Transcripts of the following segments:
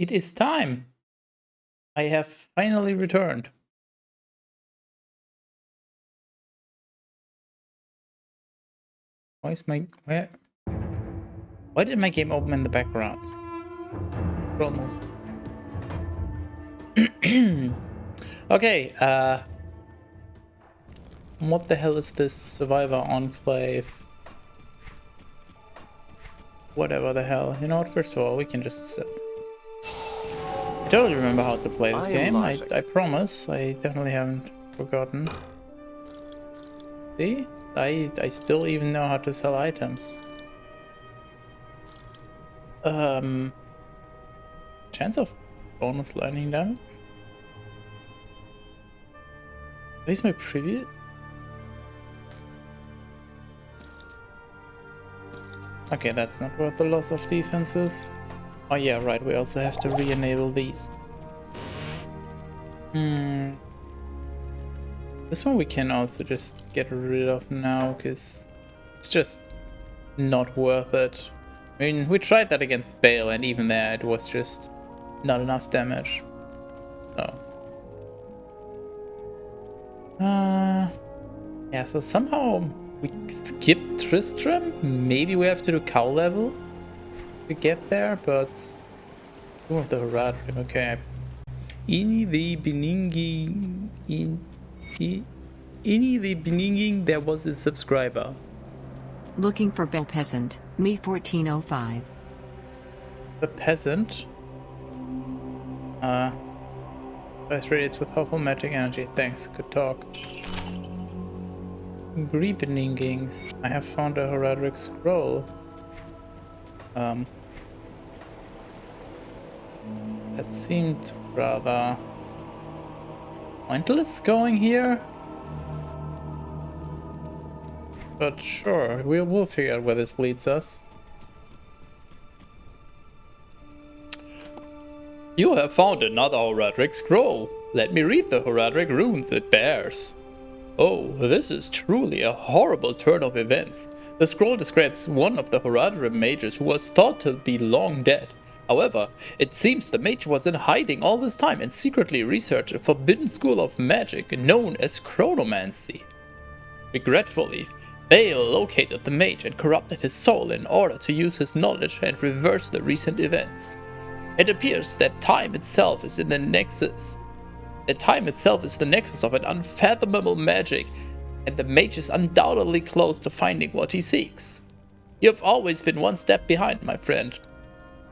It is time. I have finally returned. Why is my Why did my game open in the background? Scroll move. Okay, what the hell is this Survivor Enclave? Whatever the hell. You know what, first of all, we can just I totally remember how to play this game. I promise. I definitely haven't forgotten. See? I still even know how to sell items. Chance of bonus lightning damage? Is my preview? Okay, that's not worth the loss of defenses. Oh yeah, right, we also have to re-enable these. This one we can also just get rid of now, because it's just not worth it. I mean, we tried that against Bale, and even there it was just not enough damage. So. Yeah, so somehow we skipped Tristram. Maybe we have to do cow level to get there, but Tomb of the Horadrim, okay. In the beginning, there was a subscriber. Looking for Bell Peasant, me 1405. The peasant. First radiates with powerful magic energy. Thanks, good talk. Greepeningings. I have found a Horadric scroll. That seemed rather pointless going here. But sure, we'll figure out where this leads us. You have found another Horadric scroll. Let me read the Horadric runes it bears. Oh, this is truly a horrible turn of events. The scroll describes one of the Horadrim mages who was thought to be long dead. However, it seems the mage was in hiding all this time and secretly researched a forbidden school of magic known as chronomancy. Regretfully, Bale located the mage and corrupted his soul in order to use his knowledge and reverse the recent events. It appears that time itself is the nexus of an unfathomable magic, and the mage is undoubtedly close to finding what he seeks. You have always been one step behind, my friend.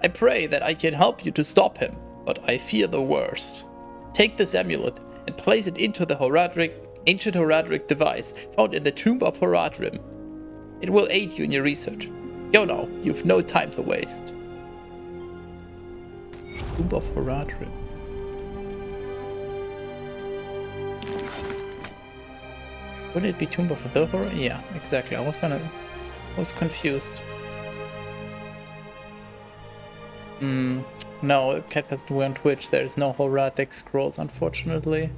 I pray that I can help you to stop him, but I fear the worst. Take this amulet and place it into the ancient Horadric device found in the Tomb of Horadrim. It will aid you in your research. Go now, you've no time to waste. Tomb of Horadrim. Would it be Tomb of the Horror? Yeah, exactly. I was confused. No, Cat hasn't went on Twitch. There's no Horadric scrolls, unfortunately.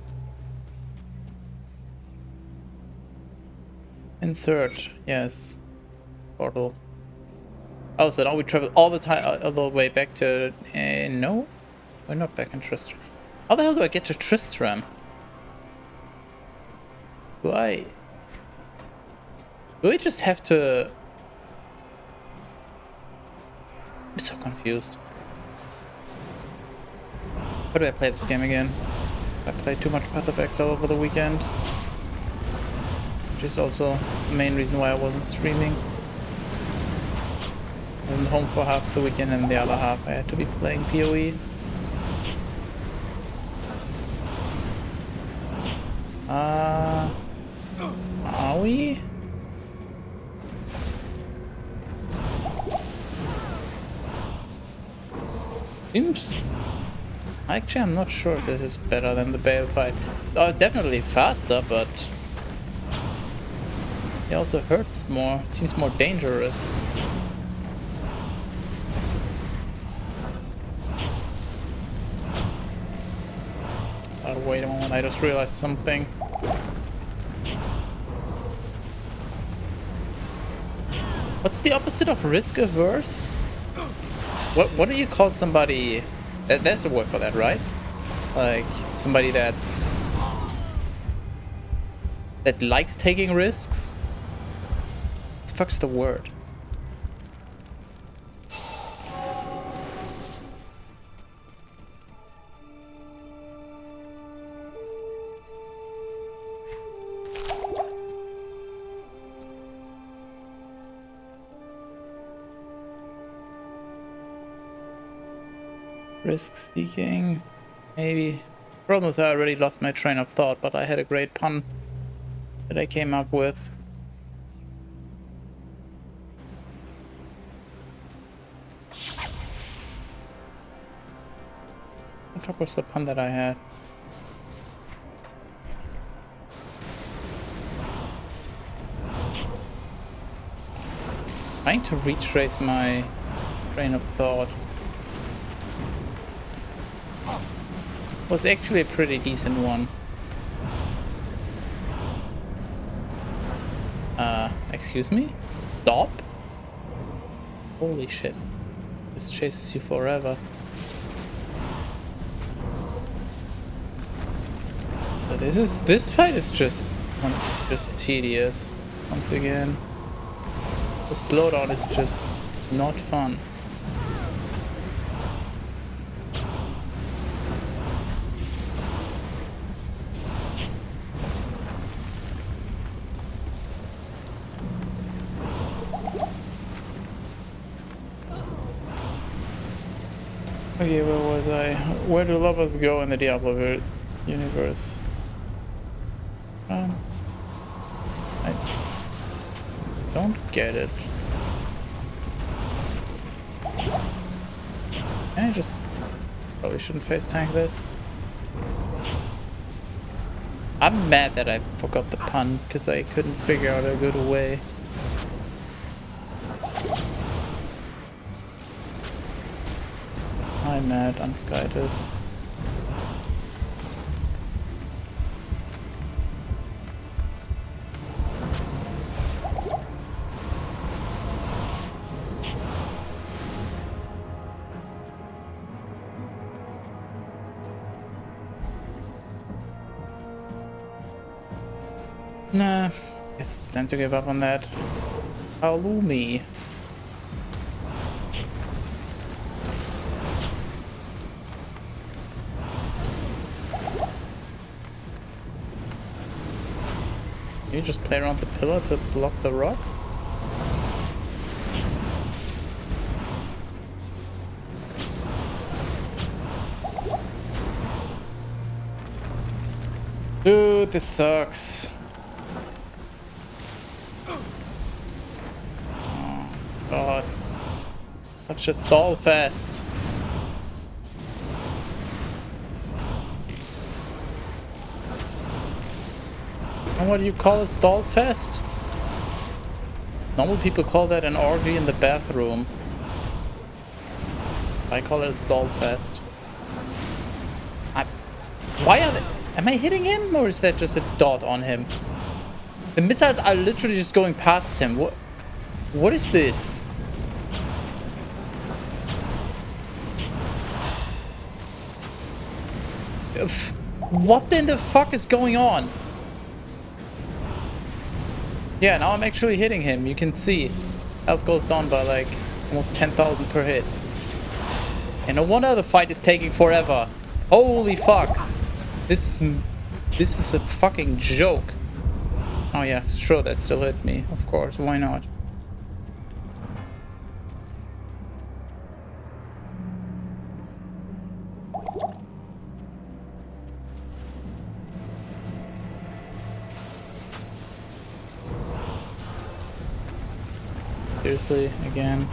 Insert, yes. Portal. Oh, so now we travel all the way back to... no? We're not back in Tristram. How the hell do I get to Tristram? Do I just have to... I'm so confused. How do I play this game again? I played too much Path of Exile over the weekend. Which is also the main reason why I wasn't streaming. I wasn't home for half the weekend and the other half I had to be playing PoE. Are we? Seems... Actually, I'm not sure if this is better than the Bale fight. Oh, definitely faster, but... it also hurts more. It seems more dangerous. Oh, wait a moment, I just realized something. What's the opposite of risk averse? What do you call somebody There's a word for that, right? Like somebody that likes taking risks. The fuck's the word? Risk seeking, maybe. Problem is I already lost my train of thought, but I had a great pun that I came up with. The fuck was the pun that I had? Trying to retrace my train of thought. Was actually a pretty decent one. Excuse me? Stop? Holy shit. This chases you forever. But this fight is just tedious. Once again. The slowdown is just not fun. Okay, where was I? Where do lovers go in the Diablo universe? I don't get it. Can I just... Probably shouldn't face tank this. I'm mad that I forgot the pun, because I couldn't figure out a good way. I'm mad, I'm Skytus. Nah, guess it's time to give up on that. Halloumi. You just play around the pillar to block the rocks? Dude, this sucks. Oh god. It's such a stall fest. And what do you call a stall fest? Normal people call that an orgy in the bathroom. I call it a stall fest. Why are they... Am I hitting him, or is that just a dot on him? The missiles are literally just going past him. What is this? What in the fuck is going on? Yeah, now I'm actually hitting him. You can see health goes down by like almost 10,000 per hit. And no wonder the fight is taking forever. Holy fuck. This is a fucking joke. Oh yeah, sure, that still hit me. Of course, why not? Seriously, again.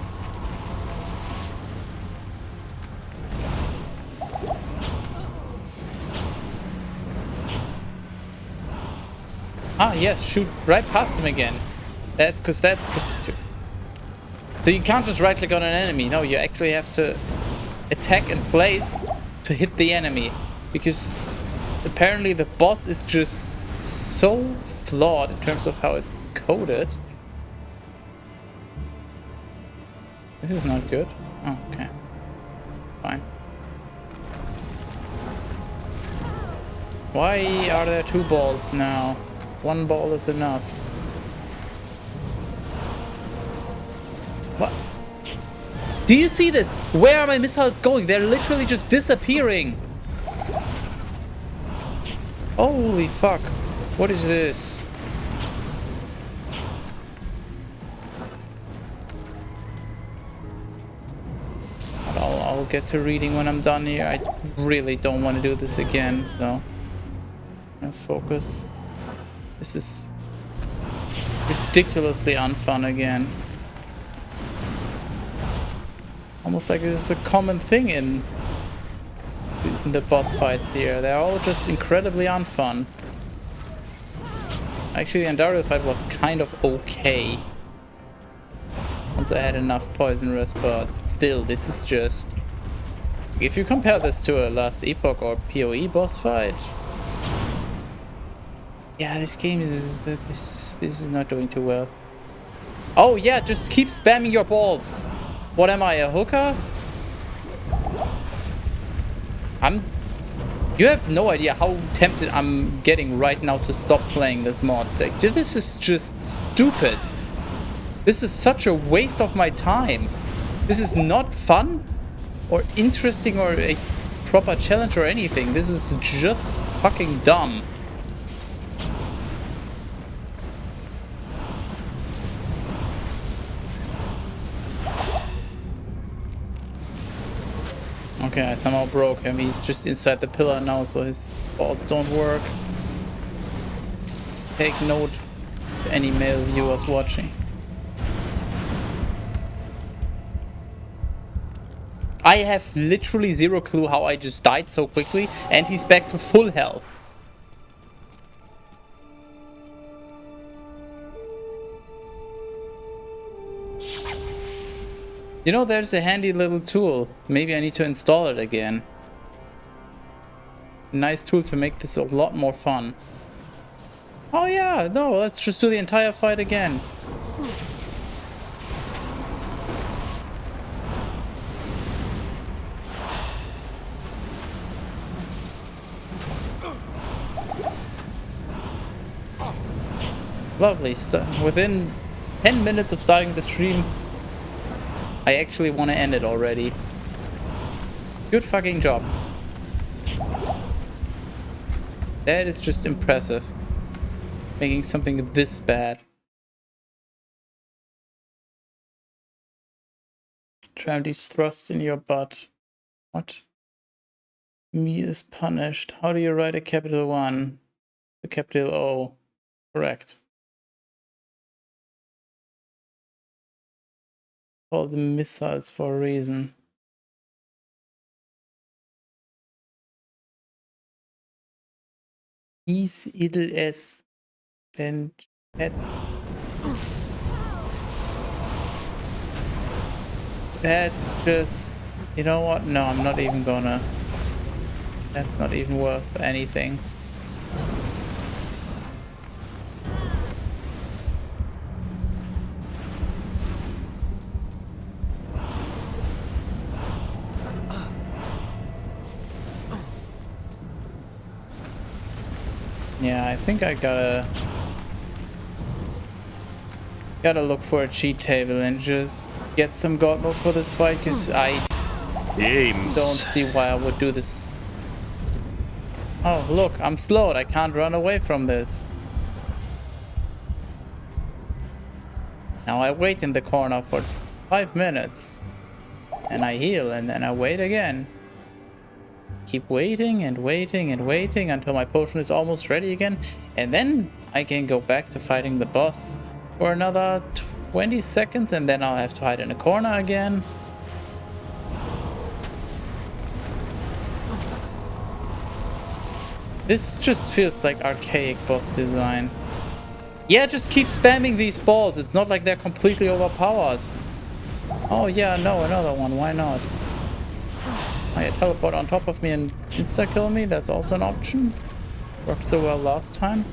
Ah, yes, shoot right past him again. That's because that's... So you can't just right click on an enemy. No, you actually have to attack in place to hit the enemy. Because apparently the boss is just so flawed in terms of how it's coded. This is not good. Oh, okay. Fine. Why are there 2 balls now? 1 ball is enough. What? Do you see this? Where are my missiles going? They're literally just disappearing. Holy fuck. What is this? I'll get to reading when I'm done here. I really don't want to do this again, so I'm gonna focus. This is ridiculously unfun again. Almost like this is a common thing in the boss fights here. They're all just incredibly unfun. Actually, the Nargor fight was kind of okay once I had enough poison rest, but still, this is just... If you compare this to a Last Epoch or PoE boss fight, yeah, this game is this is not doing too well. Oh yeah, just keep spamming your balls. What am I, a hooker? You have no idea how tempted I'm getting right now to stop playing this mod. Like, this is just stupid. This is such a waste of my time. This is not fun or interesting or a proper challenge or anything. This is just fucking dumb. Okay, I somehow broke him. He's just inside the pillar now, so his balls don't work. Take note, any male viewers watching. I have literally zero clue how I just died so quickly, and he's back to full health. You know, there's a handy little tool. Maybe I need to install it again. Nice tool to make this a lot more fun. Oh yeah, no, let's just do the entire fight again. Lovely stuff. Within 10 minutes of starting the stream, I actually want to end it already. Good fucking job. That is just impressive. Making something this bad. Tramdy's thrust in your butt. What? Me is punished. How do you write a capital 1? A capital O. Correct. All the missiles for a reason. Is idle es. Then that's just, you know what? No, I'm not even gonna. That's not even worth anything. Yeah, I think I gotta look for a cheat table and just get some god mode for this fight, because I don't see why I would do this. Oh look, I'm slowed. I can't run away from this. Now I wait in the corner for 5 minutes and I heal, and then I wait again. Keep waiting and waiting and waiting until my potion is almost ready again, and then I can go back to fighting the boss for another 20 seconds, and then I'll have to hide in a corner again. This just feels like archaic boss design. Yeah, just keep spamming these balls. It's not like they're completely overpowered. Oh yeah, no, another one. Why not? Oh yeah, teleport on top of me and insta-kill me. That's also an option. Worked so well last time.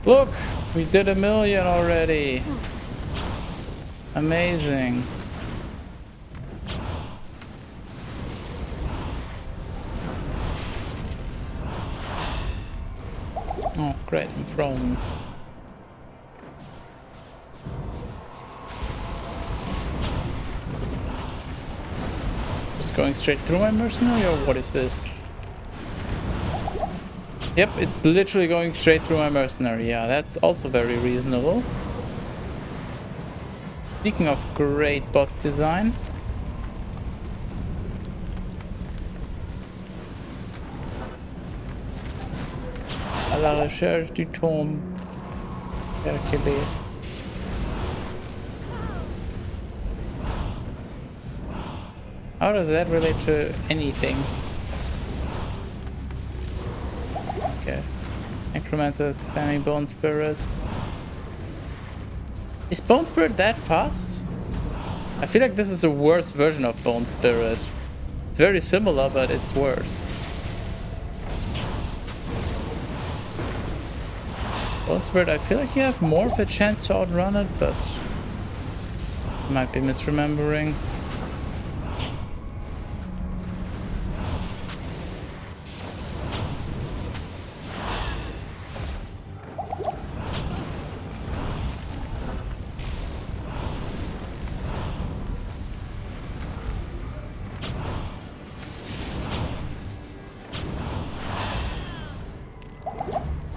Look, we did 1,000,000 already. Amazing. Oh, great, I'm frozen. Just going straight through my mercenary, or what is this? Yep, it's literally going straight through my mercenary. Yeah, that's also very reasonable. Speaking of great boss design. À la recherche du tombe perclé. How does that relate to anything? Okay. Necromancer spamming Bone Spirit. Is Bone Spirit that fast? I feel like this is a worse version of Bone Spirit. It's very similar, but it's worse. Bone Spirit, I feel like you have more of a chance to outrun it, but I might be misremembering.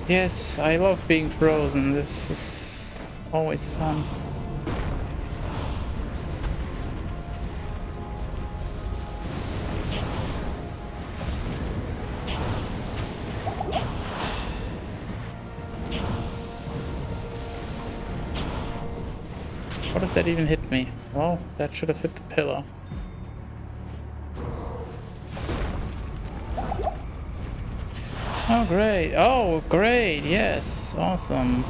Yes, I love being frozen. This is always fun. How does that even hit me? Well, that should have hit the pillar. Oh, great. Oh, great. Yes. Awesome.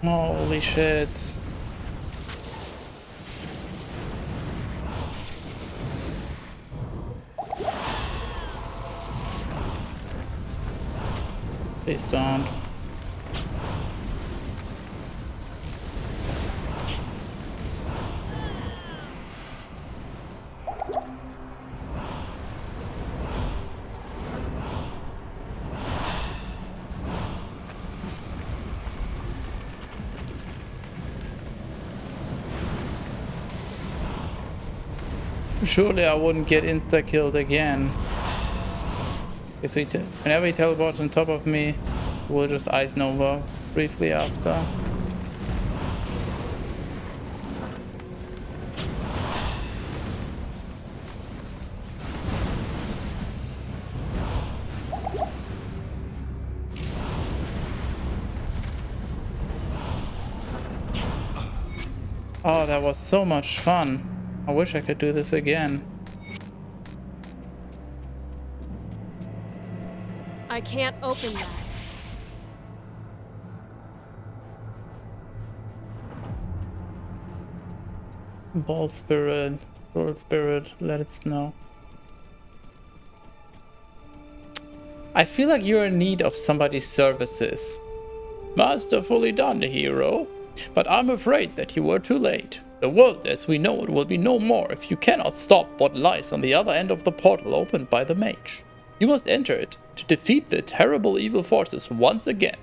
Holy shit. Please don't. Surely I wouldn't get insta-killed again. Okay, so whenever he teleports on top of me, we'll just ice nova briefly after. Oh, that was so much fun. I wish I could do this again. I can't open that. Ball Spirit, Roll Spirit, let it snow. I feel like you're in need of somebody's services. Masterfully done, hero. But I'm afraid that you were too late. The world as we know it will be no more if you cannot stop what lies on the other end of the portal opened by the mage. You must enter it to defeat the terrible evil forces once again.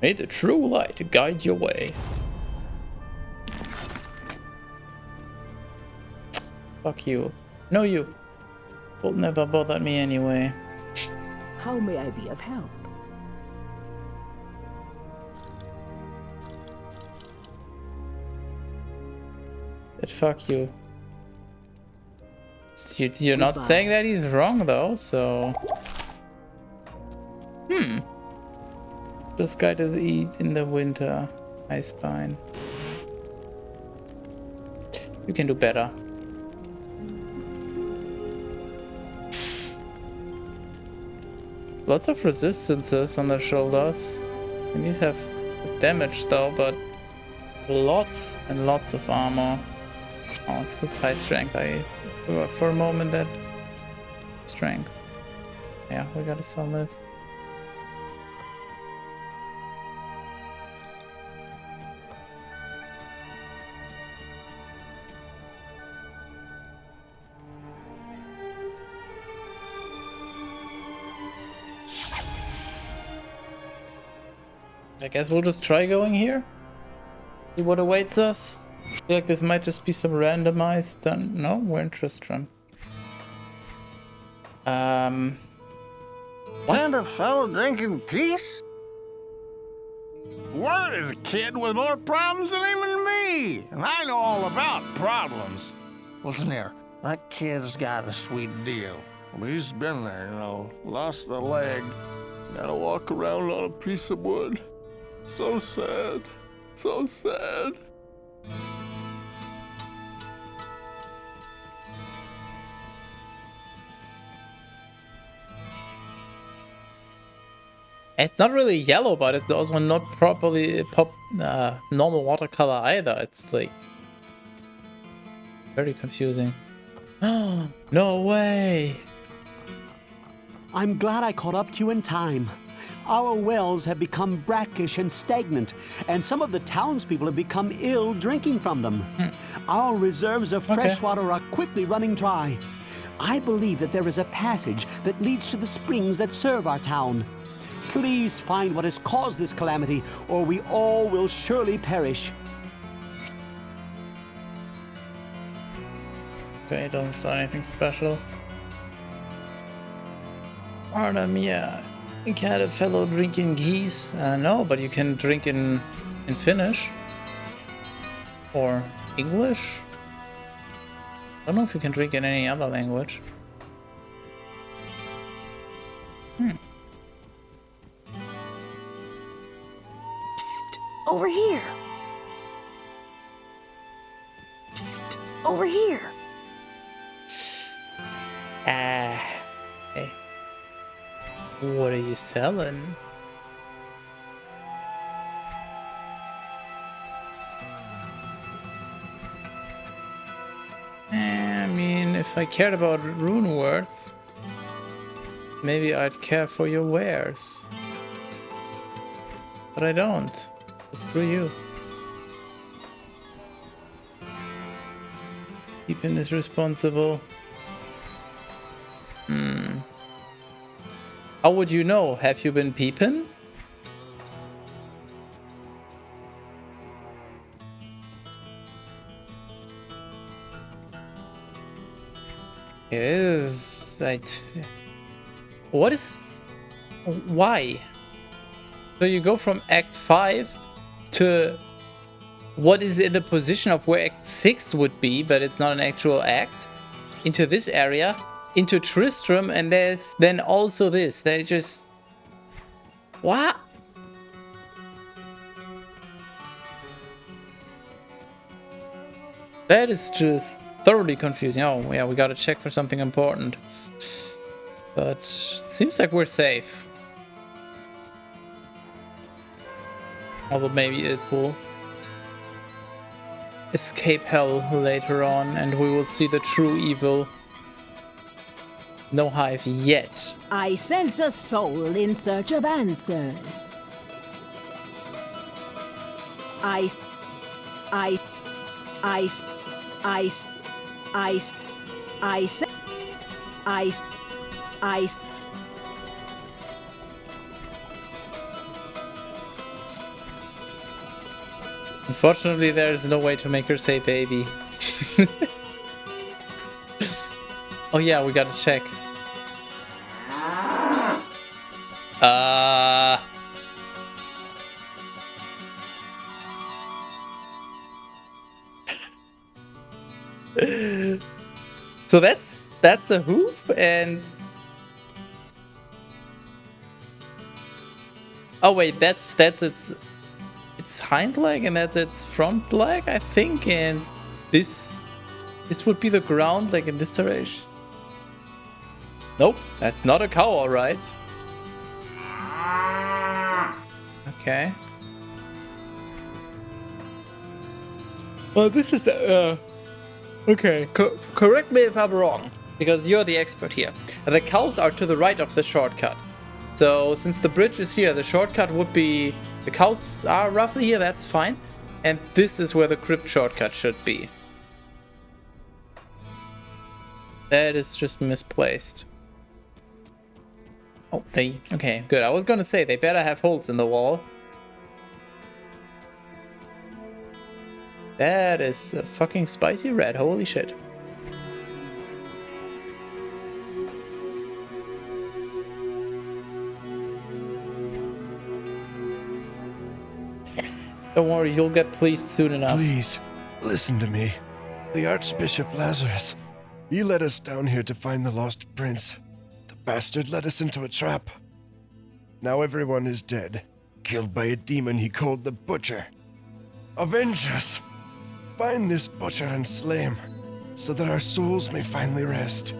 May the true light guide your way. Fuck you. No, you. Will never bother me anyway. How may I be of help? Fuck you. You're not saying that he's wrong though, so... This guy does eat in the winter. Ice spine. You can do better. lots of resistances on their shoulders. And these have damage though, but lots and lots of armor. Oh, it's good high strength. I forgot for a moment that strength. Yeah, we gotta sell this. I guess we'll just try going here. See what awaits us. I feel like this might just be some randomized. No, we're in Tristram. And a fellow drinking peace? Word is a kid with more problems than even me, and I know all about problems. Listen here, that kid's got a sweet deal. He's been there, lost a leg. Gotta walk around on a piece of wood. So sad. So sad. It's not really yellow, but it's also not properly normal watercolor either. It's like very confusing. No way! I'm glad I caught up to you in time. Our wells have become brackish and stagnant, and some of the townspeople have become ill drinking from them. Our reserves of fresh water are quickly running dry. I believe that there is a passage that leads to the springs that serve our town. Please find what has caused this calamity, or we all will surely perish. Okay, don't start anything special. Arnhem, yeah. You can't have fellow drinking geese. No, but you can drink in Finnish. Or English. I don't know if you can drink in any other language. Over here. Psst, over here. Hey. What are you selling? I mean, if I cared about rune words, maybe I'd care for your wares. But I don't. Screw you. Ethan is responsible. How would you know? Have you been peeping? It is like... What is... Why? So you go from Act 5 to what is in the position of where Act 6 would be, but it's not an actual act, into this area, into Tristram, and there's then also this. They just... What? That is just thoroughly confusing. Oh, yeah, we gotta check for something important. But it seems like we're safe. Although maybe it will escape hell later on, and we will see the true evil. No hive yet. I sense a soul in search of answers. I Unfortunately, there is no way to make her say baby. Oh yeah, we gotta check. So that's a hoof, and oh wait, that's its hind leg, and that's its front leg, I think, and this would be the ground, like in this direction. Nope, that's not a cow, alright. Okay. Well, this is okay. Correct me if I'm wrong, because you're the expert here. The cows are to the right of the shortcut. So since the bridge is here, the shortcut would be... The cows are roughly here, that's fine. And this is where the crypt shortcut should be. That is just misplaced. Oh, they... Okay, good. I was gonna say, they better have holes in the wall. That is a fucking spicy red, holy shit. Don't worry, you'll get pleased soon enough. Please, listen to me. The Archbishop Lazarus. He led us down here to find the lost prince. The bastard led us into a trap. Now everyone is dead, killed by a demon he called the Butcher. Avenge us! Find this butcher and slay him, so that our souls may finally rest.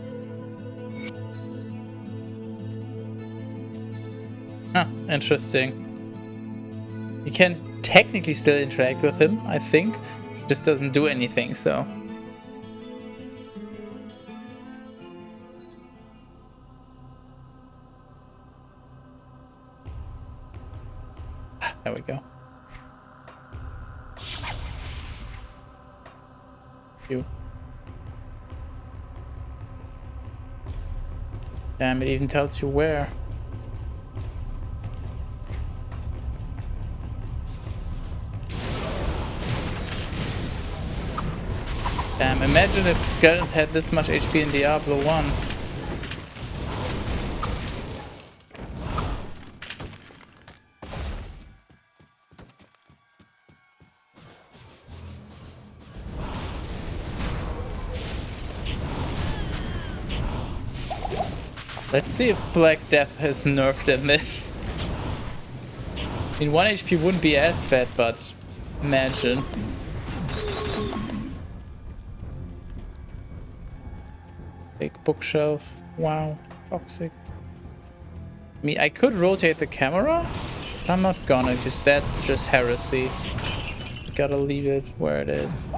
Huh, interesting. You can technically still interact with him, I think. Just doesn't do anything, so... There we go. You. Damn, it even tells you where. Damn, imagine if skeletons had this much HP in Diablo 1. Let's see if Black Death has nerfed in this. I mean, 1 HP wouldn't be as bad, but imagine. Big bookshelf. Wow. Toxic. I mean, I could rotate the camera, but I'm not gonna, because that's just heresy. Gotta leave it where it is.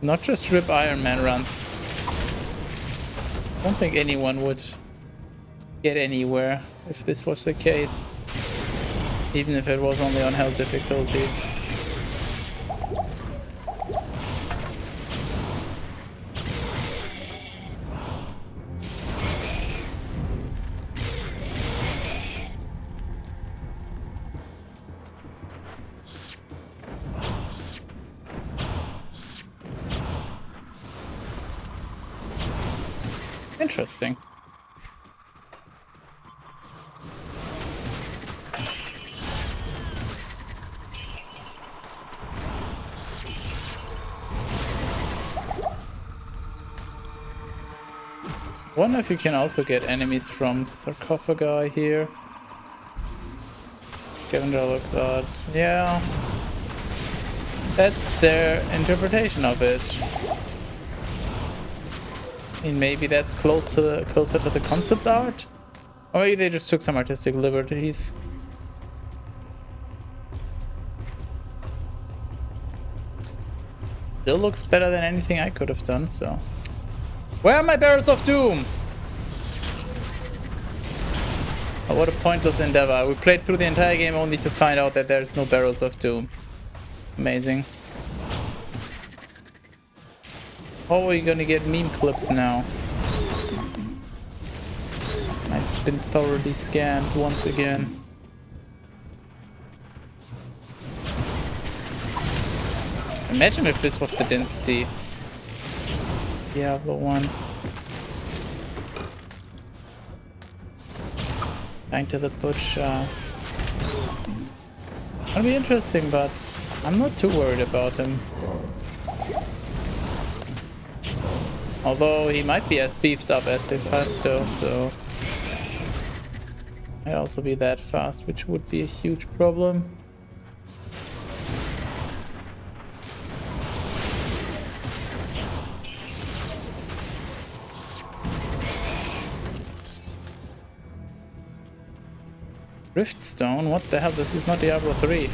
Not just rip Iron Man runs. I don't think anyone would get anywhere if this was the case. Even if it was only on hell difficulty. Interesting. Wonder if you can also get enemies from sarcophagi here. Scavenger looks odd. Yeah. That's their interpretation of it. I mean, maybe that's closer to the concept art? Or maybe they just took some artistic liberties. Still looks better than anything I could have done, so... Where are my barrels of doom? Oh, what a pointless endeavor. We played through the entire game only to find out that there's no barrels of doom. Amazing. Oh, we're gonna get meme clips now. I've been thoroughly scammed once again. Imagine if this was the density. Diablo 1. Back to the butcher. That'll be interesting, but I'm not too worried about him. Although he might be as beefed up as Hephaestus, so... Might also be that fast, which would be a huge problem. Riftstone? What the hell? This is not Diablo 3.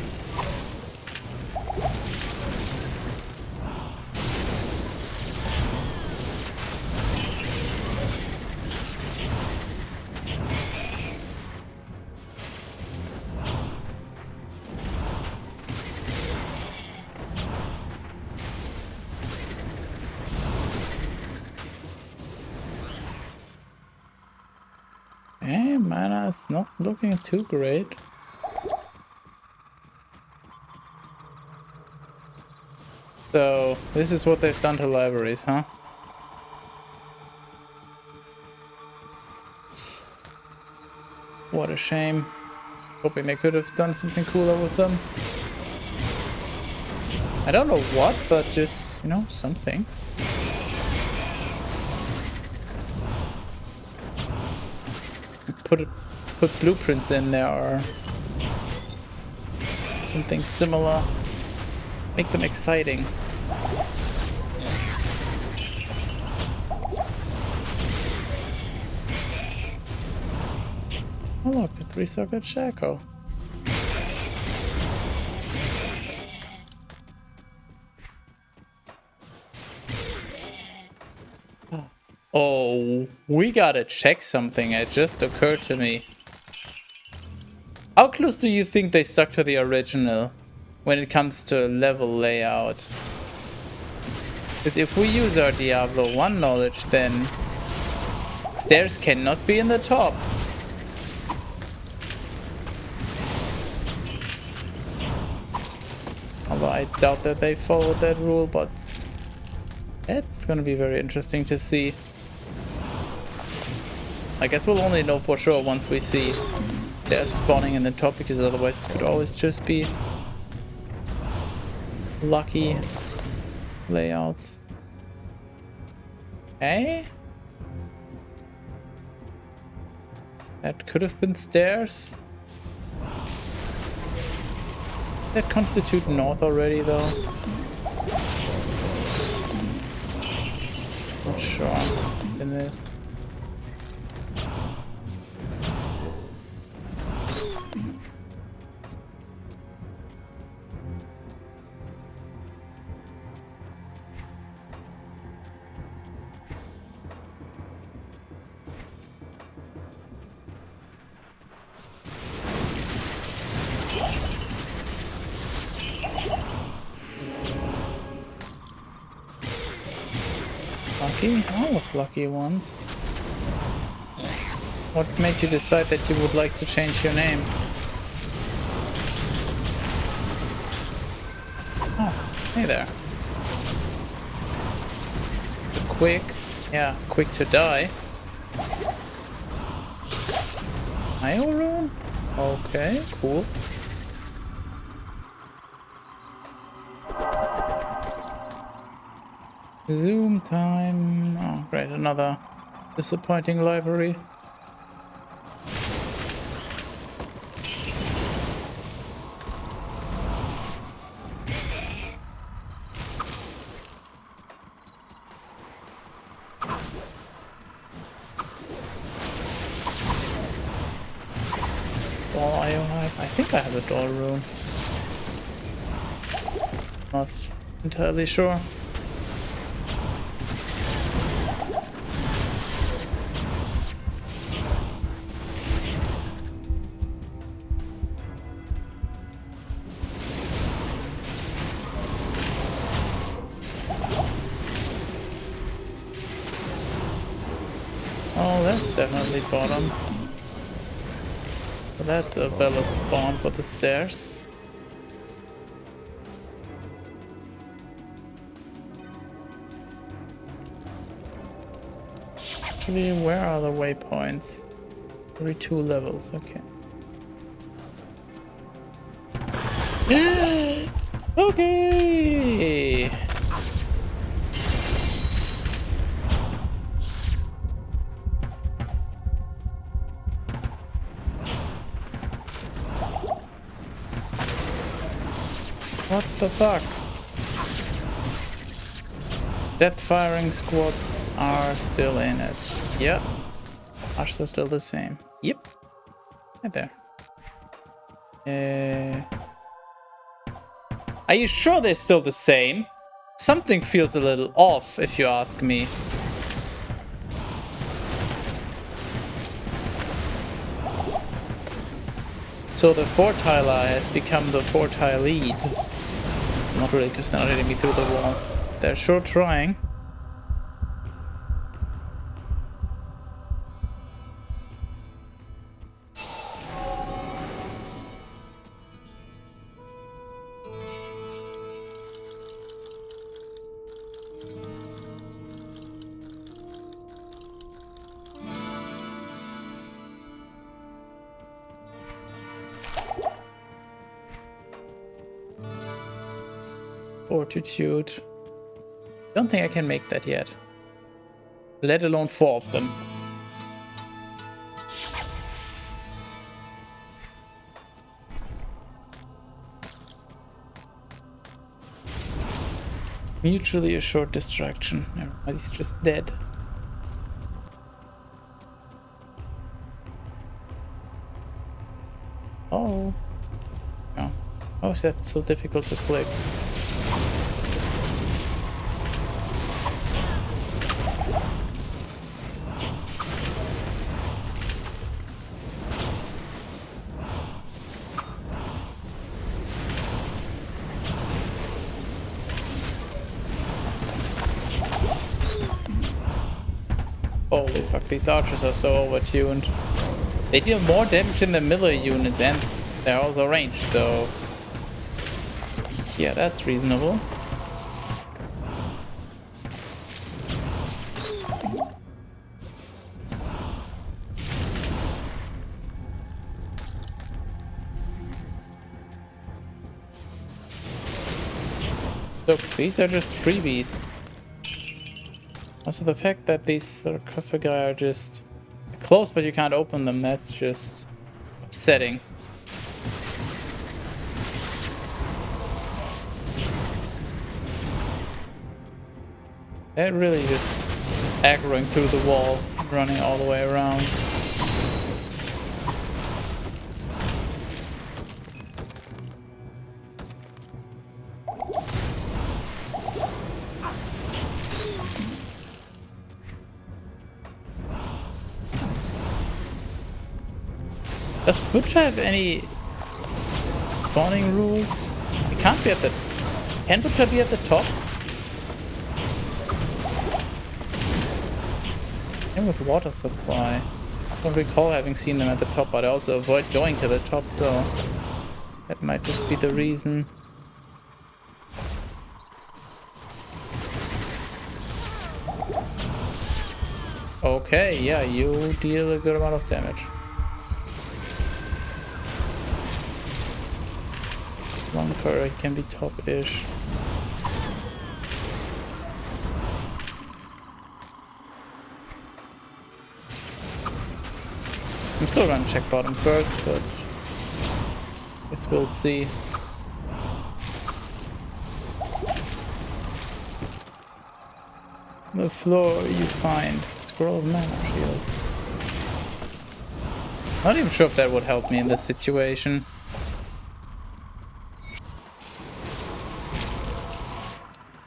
Hey, mana is not looking too great. So, this is what they've done to libraries, huh? What a shame. Hoping they could have done something cooler with them. I don't know what, but just, you know, something. Put blueprints in there or something similar. Make them exciting. Oh look, a 3-socket shackle. Oh, we gotta check something. It just occurred to me. How close do you think they stuck to the original when it comes to level layout? Because if we use our Diablo 1 knowledge, then stairs cannot be in the top. Although I doubt that they followed that rule, but it's gonna be very interesting to see. I guess we'll only know for sure once we see they're spawning in the top, because otherwise it could always just be lucky layouts. Hey? That could have been stairs. That constitute north already though. Not sure. In it. Lucky? I was lucky once. What made you decide that you would like to change your name? Oh, hey there. Quick. Yeah, quick to die. Io rune? Okay, cool. Zoom time. Oh, great, another disappointing library. All I have. I think I have a door room. Not entirely sure. Oh, that's definitely bottom. So that's a valid spawn for the stairs. Actually, where are the waypoints? Every 2 levels, okay. Okay! What the fuck? Death firing squads are still in it. Yep. Archers are still the same. Yep. Right there. Are you sure they're still the same? Something feels a little off, if you ask me. So the four-tiler has become the four-tile lead. Not really, because they're not hitting me through the wall. They're sure trying. Fortitude. Don't think I can make that yet. Let alone 4 of them. Mutually assured distraction. Everybody's just dead. Oh. No. Oh, is that so difficult to click? Holy fuck, these archers are so overtuned. They deal more damage than the melee units and they're also ranged, so... yeah, that's reasonable. Look, these are just freebies. Also, the fact that these sarcophagi are just closed but you can't open them, that's just upsetting. They're really just aggroing through the wall, running all the way around. Does Butcher have any spawning rules? It can't be at the... Can Butcher be at the top? And with water supply. I don't recall having seen them at the top, but I also avoid going to the top, so... that might just be the reason. Okay, yeah, you deal a good amount of damage. Long turret can be top-ish. I'm still gonna check bottom first, but guess we'll see. On the floor you find scroll of mana shield. Not even sure if that would help me in this situation.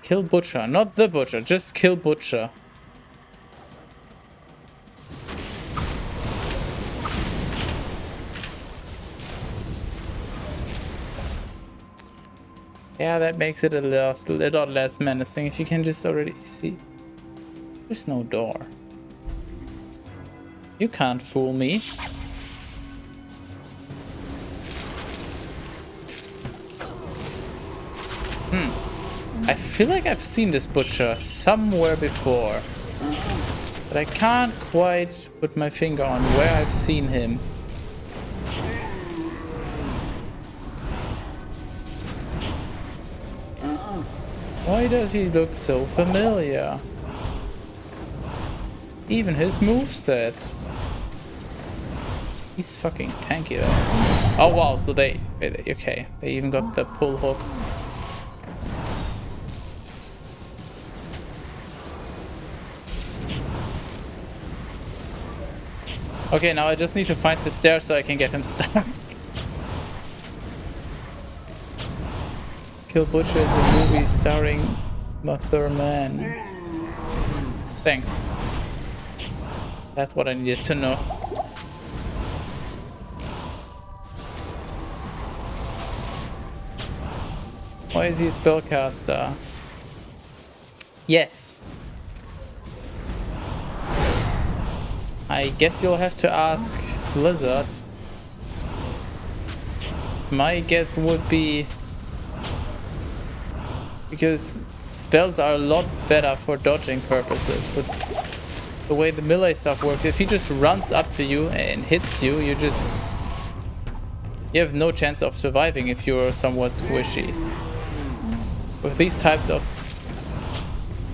Kill Butcher, not the Butcher, just kill Butcher. Yeah, that makes it a lot less menacing if you can just already see. There's no door. You can't fool me. I feel like I've seen this Butcher somewhere before, but I can't quite put my finger on where I've seen him. Why does he look so familiar? Even his moveset. He's fucking tanky though. Oh wow, so they okay, they even got the pull hook. Okay, now I just need to find the stairs so I can get him stuck. Kill Butcher is a movie starring Thurman. Thanks. That's what I needed to know. Why is he a spellcaster? Yes. I guess you'll have to ask Blizzard. My guess would be because spells are a lot better for dodging purposes, but the way the melee stuff works, if he just runs up to you and hits you, you have no chance of surviving if you're somewhat squishy. With these types of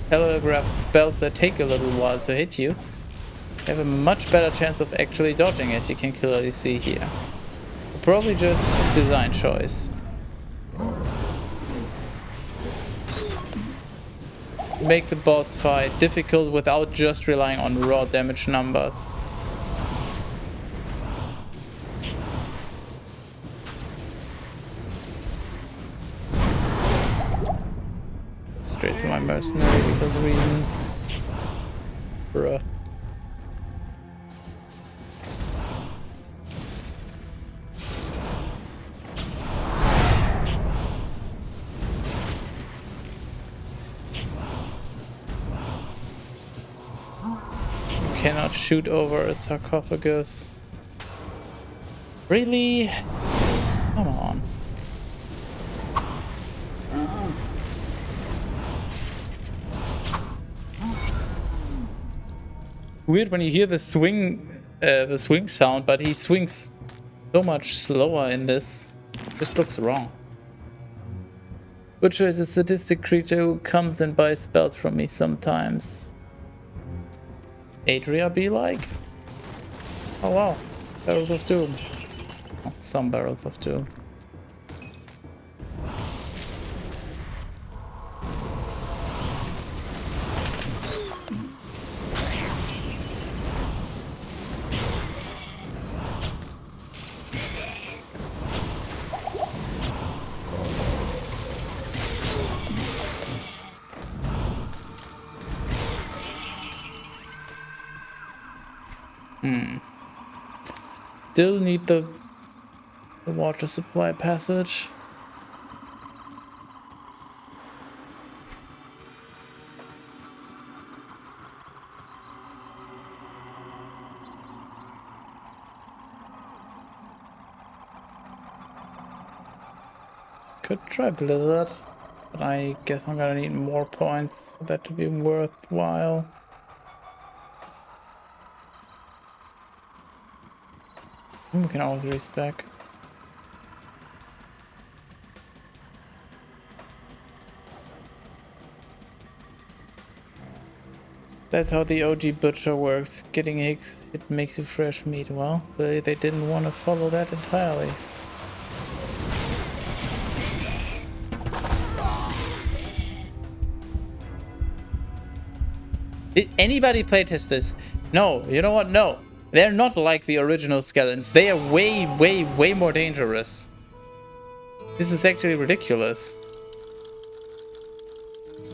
telegraphed spells that take a little while to hit you, you have a much better chance of actually dodging, as you can clearly see here. Probably just design choice. Make the boss fight difficult without just relying on raw damage numbers. Straight to my mercenary because of reasons. Bruh. Cannot shoot over a sarcophagus. Really? Come on. Weird when you hear the swing sound, but he swings so much slower in this. Just looks wrong. Butcher is a sadistic creature who comes and buys spells from me sometimes. Adria be like? Oh wow, Barrels of Doom. Oh, some Barrels of Doom. Still need the water supply passage. Could try Blizzard, but I guess I'm gonna need more points for that to be worthwhile. We can always race back. That's how the OG butcher works. Getting hits, it makes you fresh meat. Well, they didn't want to follow that entirely. Did anybody playtest this? No, you know what? No. They're not like the original skeletons. They are way, way, way more dangerous. This is actually ridiculous.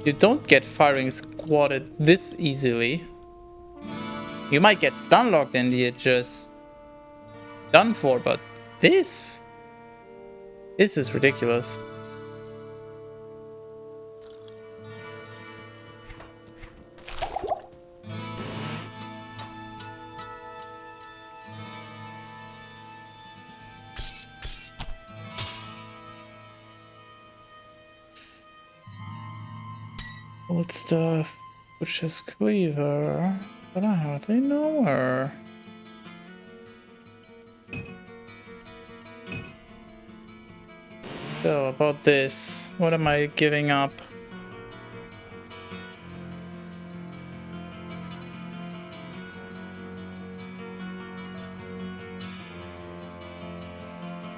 You don't get firing squatted this easily. You might get stun locked and you're just done for, but this is ridiculous. Old stuff, which is Cleaver, but I hardly know her. So, about this, what am I giving up?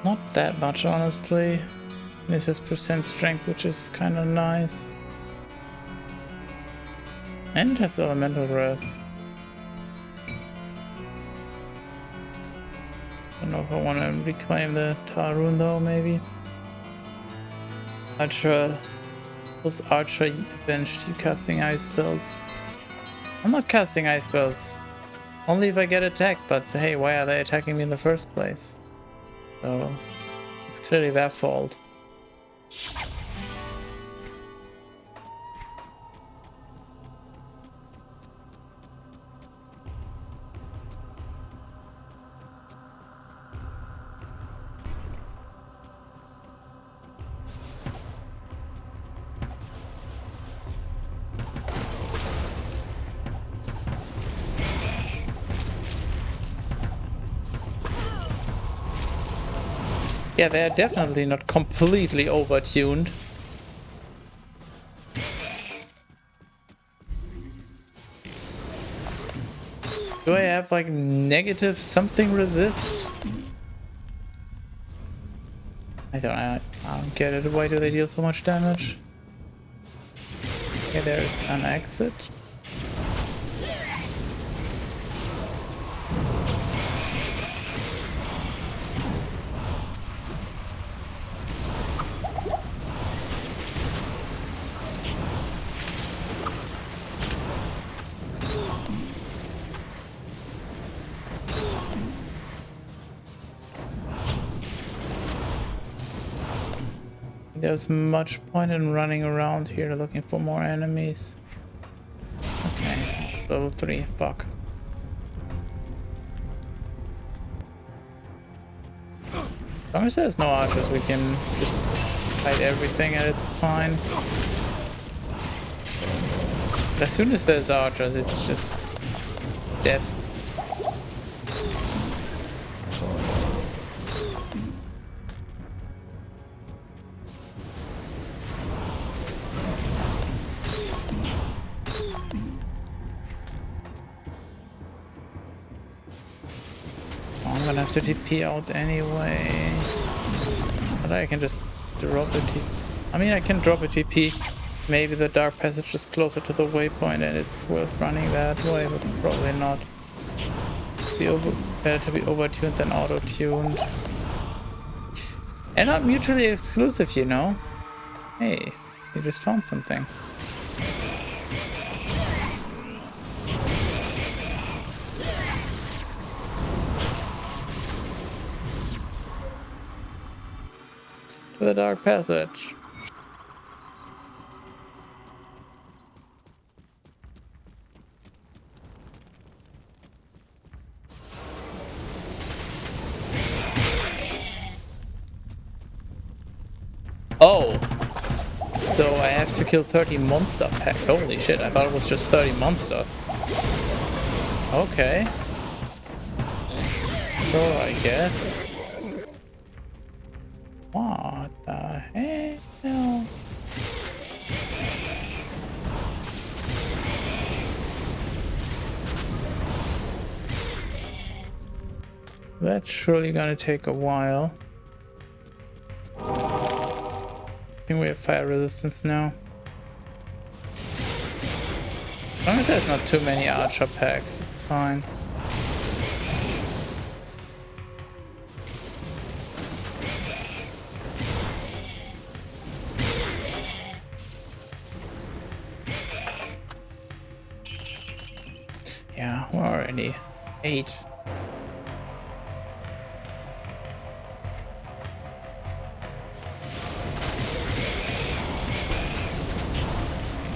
Not that much, honestly. This is percent strength, which is kind of nice. And it has elemental res. don't know if I want to reclaim the Tarun though, maybe. Archer. Those Archer eventually casting ice spells. I'm not casting ice spells. Only if I get attacked, but hey, why are they attacking me in the first place? So, it's clearly their fault. Yeah, they're definitely not completely overtuned. Do I have like negative something resist? I don't get it. Why do they deal so much damage? Okay, there's an exit. There's much point in running around here looking for more enemies. Okay, level 3, fuck. As long as there's no archers, we can just fight everything and it's fine. But as soon as there's archers, it's just death. I'm gonna have to TP out anyway. But I can just drop a TP. I mean, I can drop a TP. Maybe the dark passage is closer to the waypoint and it's worth running that way, but probably not. Better to be overtuned than auto-tuned. And not mutually exclusive, you know? Hey, you just found something. To the dark passage. Oh, so I have to kill 30 monster packs. Holy shit, I thought it was just 30 monsters. Okay. Sure, I guess. What the hell? That's surely gonna take a while. I think we have fire resistance now. As long as there's not too many archer packs, it's fine. Yeah, we're already 8.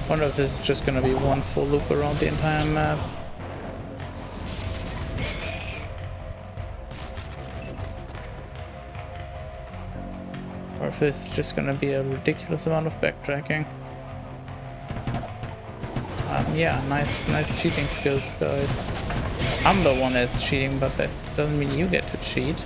I wonder if this is just gonna be one full loop around the entire map. Or if this is just gonna be a ridiculous amount of backtracking. Yeah, nice cheating skills, guys. I'm the one that's cheating, but that doesn't mean you get to cheat.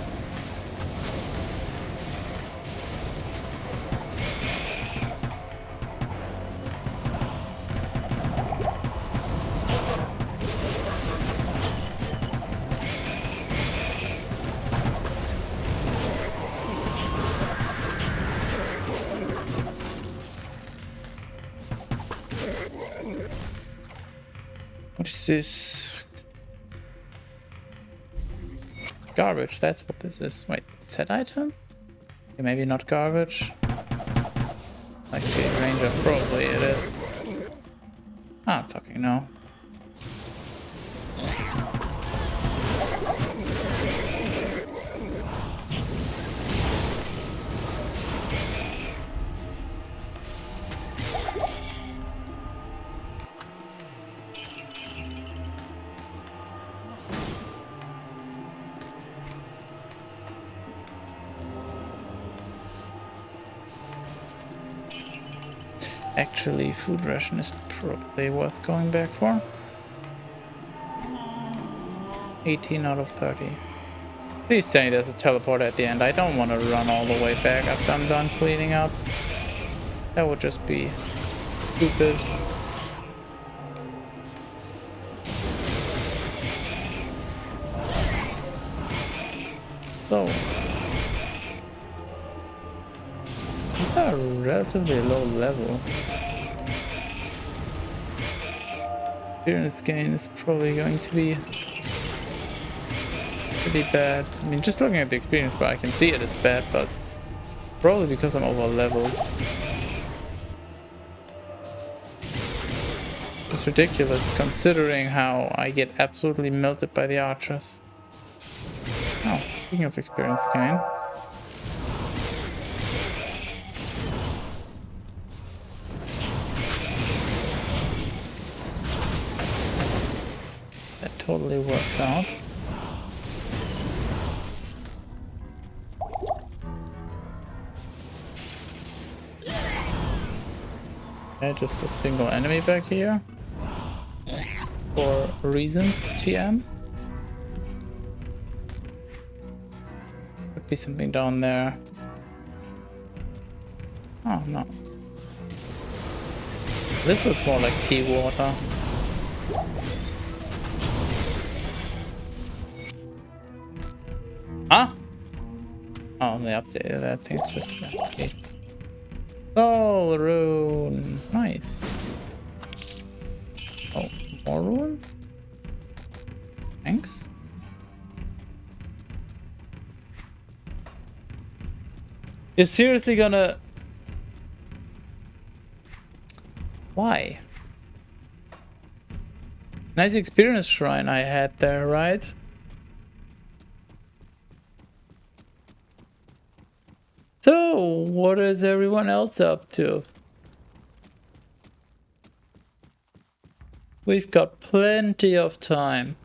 What is this? Garbage, that's what this is. Wait, set item? Okay, maybe not garbage. Like the ranger, probably it is. I don't fucking know. Actually, food ration is probably worth going back for. 18 out of 30. Please say there's a teleporter at the end. I don't want to run all the way back after I'm done cleaning up. That would just be stupid. So, these are relatively low level. Experience gain is probably going to be pretty bad. I mean, just looking at the experience bar, I can see it is bad, but probably because I'm over leveled. It's ridiculous considering how I get absolutely melted by the archers. Oh, speaking of experience gain. That totally worked out. Okay, just a single enemy back here. For reasons, TM. Could be something down there. Oh no. This looks more like pea water. Huh? Oh, they updated that. Thing's just okay. Soul rune. Nice. Oh, more ruins? Thanks. You're seriously gonna... Why? Nice experience shrine I had there, right? So, what is everyone else up to? We've got plenty of time.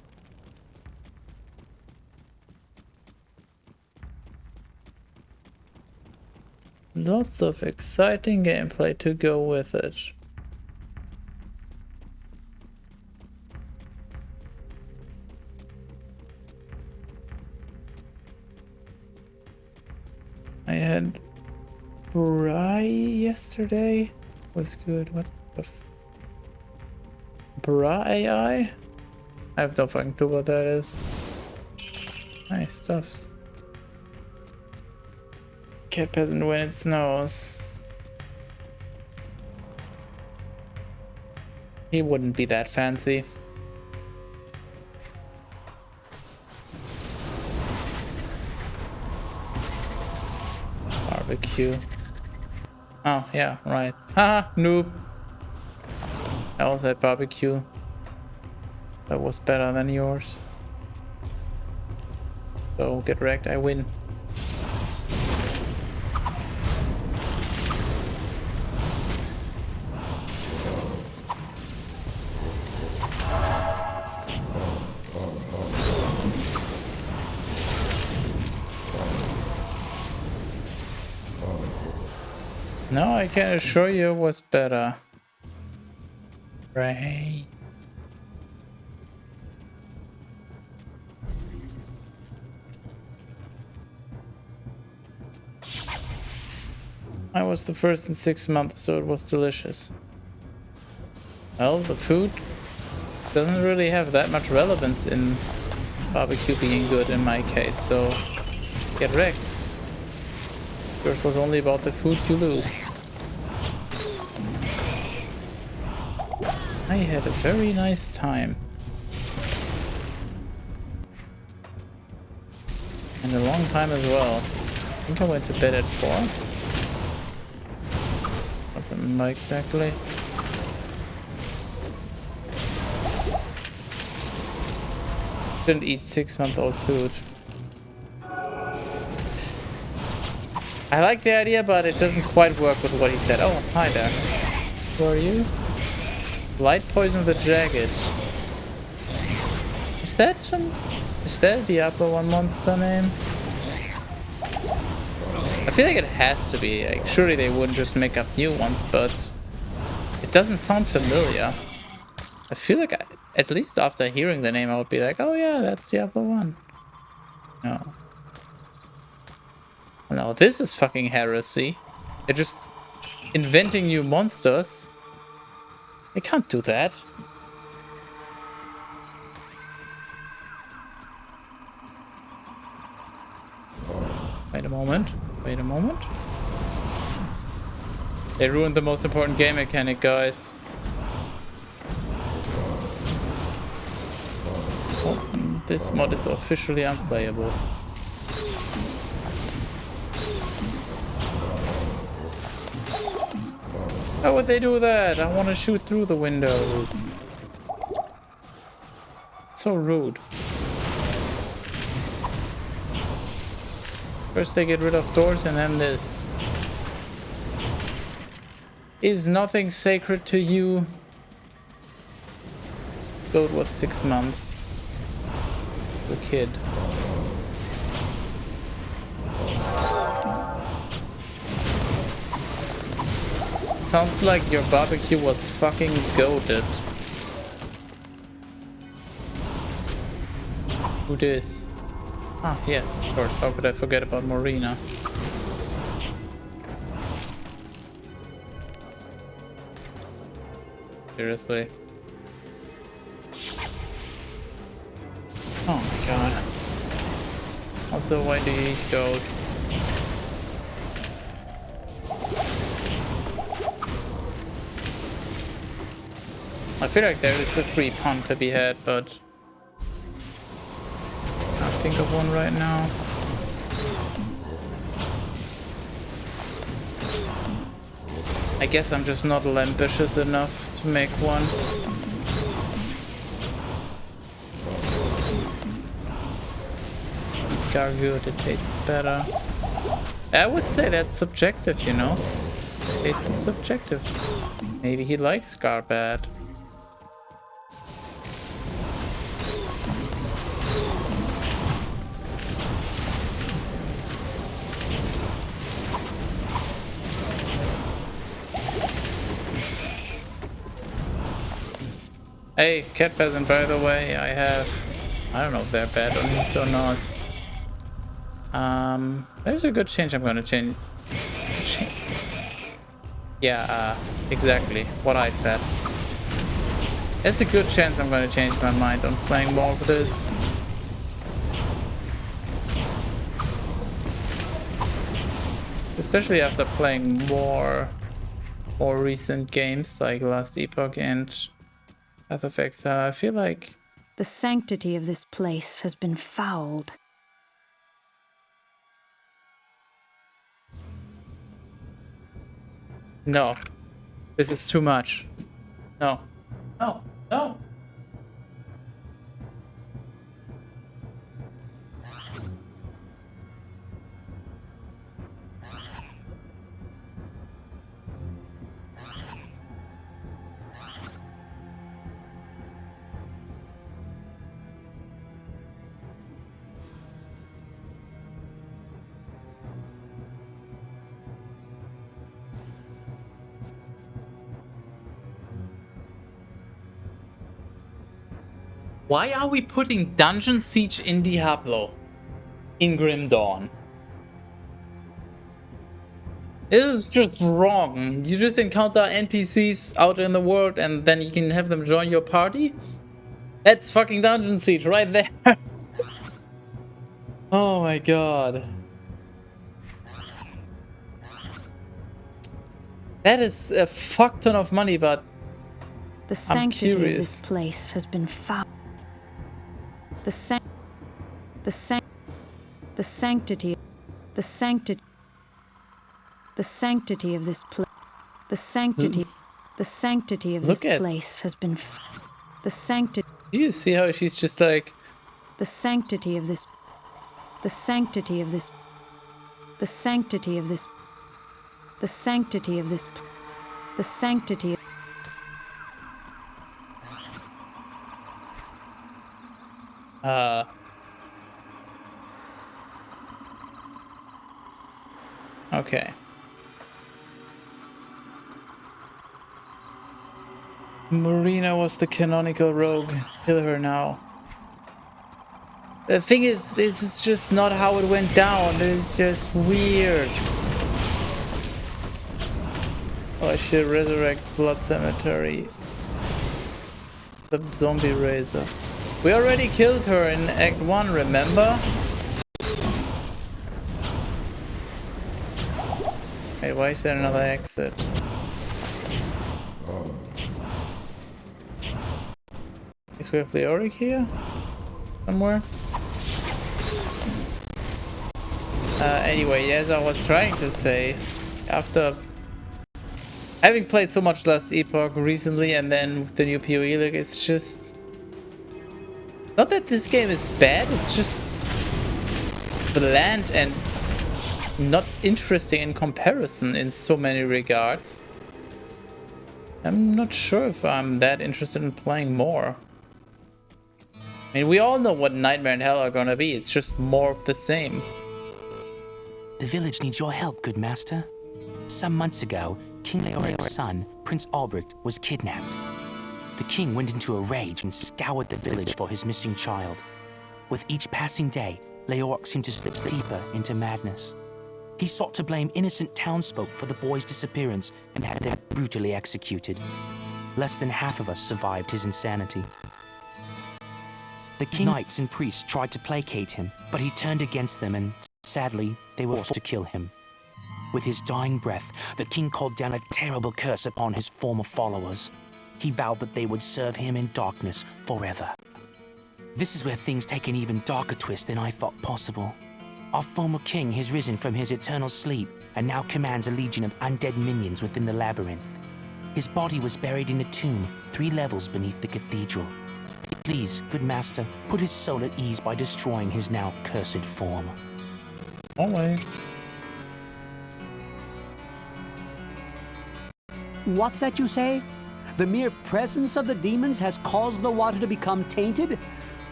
Lots of exciting gameplay to go with it. I had Bry yesterday. Was good. What the Bra AI? I have no fucking clue what that is. Nice stuffs. Cat peasant when it snows. He wouldn't be that fancy. Barbecue. Oh, yeah, right. Haha, noob. I also had barbecue. That was better than yours. So get wrecked, I win. No, I can assure you it was better. Right. I was the first in 6 months, so it was delicious. Well, the food doesn't really have that much relevance in barbecue being good in my case, so get wrecked. Yours was only about the food you lose. I had a very nice time. In a long time as well. I think I went to bed at 4. I don't remember exactly. Shouldn't eat 6-month-old food. I like the idea, but it doesn't quite work with what he said. Oh, hi there. Who are you? Light poison the jagged. Is that a Diablo 1 monster name? I feel like it has to be. Like, surely they wouldn't just make up new ones, but it doesn't sound familiar. I feel like at least after hearing the name, I would be like, oh yeah, that's Diablo 1. No. No, this is fucking heresy. They're just inventing new monsters. They can't do that. Wait a moment. Wait a moment. They ruined the most important game mechanic, guys. Oh, this mod is officially unplayable. How would they do that? I want to shoot through the windows. So rude. First they get rid of doors and then this. Is nothing sacred to you? Goat was 6 months. The kid. Sounds like your barbecue was fucking goated. Who this? Ah, yes, of course. How could I forget about Marina? Seriously. Oh my god. Also, why do you eat goat? I feel like there is a free pun to be had, but I can't think of one right now. I guess I'm just not ambitious enough to make one. Gargoyle, it tastes better. I would say that's subjective, you know? Taste is subjective. Maybe he likes Scar bad. Hey, cat peasant, by the way, I don't know if they're bad on this or not. There's a good chance I'm gonna change. Yeah, exactly what I said. There's a good chance I'm gonna change my mind on playing more of this. Especially after playing more recent games like Last Epoch and Path of Exile. I feel like the sanctity of this place has been fouled. no, this is too much. No, no, no. Why are we putting Dungeon Siege in Diablo? In Grim Dawn? This is just wrong. You just encounter NPCs out in the world and then you can have them join your party? That's fucking Dungeon Siege right there. Oh my god. That is a fuck ton of money, but the sanctity of this The sanctity, the sanctity, the sanctity of this place, the sanctity of this place has been. The sanctity. You see how she's just like. The sanctity of this. The sanctity of this. The sanctity of this. The sanctity of this. The sanctity. Okay. Marina was the canonical rogue. Kill her now. The thing is, this is just not how it went down. It's just weird. Oh, I should resurrect Blood Cemetery. The zombie razor. We already killed her in Act 1, remember? Wait, why is there another exit? Guess we have Leoric here? Somewhere? Anyway, as I was trying to say, after having played so much Last Epoch recently and then the new PoE, like, it's just... Not that this game is bad, it's just bland and not interesting in comparison in so many regards. I'm not sure if I'm that interested in playing more. I mean, we all know what Nightmare and Hell are gonna be, it's just more of the same. The village needs your help, good master. Some months ago, King Leoric's son, Prince Albrecht, was kidnapped. The king went into a rage and scoured the village for his missing child. With each passing day, Leoric seemed to slip deeper into madness. He sought to blame innocent townsfolk for the boy's disappearance and had them brutally executed. Less than half of us survived his insanity. The king's knights and priests tried to placate him, but he turned against them and, sadly, they were forced to kill him. With his dying breath, the king called down a terrible curse upon his former followers. He vowed that they would serve him in darkness forever. This is where things take an even darker twist than I thought possible. Our former king has risen from his eternal sleep and now commands a legion of undead minions within the labyrinth. His body was buried in a tomb 3 levels beneath the cathedral. Please, good master, put his soul at ease by destroying his now cursed form. Alright. What's that you say? The mere presence of the demons has caused the water to become tainted?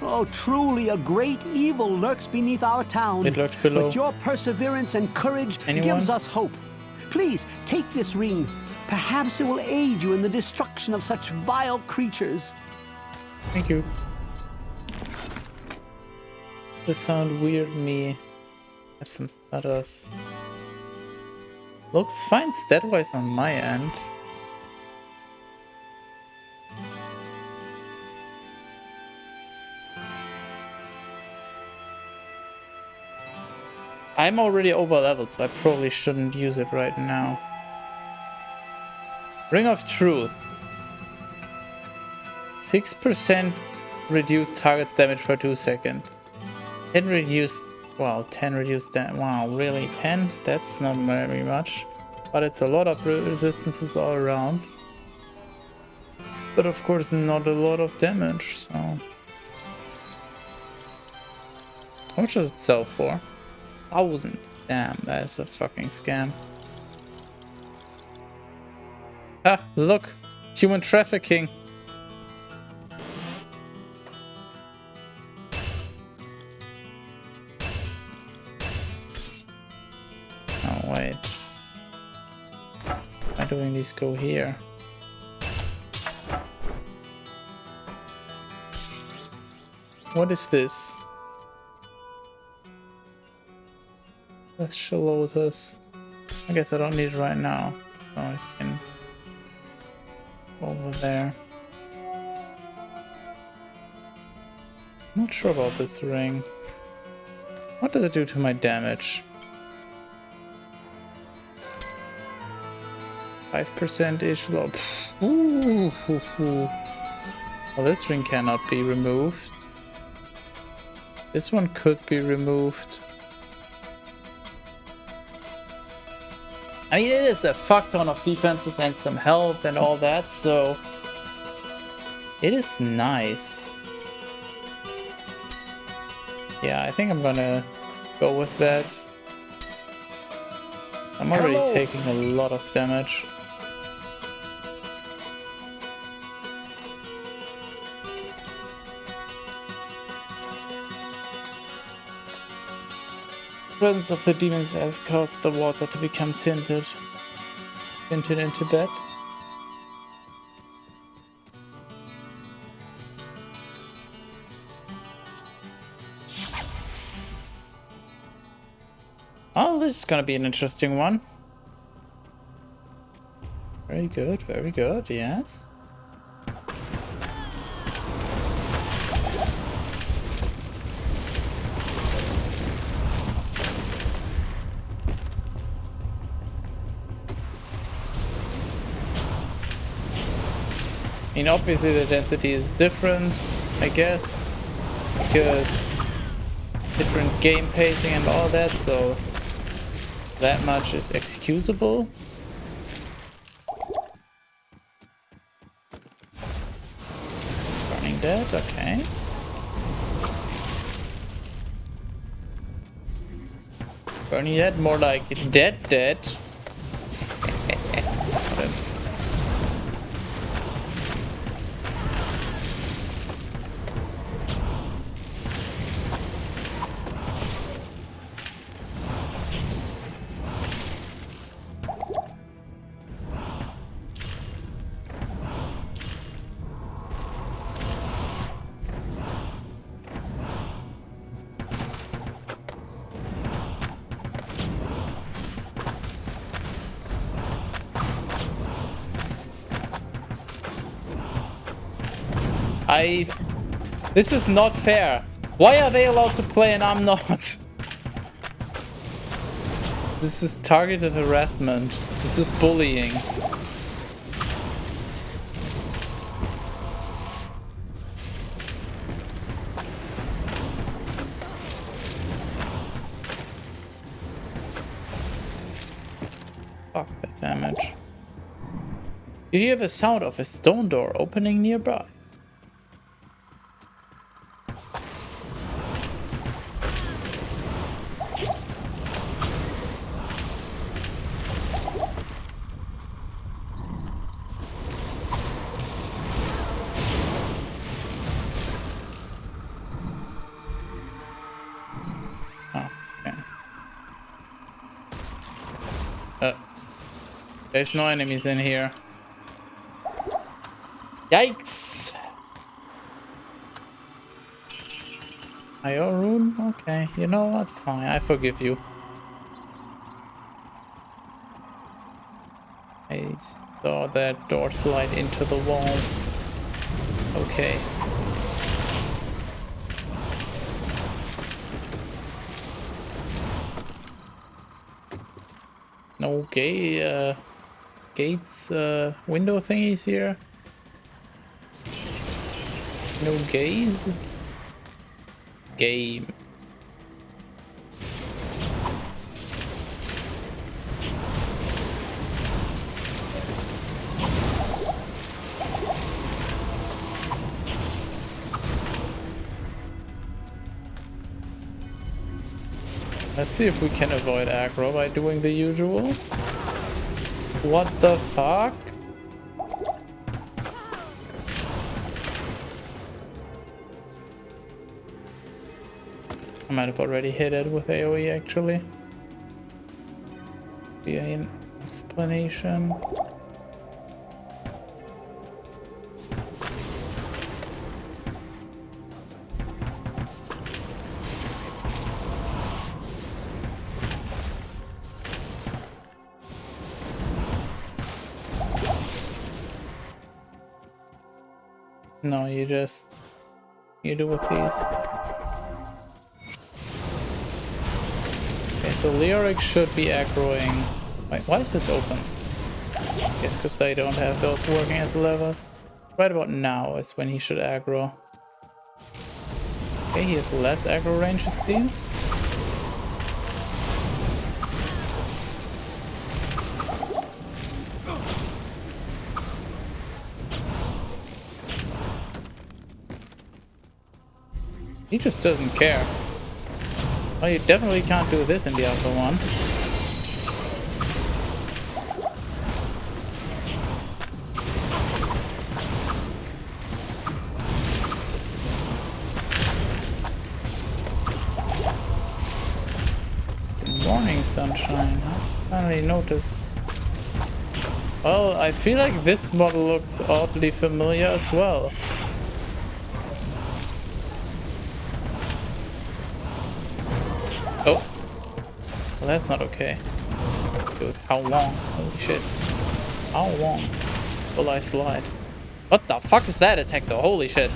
Oh, truly a great evil lurks beneath our town. It lurks below. But your perseverance and courage Anyone? gives us hope. Please, take this ring. Perhaps it will aid you in the destruction of such vile creatures. Thank you. This sound weird me. That's some stutters. Looks fine stat-wise on my end. I'm already over leveled, so I probably shouldn't use it right now. Ring of Truth. 6% reduced target's damage for 2 seconds. 10 reduced... Wow, 10 reduced damage. Wow, really? 10? That's not very much. But it's a lot of resistances all around. But of course not a lot of damage, so... How much does it sell for? 1,000. Damn, that's a fucking scam. Ah, look! Human trafficking! Oh, wait. Why doing these go here? What is this? Let's show this. I guess I don't need it right now, so I can go over there. Not sure about this ring. What does it do to my damage? 5%-ish low. Ooh, well, this ring cannot be removed. This one could be removed. I mean, it is a fuck ton of defenses and some health and all that, so it is nice. Yeah, I think I'm gonna go with that. I'm already taking a lot of damage. The presence of the demons has caused the water to become tinted. Tinted into that. Oh, this is gonna be an interesting one. Very good, yes. I mean, obviously the density is different, I guess, because different game pacing and all that, so that much is excusable. Burning that, okay. Burning that, more like dead. This is not fair. Why are they allowed to play and I'm not? This is targeted harassment. This is bullying. Fuck the damage. You hear the sound of a stone door opening nearby. There's no enemies in here. Yikes! IO rune? Okay, you know what? Fine, I forgive you. I saw that door slide into the wall. Okay. No gates, window thingies here. No gaze. Game. Let's see if we can avoid aggro by doing the usual. What the fuck? I might have already hit it with AoE actually. Via an explanation. No, you do with these. Okay, so Leoric should be aggroing. Wait, why is this open? I guess because they don't have those working as levers. Right about now is when he should aggro. Okay, he has less aggro range it seems. He just doesn't care. Well, you definitely can't do this in the other one. Good morning, sunshine. I finally noticed. Well, I feel like this model looks oddly familiar as well. Oh. Well, that's not okay. Dude, how long? Holy shit. How long will I slide? What the fuck is that attack though? Holy shit.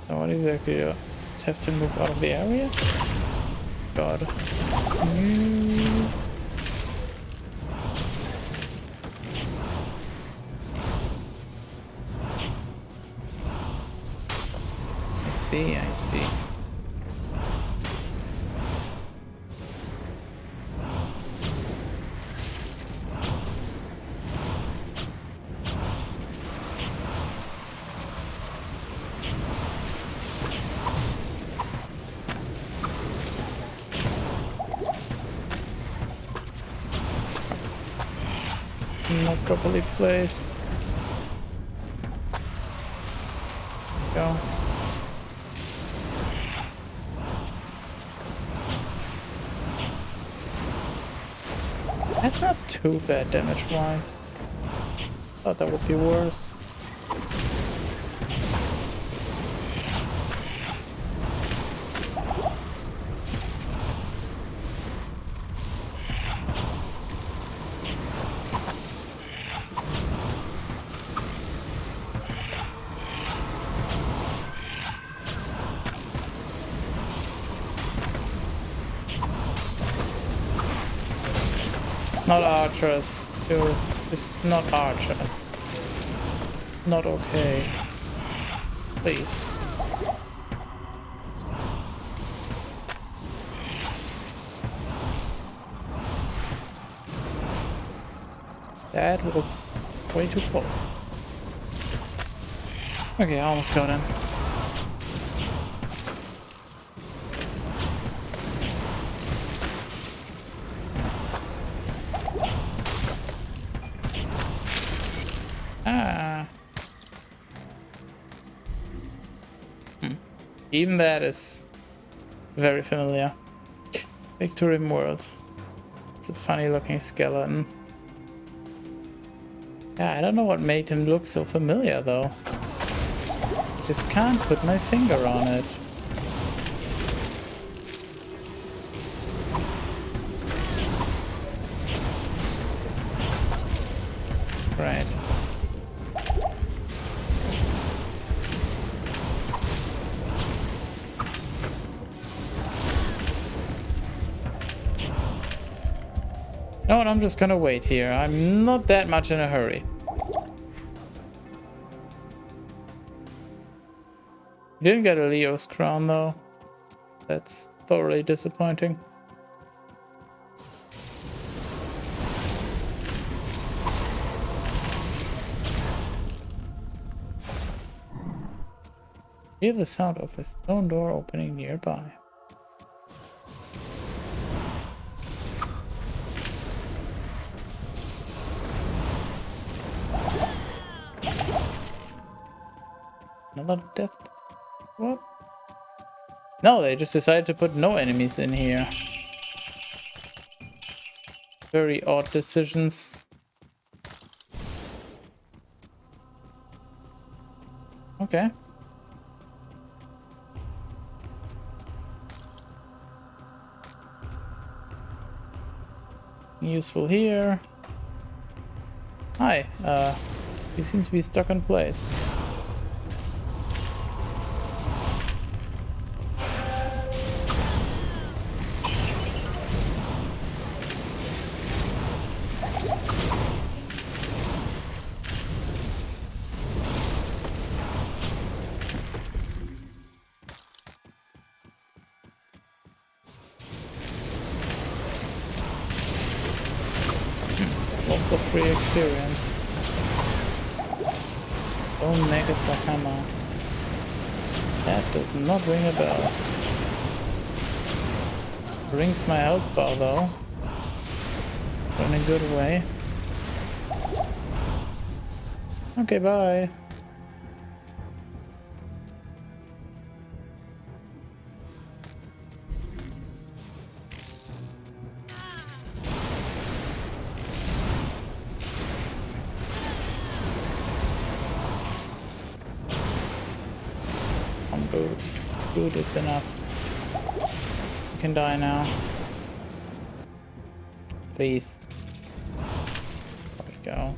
So what exactly? Just have to move out of the area? God. I see. Not properly placed. Go. That's not too bad damage-wise. Thought that would be worse. Not archers, dude. Just not archers. Not okay. Please. That was way too close. Okay, I almost got him. Even that is very familiar. Victorian World. It's a funny looking skeleton. Yeah, I don't know what made him look so familiar though. Just can't put my finger on it. Right. You know what, I'm just gonna wait here. I'm not that much in a hurry. Didn't get a Leo's crown though. That's thoroughly disappointing. Hear the sound of a stone door opening nearby. Another death. What? No, they just decided to put no enemies in here. Very odd decisions. Okay. Useful here. Hi, you seem to be stuck in place. Tons of free experience. Don't make it the hammer. That does not ring a bell. Rings my health bar though. In a good way. Okay, bye. Dude, it's enough. You can die now. Please. There we go.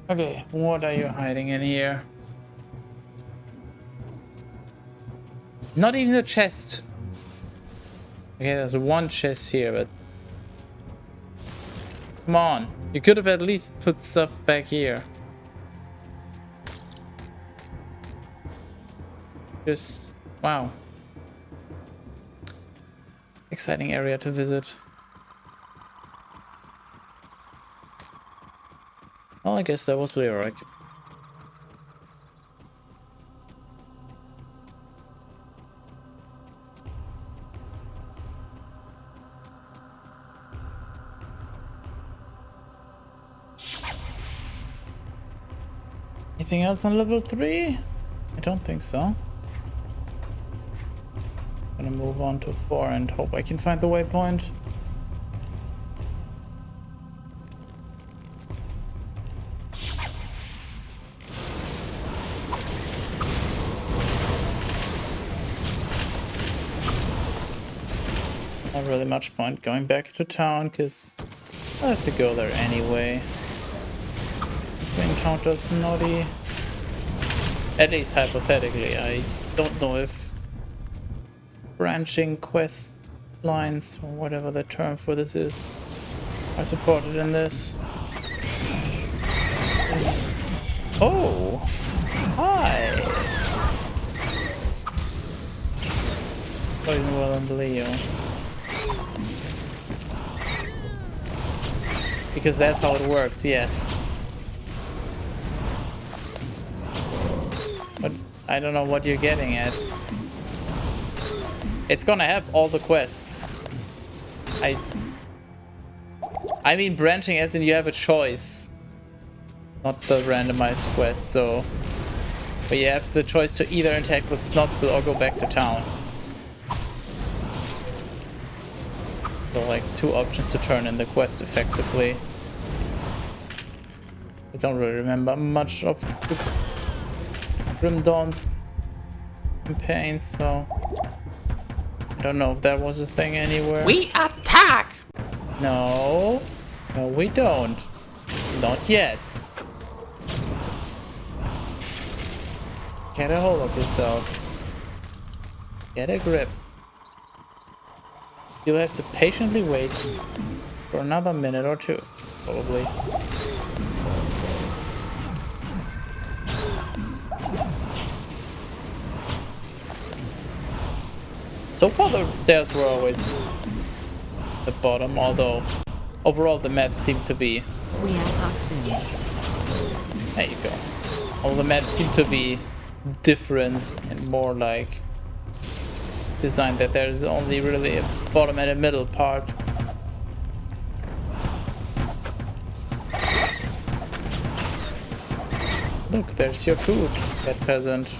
Okay, what are you hiding in here? Not even a chest. Okay, there's one chest here, but... Come on. You could have at least put stuff back here. Just... wow. Exciting area to visit. Well, I guess that was Leoric. Anything else on level 3? I don't think so. Gonna move on to 4 and hope I can find the waypoint. Not really much point going back to town, because I have to go there anyway. Since we encounter Snotty. At least hypothetically, I don't know if branching quest lines, or whatever the term for this is, are supported in this. Oh! Hi! Poison well and Leo. Because that's how it works, yes. But I don't know what you're getting at. It's gonna have all the quests. I mean branching as in you have a choice. Not the randomized quest, so... But you have the choice to either interact with Snotspill or go back to town. So like 2 options to turn in the quest effectively. I don't really remember much of the Grim Dawn's campaign, so... I don't know if that was a thing anywhere. We attack! No. No, we don't. Not yet. Get a hold of yourself. Get a grip. You'll have to patiently wait for another minute or 2, probably. So far the stairs were always the bottom, although overall the maps seem to be... We have oxen. There you go. All the maps seem to be different and more like designed that there's only really a bottom and a middle part. Look, there's your food, that peasant.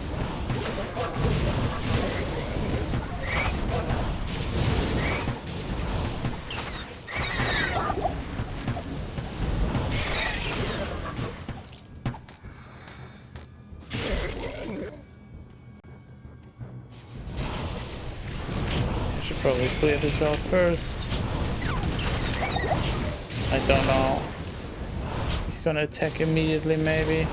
Probably clear this out first. I don't know. He's gonna attack immediately, maybe.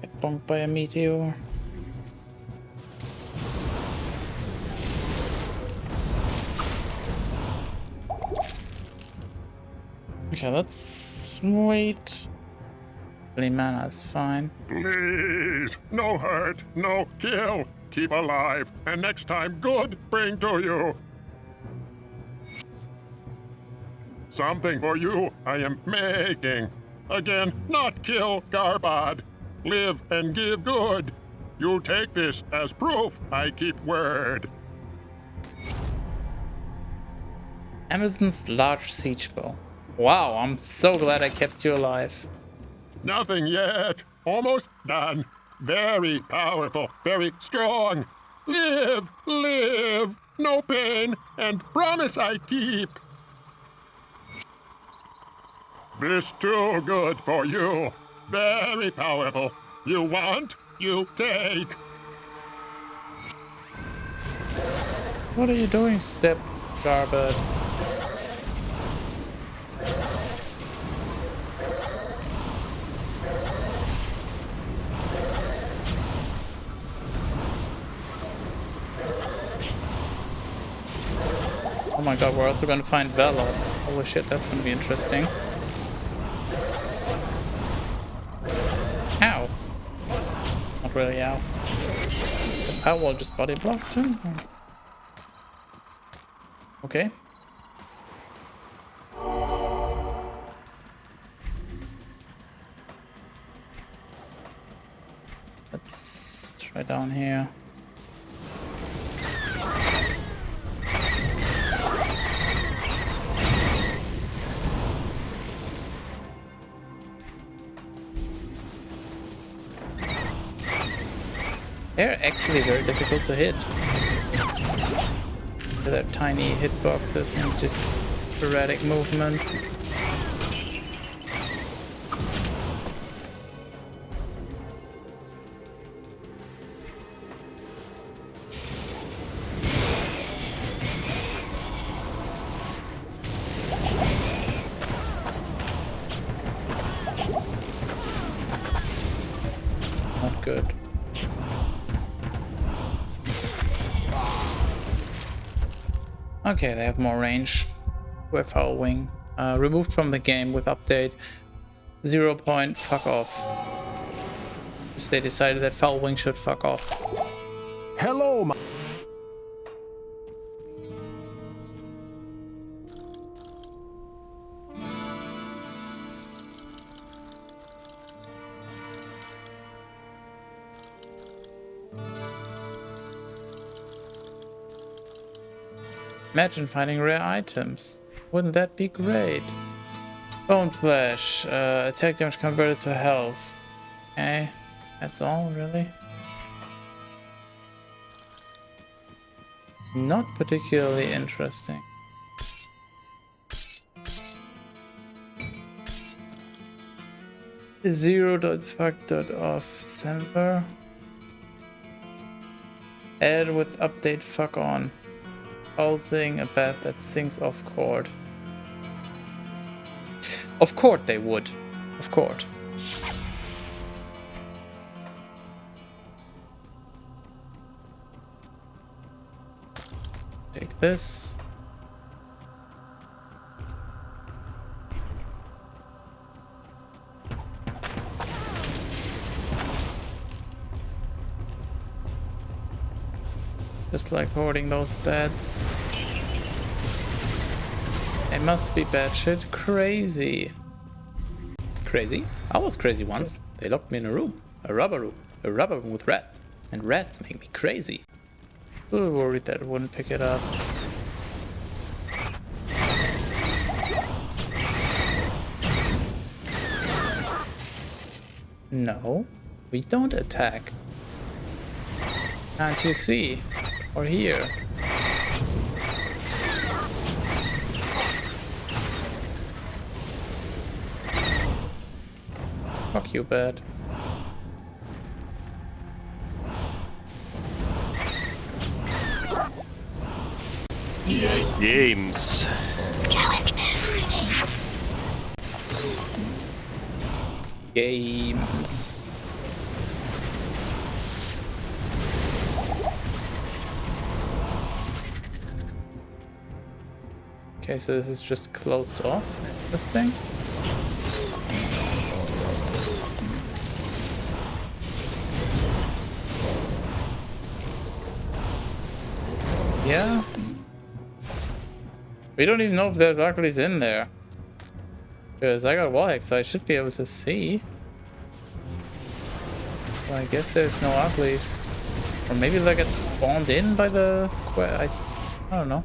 Get bumped by a meteor. Okay, let's Wait. Holy mana is fine. Please, no hurt, no kill. Keep alive, and next time good bring to you. Something for you I am making. Again, not kill Garbad. Live and give good. You take this as proof I keep word. Amazon's large siege bow. Wow, I'm so glad I kept you alive. Nothing yet. Almost done. Very powerful, very strong. Live, live. No pain, and promise I keep. This too good for you. Very powerful. You want, you take. What are you doing, Step Garbad? Oh my god, we're also gonna find Valor. Holy shit, that's gonna be interesting. Ow. Not really ow. The power wall just body blocked him? Okay. Let's try down here. They're actually very difficult to hit. With their tiny hitboxes and just sporadic movement. Not good. Okay, they have more range. With Foul Wing. Removed from the game with update 0. Fuck off. They decided that Foul Wing should fuck off. Hello, my... Imagine finding rare items. Wouldn't that be great? Bone Flesh. Attack damage converted to health. Okay. That's all, really? Not particularly interesting. Zero.fuck.off Semper. Add with update fuck on. Pulsing a bat that sings off chord. Of course they would. Of course. Take this. Just like hoarding those beds. They must be batshit crazy. Crazy? I was crazy once. They locked me in a room. A rubber room with rats. And rats make me crazy. A little worried that it wouldn't pick it up. No, we don't attack. Can't you see? Or hear? Fuck you, bad. Games. Games. Okay, so this is just closed off, this thing. Yeah. We don't even know if there's uglies in there. Because I got wall hack, so I should be able to see. Well, I guess there's no uglies. Or maybe they get spawned in by the... I don't know.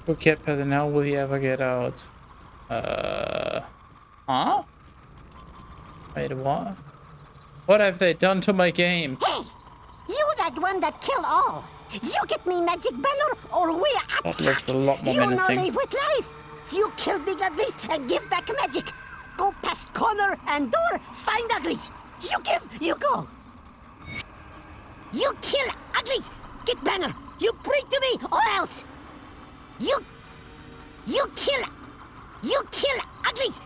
Who cat peasant? How will he ever get out? Huh? Wait, what? What have they done to my game? Hey! You that one that kill all! You get me magic banner or we are That looks a lot more menacing. You no live with life! You kill big uglies and give back magic! Go past corner and door, find uglies! You give, you go! You kill uglies! Get banner! You bring to me or else! You kill uglies!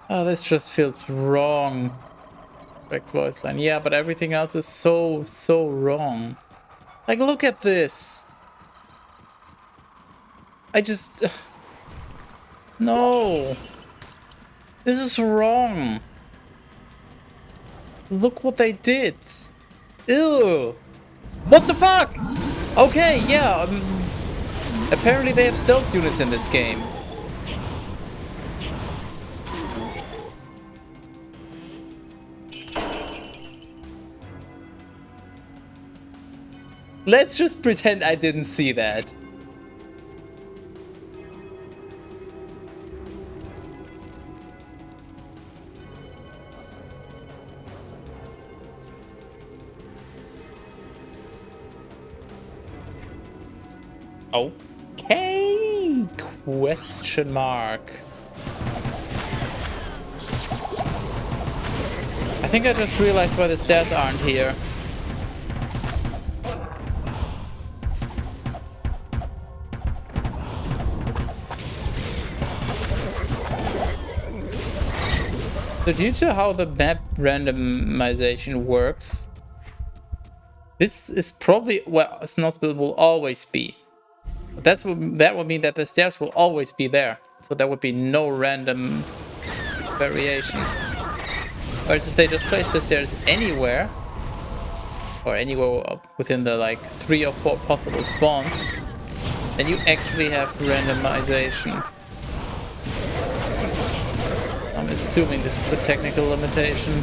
Oh, this just feels wrong. Correct voice line. Yeah, but everything else is so wrong. Like, look at this. I just... No. This is wrong. Look what they did. Ew. What the fuck? Okay, yeah. Apparently they have stealth units in this game. Let's just pretend I didn't see that. Okay, question mark. I think I just realized why the stairs aren't here. So due to how the map randomization works, this is probably, well, Snotsville will always be. That would mean that the stairs will always be there. So there would be no random variation. Whereas if they just place the stairs anywhere, or anywhere within the like 3 or 4 possible spawns, then you actually have randomization. I'm assuming this is a technical limitation.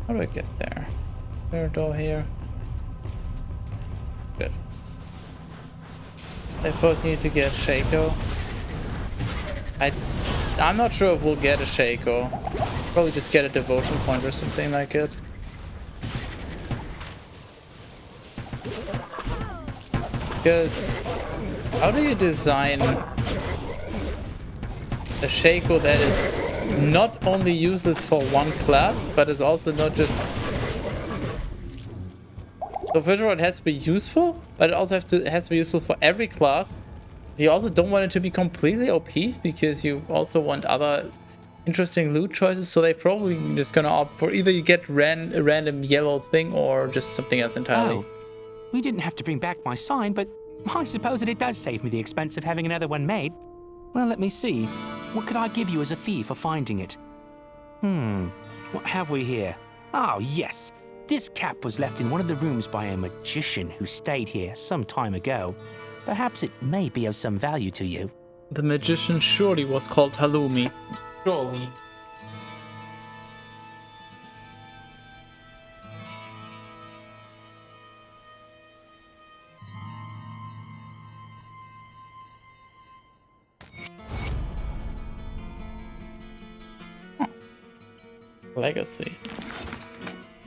How do I get there? Is there a door here? Good. They force you to get Shaco. I'm not sure if we'll get a Shaco. Probably just get a devotion point or something like it. Because how do you design a Shaco that is not only useless for one class, but is also not just... So first of all, it has to be useful, but it also has to be useful for every class. You also don't want it to be completely OP, because you also want other interesting loot choices, so they're probably just gonna opt for either you get a random yellow thing or just something else entirely. Oh, we didn't have to bring back my sign, but I suppose that it does save me the expense of having another one made. Well, let me see. What could I give you as a fee for finding it? What have we here? Oh, yes. This cap was left in one of the rooms by a magician who stayed here some time ago. Perhaps it may be of some value to you. The magician surely was called Halloumi. Surely. Legacy.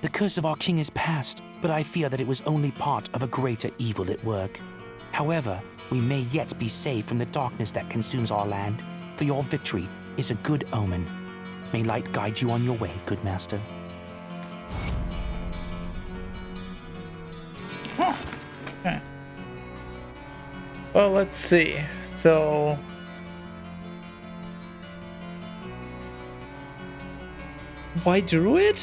The curse of our king is past, but I fear that it was only part of a greater evil at work. However, we may yet be saved from the darkness that consumes our land, for your victory is a good omen. May light guide you on your way, good master. Oh, okay. Well, let's see. So why Druid?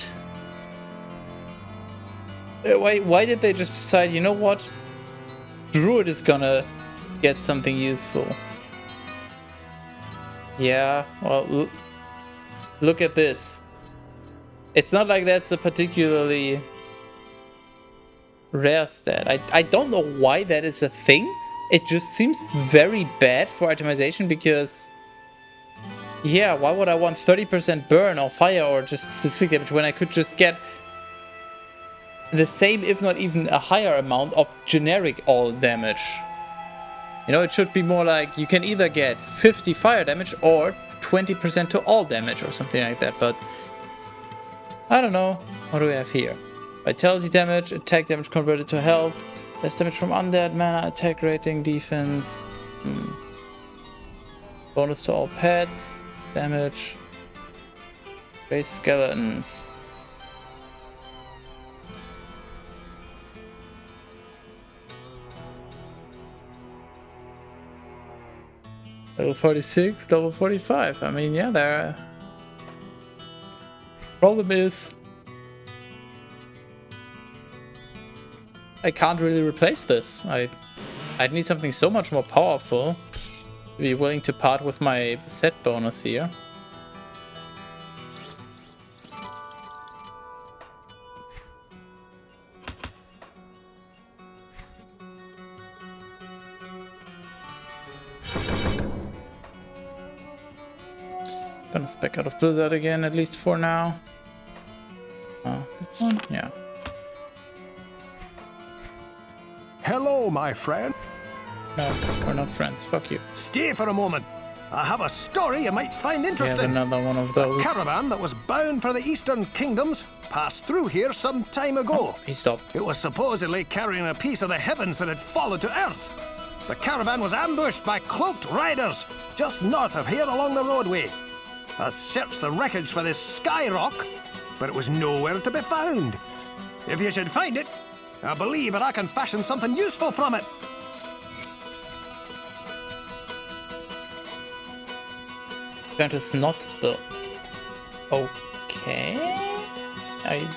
Why did they just decide, you know what? Druid is gonna get something useful. Yeah, well, look at this. It's not like that's a particularly rare stat. I don't know why that is a thing. It just seems very bad for itemization because, yeah, why would I want 30% burn or fire or just specific damage when I could just get the same, if not even a higher amount of generic all damage? You know, it should be more like you can either get 50 fire damage or 20% to all damage or something like that, but I don't know. What do we have here? Vitality damage, attack damage converted to health, less damage from undead, mana, attack rating, defense, bonus to all pets, damage, raise skeletons. Level 46, level 45. I mean, yeah, there. Problem is, I can't really replace this. I'd need something so much more powerful to be willing to part with my set bonus here. Gonna spec out of Blizzard again, at least for now. Oh, this one? Yeah. Hello, my friend. No, we're not friends. Fuck you. Stay for a moment. I have a story you might find interesting. We have another one of those. A caravan that was bound for the Eastern Kingdoms passed through here some time ago. Oh, he stopped. It was supposedly carrying a piece of the heavens that had fallen to earth. The caravan was ambushed by cloaked riders just north of here along the roadway. I searched the wreckage for this sky rock, but it was nowhere to be found. If you should find it, I believe that I can fashion something useful from it. Going to snot spill. Okay. I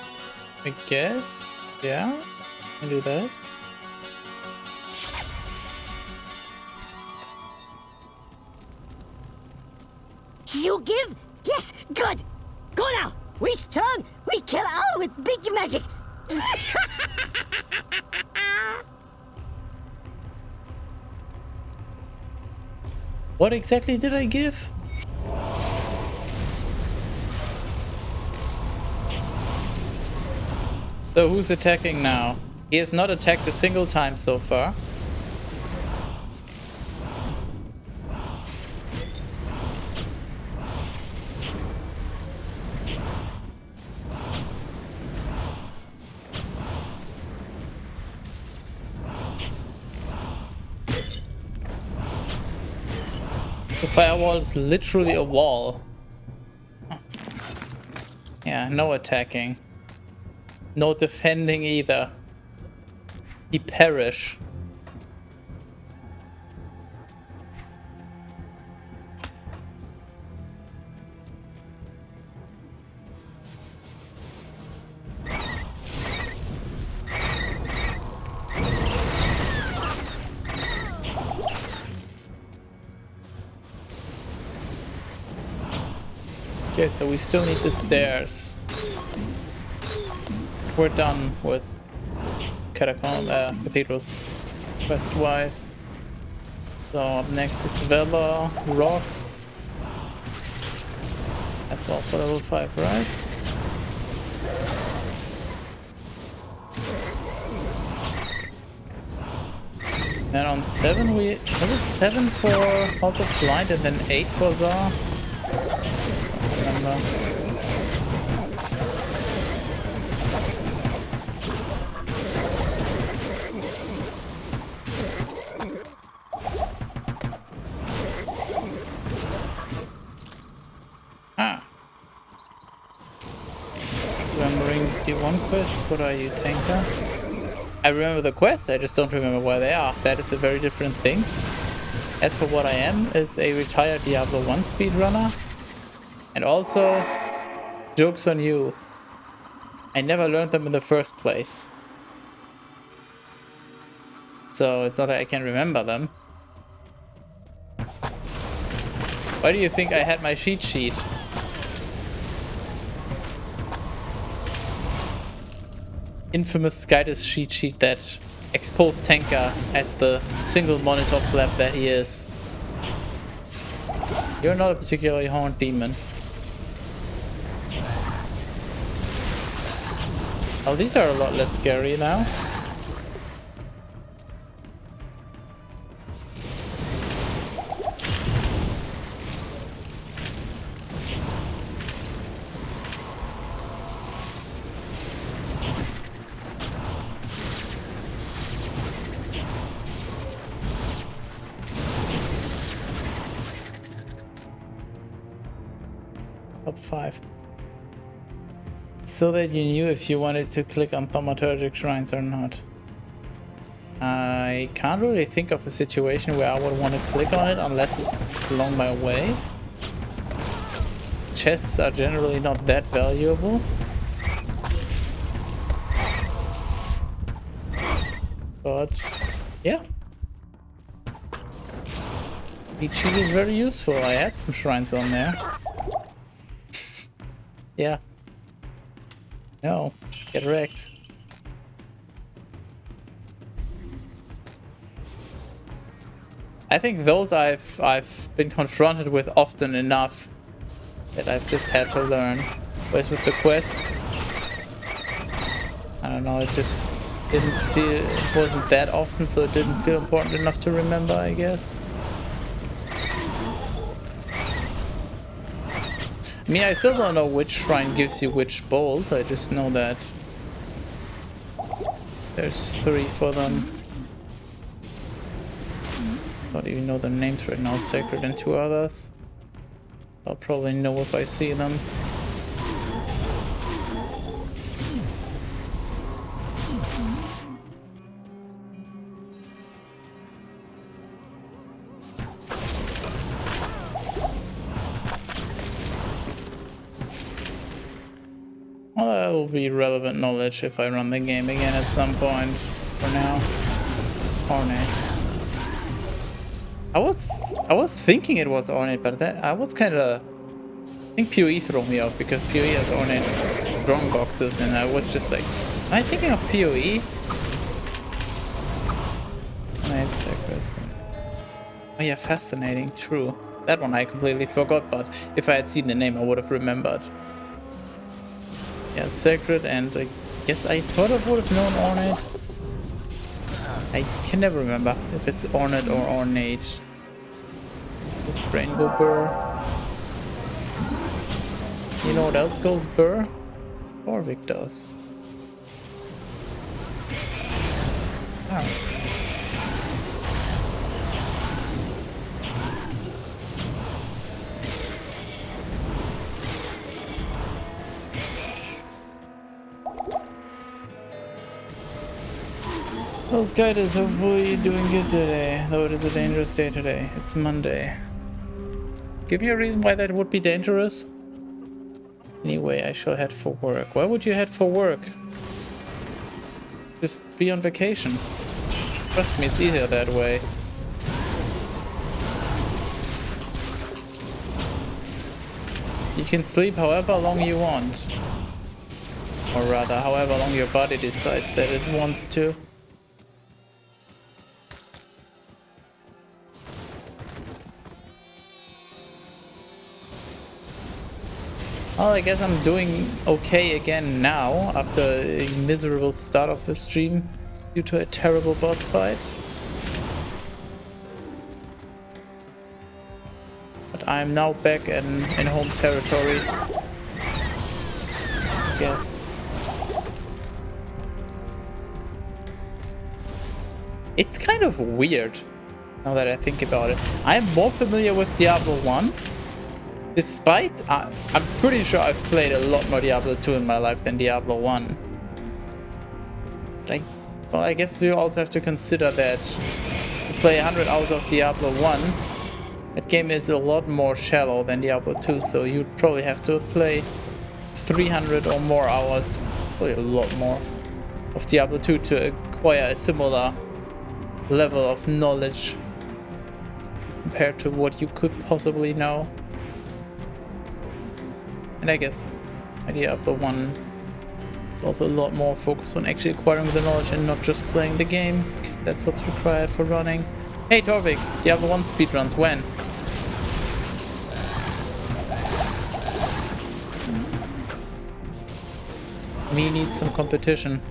guess. Yeah. I can do that. You give? Yes, good. Go now. We strong. We kill all with big magic. What exactly did I give? So who's attacking now? He has not attacked a single time so far. The firewall is literally a wall. Yeah, no attacking. No defending either. He perish. Okay, so we still need the stairs. We're done with cathedrals quest-wise. So up next is Vela, Rock. That's all for level 5, right? And on 7 was it 7 for House of Blind and then 8 for Zar? Remember. Remembering D1 quest, what are you, tanker? I remember the quests, I just don't remember where they are. That is a very different thing. As for what I am, is a retired Diablo 1 speedrunner. And also, jokes on you, I never learned them in the first place. So it's not that I can remember them. Why do you think I had my cheat sheet? Infamous Skytis cheat sheet that exposed Tenka as the single monitor flap that he is. You're not a particularly horned demon. Oh, these are a lot less scary now. Top 5. So that you knew if you wanted to click on thaumaturgic shrines or not. I can't really think of a situation where I would want to click on it unless it's along my way. Chests are generally not that valuable. But yeah. Each sheet is very useful. I had some shrines on there. Yeah. No. Get wrecked. I think those I've been confronted with often enough that I've just had to learn. Whereas with the quests, I don't know, it just didn't see it wasn't that often, so it didn't feel important enough to remember, I guess. I mean, I still don't know which shrine gives you which bolt. I just know that there's 3 for them. Don't even know their names right now. Sacred and 2 others. I'll probably know if I see them. Well, that will be relevant knowledge if I run the game again at some point. For now, Ornate. I was thinking it was Ornate, but that I was kind of. I think PoE threw me off because PoE has Ornate strong boxes, and I was just like, am I thinking of PoE? Nice secrets. Oh yeah, fascinating. True. That one I completely forgot, but if I had seen the name, I would have remembered. Yeah, sacred, and I guess I sort of would have known Ornate. I can never remember if it's Ornate or Ornate. Does brain go burr? You know what else goes burr? Orvik does. Oh. Well, Skyt is hopefully doing good today, though it is a dangerous day today. It's Monday. Give me a reason why that would be dangerous. Anyway, I shall head for work. Why would you head for work? Just be on vacation. Trust me, it's easier that way. You can sleep however long you want. Or rather, however long your body decides that it wants to. Well, I guess I'm doing okay again now, after a miserable start of the stream due to a terrible boss fight. But I'm now back in home territory, I guess. It's kind of weird, now that I think about it. I'm more familiar with Diablo 1. Despite, I'm pretty sure I've played a lot more Diablo 2 in my life than Diablo 1. But I Well, I guess you also have to consider that to play 100 hours of Diablo 1, that game is a lot more shallow than Diablo 2, so you'd probably have to play 300 or more hours, probably a lot more, of Diablo 2 to acquire a similar level of knowledge compared to what you could possibly know. And I guess Diablo 1 is also a lot more focused on actually acquiring the knowledge and not just playing the game, because that's what's required for running. Hey Torvik, Diablo 1 speedruns, when? Me needs some competition.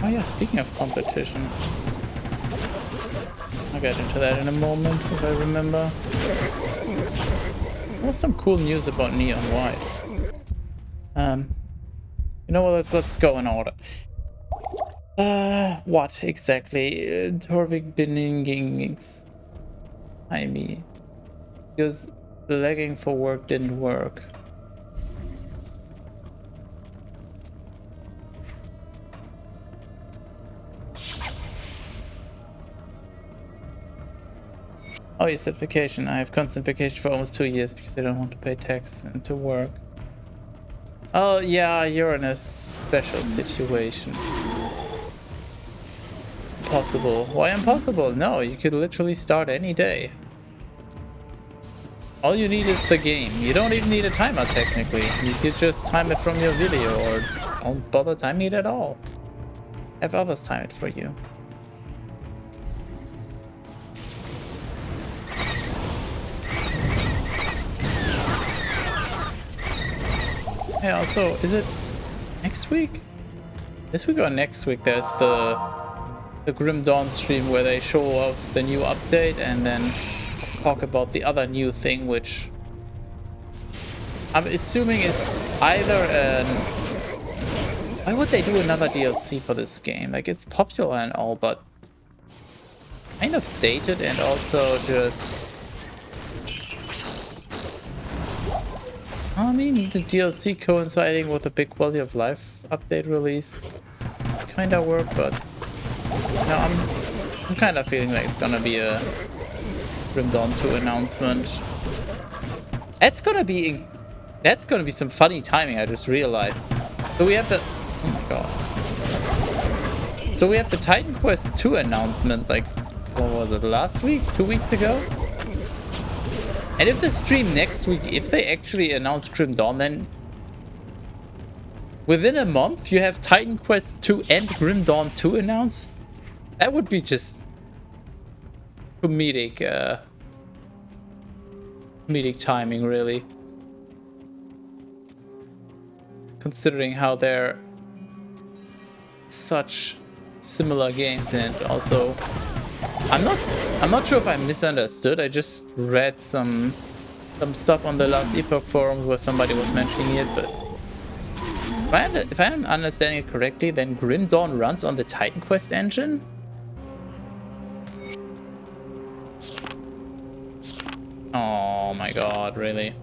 Oh yeah, speaking of competition. I'll get into that in a moment if I remember. There was some cool news about Neon White. You know what, let's go in order. What exactly? Torvik Beninging I mean, because the lagging for work didn't work. Oh, you said vacation. I have constant vacation for almost 2 years because I don't want to pay tax and to work. Oh yeah, you're in a special situation. Impossible. Why impossible? No, you could literally start any day. All you need is the game. You don't even need a timer technically. You could just time it from your video or don't bother timing it at all. Have others time it for you. Yeah, also, is it next week? This week or next week there's the Grim Dawn stream where they show off the new update and then talk about the other new thing, which I'm assuming is either an... Why would they do another DLC for this game? Like, it's popular and all, but kind of dated and also just... I mean, the DLC coinciding with a big quality of life update release kinda worked, but no, I'm kind of feeling like it's gonna be a Grim Dawn 2 announcement. That's gonna be some funny timing, I just realized. So we have the... Oh my god. So we have the Titan Quest 2 announcement, like, what was it, last week? 2 weeks ago? And if the stream next week, if they actually announce Grim Dawn, then within a month you have Titan Quest 2 and Grim Dawn 2 announced? That would be just comedic timing, really. Considering how they're such similar games, and also I'm not sure if I misunderstood. I just read some stuff on the Last Epoch forums where somebody was mentioning it, but if I'm understanding it correctly, then Grim Dawn runs on the Titan Quest engine? Oh my god, really?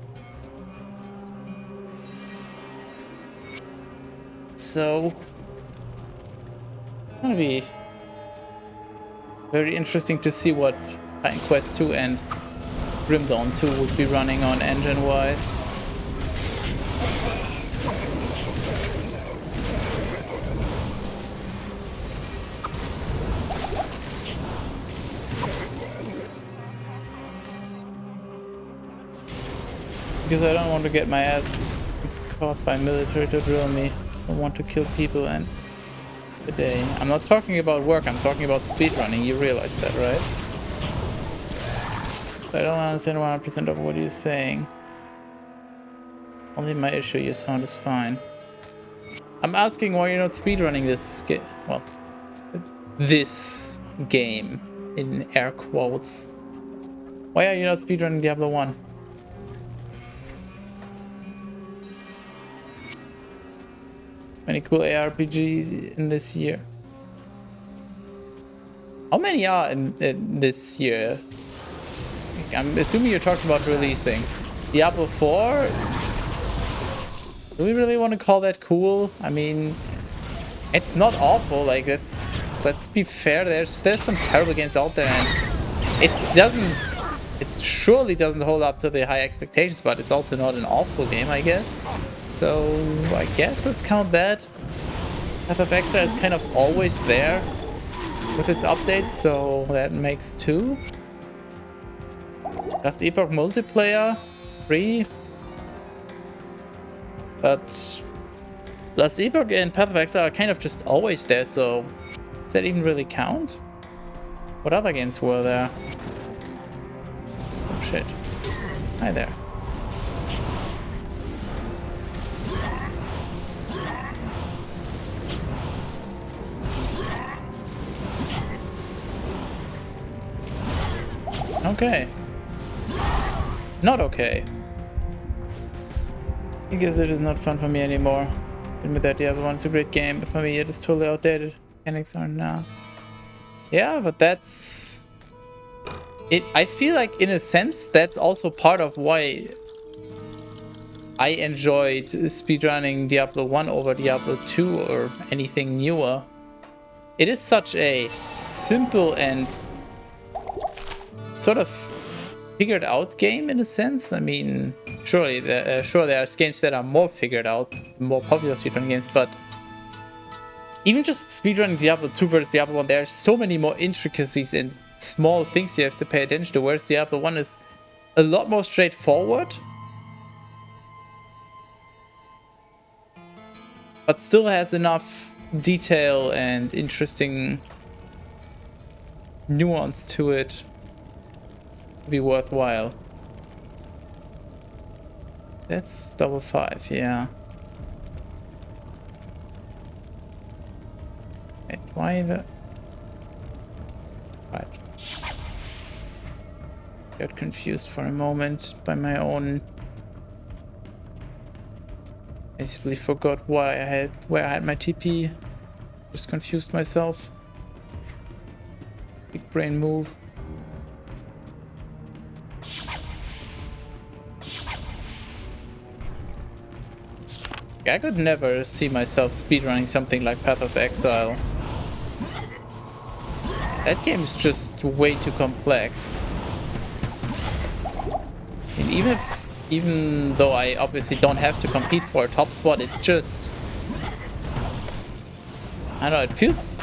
So it's gonna be very interesting to see what Titan Quest 2 and Grim Dawn 2 would be running on engine-wise. Because I don't want to get my ass caught by military to drill me. I want to kill people and today. I'm not talking about work, I'm talking about speedrunning. You realize that, right? I don't understand 100% of what you're saying. Only my issue, your sound is fine. I'm asking why you're not speedrunning this game. Well, this game, in air quotes. Why are you not speedrunning Diablo 1? Many cool ARPGs in this year. How many are in this year? I'm assuming you're talking about releasing. Diablo 4? Do we really want to call that cool? I mean, it's not awful. Like, let's be fair. There's some terrible games out there, and it surely doesn't hold up to the high expectations, but it's also not an awful game, I guess. So I guess let's count that. Path of Exile is kind of always there with its updates, so that makes 2. Last Epoch multiplayer, 3. But Last Epoch and Path of Exile are kind of just always there, so does that even really count? What other games were there? Oh shit. Hi there. Okay. Not okay. I guess it is not fun for me anymore. Admit that the other one's a great game, but for me it is totally outdated. Mechanics are now. Yeah, but that's it. I feel like in a sense that's also part of why I enjoyed speedrunning Diablo 1 over Diablo 2 or anything newer. It is such a simple and sort of figured out game in a sense. I mean, surely there are games that are more figured out, more popular speedrun games, but even just speedrunning Diablo 2 versus Diablo 1, there are so many more intricacies and small things you have to pay attention to, whereas Diablo 1 is a lot more straightforward, but still has enough detail and interesting nuance to it to be worthwhile. That's double 5, yeah. Wait, why the... Right. Got confused for a moment by my own... Basically forgot what I had, where I had my TP. Just confused myself. Big brain move. I could never see myself speedrunning something like Path of Exile. That game is just way too complex. And even though I obviously don't have to compete for a top spot, it's just... I don't know, it feels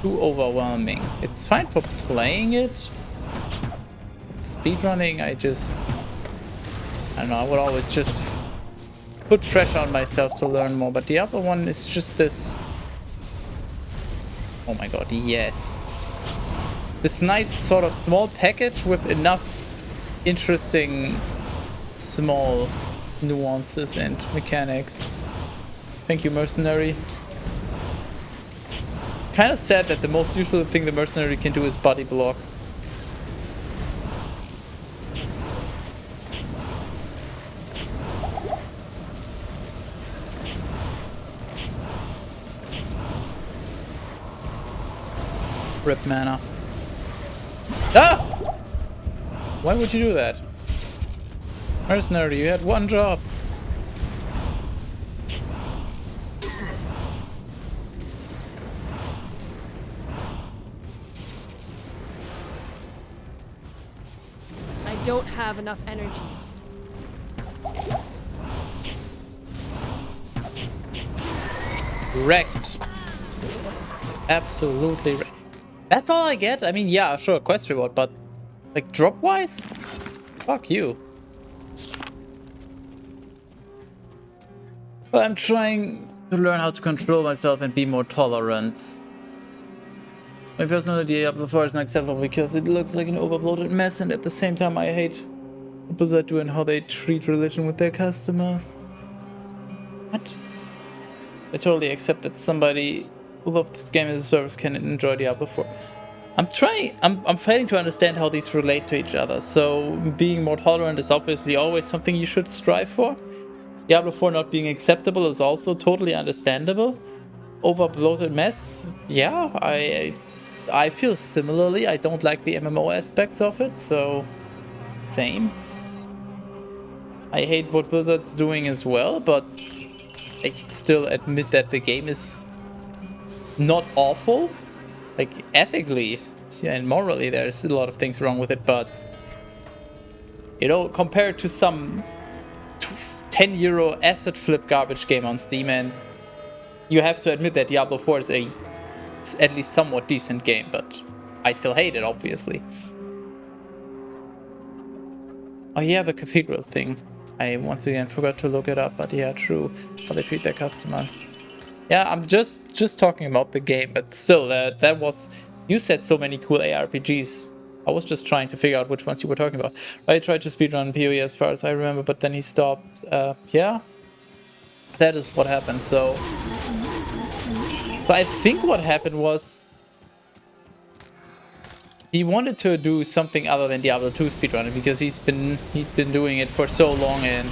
too overwhelming. It's fine for playing it. Speedrunning, I don't know, I would always just put pressure on myself to learn more, but the other one is just this... Oh my god, yes. This nice sort of small package with enough interesting small nuances and mechanics. Thank you, Mercenary. Kind of sad that the most useful thing the Mercenary can do is body block. Rip mana. Ah! Why would you do that? Mercenary, you had one job. I don't have enough energy. Wrecked. Absolutely wrecked. That's all I get? I mean, yeah, sure, quest reward, but like drop-wise? Fuck you. But I'm trying to learn how to control myself and be more tolerant. My personality Diablo 4 is not acceptable because it looks like an overbloated mess, and at the same time I hate what Blizzard do and how they treat religion with their customers. What? I totally accept that somebody who loves this game as a service can enjoy Diablo 4. I'm failing to understand how these relate to each other. So being more tolerant is obviously always something you should strive for. Diablo 4 not being acceptable is also totally understandable. Overbloated mess, yeah, I feel similarly. I don't like the MMO aspects of it, so same. I hate what Blizzard's doing as well, but I can still admit that the game is not awful. Like, ethically and morally, there's a lot of things wrong with it, but, you know, compared to some 10 € asset flip garbage game on Steam, and you have to admit that Diablo 4 is it's at least somewhat decent game, but I still hate it, obviously. Oh yeah, the cathedral thing. I once again forgot to look it up, but yeah, true. How they treat their customers. Yeah, I'm just talking about the game, but still, that was... You said so many cool ARPGs. I was just trying to figure out which ones you were talking about. I tried to speedrun PoE as far as I remember, but then he stopped. Yeah, that is what happened, so... But I think what happened was... He wanted to do something other than Diablo 2 speedrunning, because he'd been doing it for so long and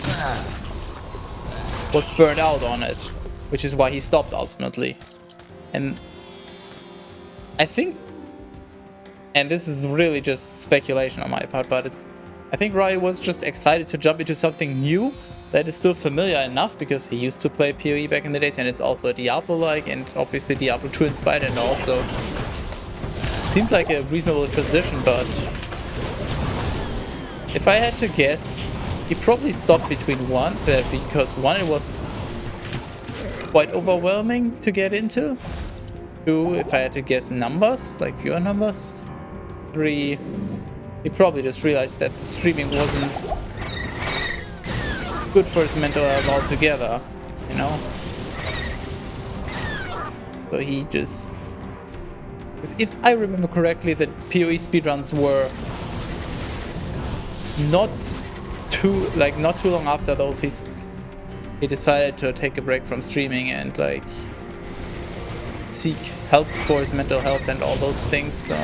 was burned out on it, which is why he stopped ultimately. And I think, and this is really just speculation on my part, but I think Rai was just excited to jump into something new that is still familiar enough, because he used to play PoE back in the days, and it's also a Diablo-like, and obviously Diablo 2 inspired, and also seemed like a reasonable transition. But if I had to guess, he probably stopped between because one, it was quite overwhelming to get into. 2, if I had to guess numbers, like viewer numbers. 3, he probably just realized that the streaming wasn't good for his mental health altogether, you know? So he just... If I remember correctly, the PoE speedruns were not too long after those he decided to take a break from streaming and like seek help for his mental health and all those things, so...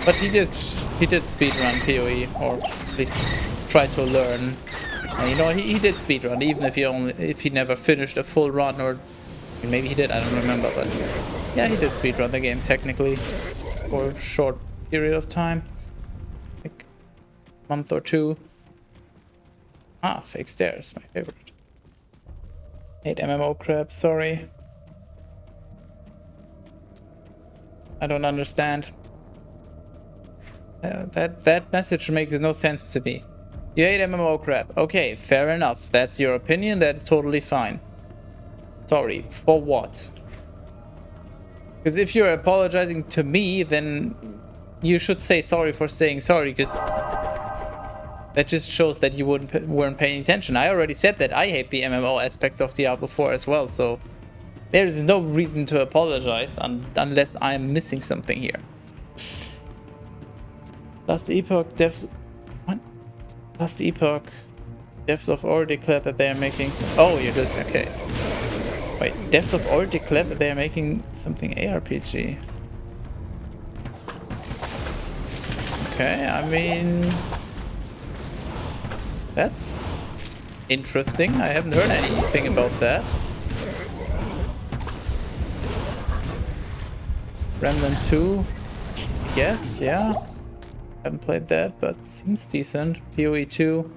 But he did speedrun PoE, or at least try to learn. You know, he did speedrun, even if he never finished a full run, or maybe he did, I don't remember, but yeah, he did speedrun the game technically for a short period of time, like a month or 2. Ah, fake stairs, my favorite. Hate MMO crap, sorry. I don't understand. That message makes no sense to me. You hate MMO crap. Okay, fair enough. That's your opinion. That's totally fine. Sorry. For what? Because if you're apologizing to me, then you should say sorry for saying sorry, because that just shows that you weren't paying attention. I already said that I hate the MMO aspects of Diablo 4 as well, so there's no reason to apologize unless I'm missing something here. Last Epoch devs... What? Last Epoch devs of Ore declared that they are making... Oh, you're just... Okay. Wait, devs of Ore declared that they are making something ARPG. Okay, I mean... That's interesting. I haven't heard anything about that. Remnant 2, I guess, yeah. Haven't played that, but seems decent. PoE 2.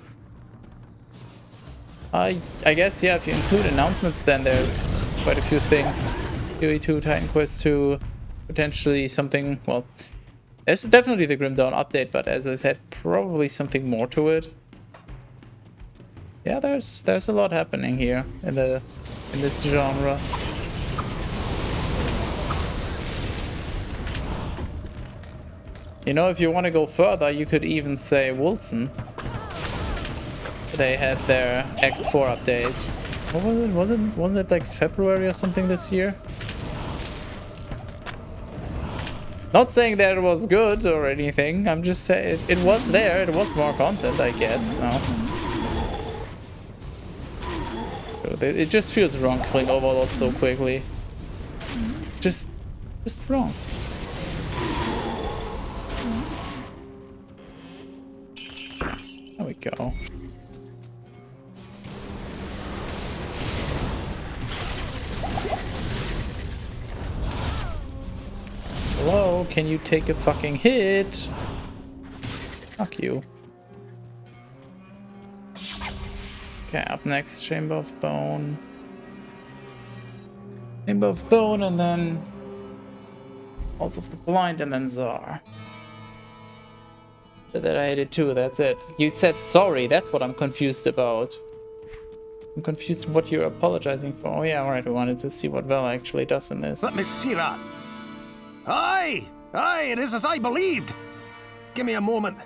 I guess, yeah, if you include announcements, then there's quite a few things. PoE 2, Titan Quest 2, potentially something, well, there's definitely the Grim Dawn update, but as I said, probably something more to it. Yeah, there's a lot happening here in this genre. You know, if you want to go further, you could even say Wilson. They had their Act 4 update. What was it? Was it like February or something this year? Not saying that it was good or anything. I'm just saying it was there. It was more content, I guess. So it just feels wrong killing Overlord so quickly. Just wrong. There we go. Hello, can you take a fucking hit? Fuck you. Okay, up next, Chamber of Bone. Chamber of Bone, and then Halls of the Blind, and then Tsar. Said that I hate it too, that's it. You said sorry, that's what I'm confused about. I'm confused what you're apologizing for. Oh yeah, alright, we wanted to see what Vel actually does in this. Let me see that. Aye, it is as I believed. Give me a moment.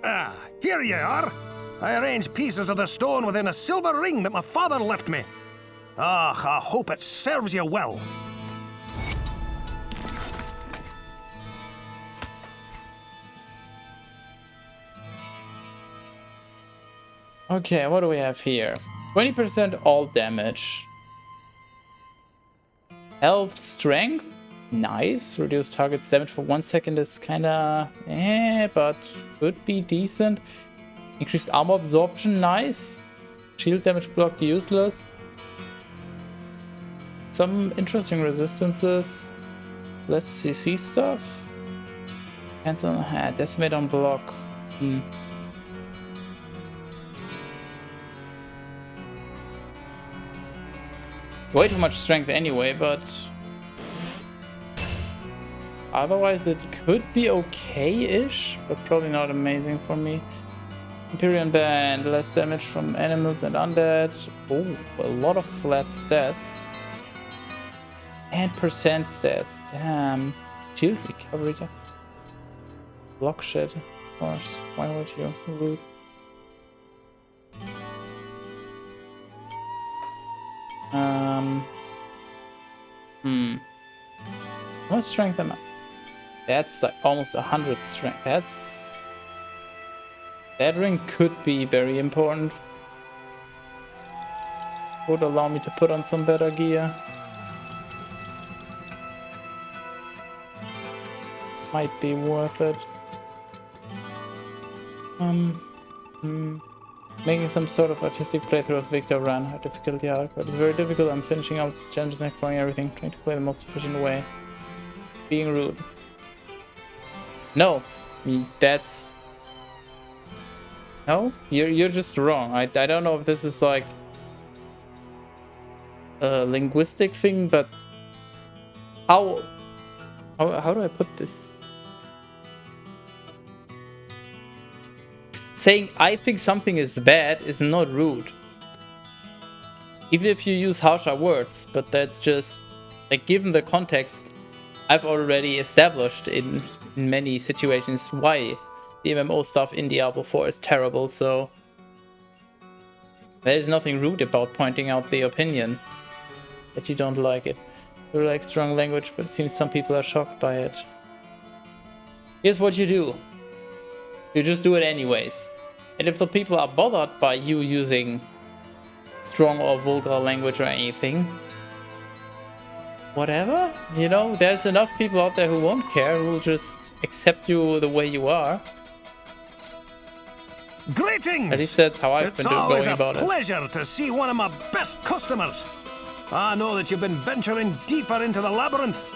Ah, here you are. I arranged pieces of the stone within a silver ring that my father left me. Ah, I hope it serves you well. Okay, what do we have here? 20% all damage. Health, strength, nice. Reduce target's damage for 1 second is kinda but could be decent. Increased armor absorption, nice. Shield damage blocked, useless. Some interesting resistances. Less CC stuff. Cancel, decimate on block. Way too much strength anyway, but otherwise it could be okay-ish, but probably not amazing for me. Empyrean Band, less damage from animals and undead. Oh, a lot of flat stats. And percent stats, damn. Shield recovery. Block shit, of course. Why would you? Rude. What strength am I? That's like almost 100 strength. That ring could be very important. Would allow me to put on some better gear. Might be worth it. Making some sort of artistic playthrough of Victor Run. High difficulty hard, but it's very difficult. I'm finishing out challenges and exploring everything, trying to play the most efficient way. Being rude. No, that's... No, you're just wrong. I don't know if this is like a linguistic thing, but how do I put this? Saying I think something is bad is not rude. Even if you use harsher words, but that's just like, given the context, I've already established in many situations why the MMO stuff in Diablo 4 is terrible, so there's nothing rude about pointing out the opinion that you don't like it. You like strong language, but it seems some people are shocked by it. Here's what you do. You just do it anyways. And if the people are bothered by you using strong or vulgar language or anything, whatever, you know, there's enough people out there who won't care, who will just accept you the way you are. Greetings! At least that's how I've been going about it. It's always a pleasure to see one of my best customers. I know that you've been venturing deeper into the labyrinth,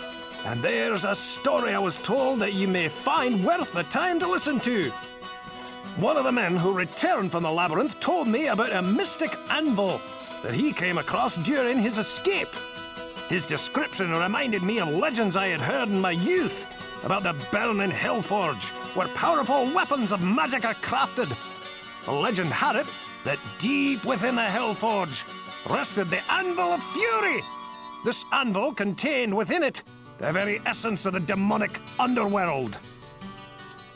and there's a story I was told that you may find worth the time to listen to. One of the men who returned from the labyrinth told me about a mystic anvil that he came across during his escape. His description reminded me of legends I had heard in my youth about the burning Hellforge, where powerful weapons of magic are crafted. The legend had it that deep within the Hellforge rested the Anvil of Fury. This anvil contained within it the very essence of the demonic underworld.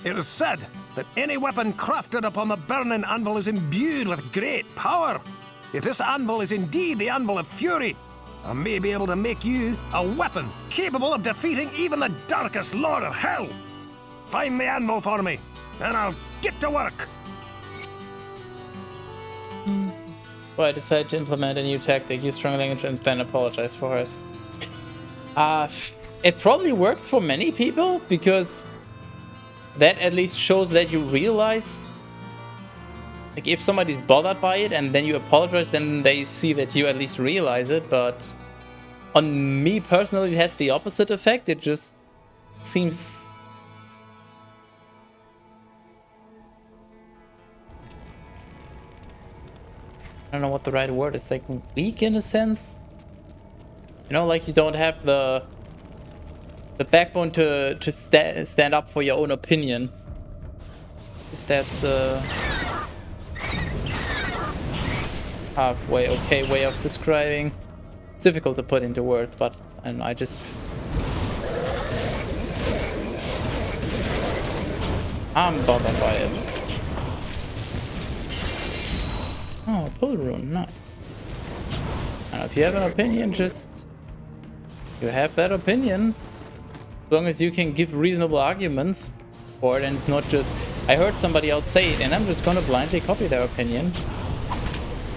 It is said that any weapon crafted upon the burning anvil is imbued with great power. If this anvil is indeed the Anvil of Fury, I may be able to make you a weapon capable of defeating even the darkest lord of hell. Find the anvil for me, and I'll get to work. Well, I decided to implement a new tactic, use strong language, and then apologize for it. It probably works for many people, because that at least shows that you realize, like, if somebody's bothered by it and then you apologize, then they see that you at least realize it. But on me personally, it has the opposite effect. It just seems... I don't know what the right word is, like weak in a sense. You know, like you don't have the backbone to stand up for your own opinion. Because that's halfway okay way of describing. It's difficult to put into words, but I just... I'm bothered by it. Oh, pull rune, nice. And if you have an opinion, just... You have that opinion. As long as you can give reasonable arguments for it, and it's not just... I heard somebody else say it, and I'm just gonna blindly copy their opinion.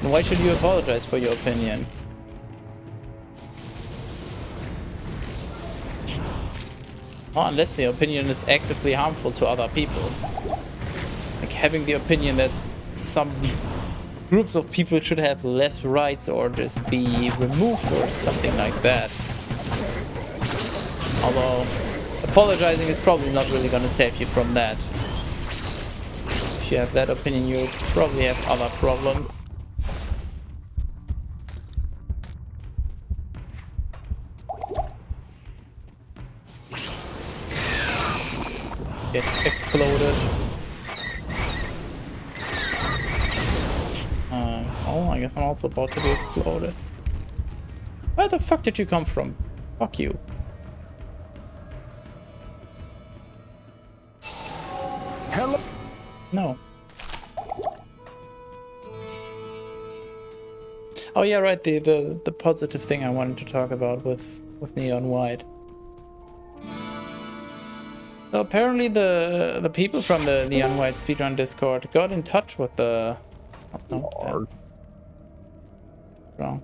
And why should you apologize for your opinion? Oh, unless the opinion is actively harmful to other people. Like having the opinion that some groups of people should have less rights or just be removed or something like that. Although, apologizing is probably not really gonna save you from that. If you have that opinion, you probably have other problems. Get exploded. Oh, I guess I'm also about to be exploded. Where the fuck did you come from? Fuck you. Hello? No. Oh yeah, right, the positive thing I wanted to talk about with Neon White. So apparently the people from the Neon White speedrun Discord got in touch with the... Oh, no, that's wrong.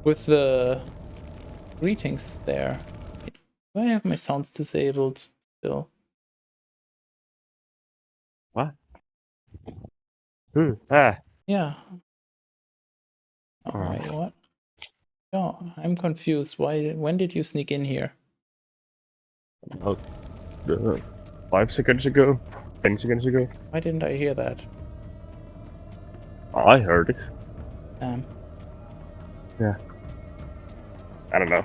With the greetings there. Do I have my sounds disabled still? What? Ah. Yeah. Oh, wait, what? No, I'm confused. When did you sneak in here? About 5 seconds ago, 10 seconds ago. Why didn't I hear that? I heard it. Yeah. I don't know.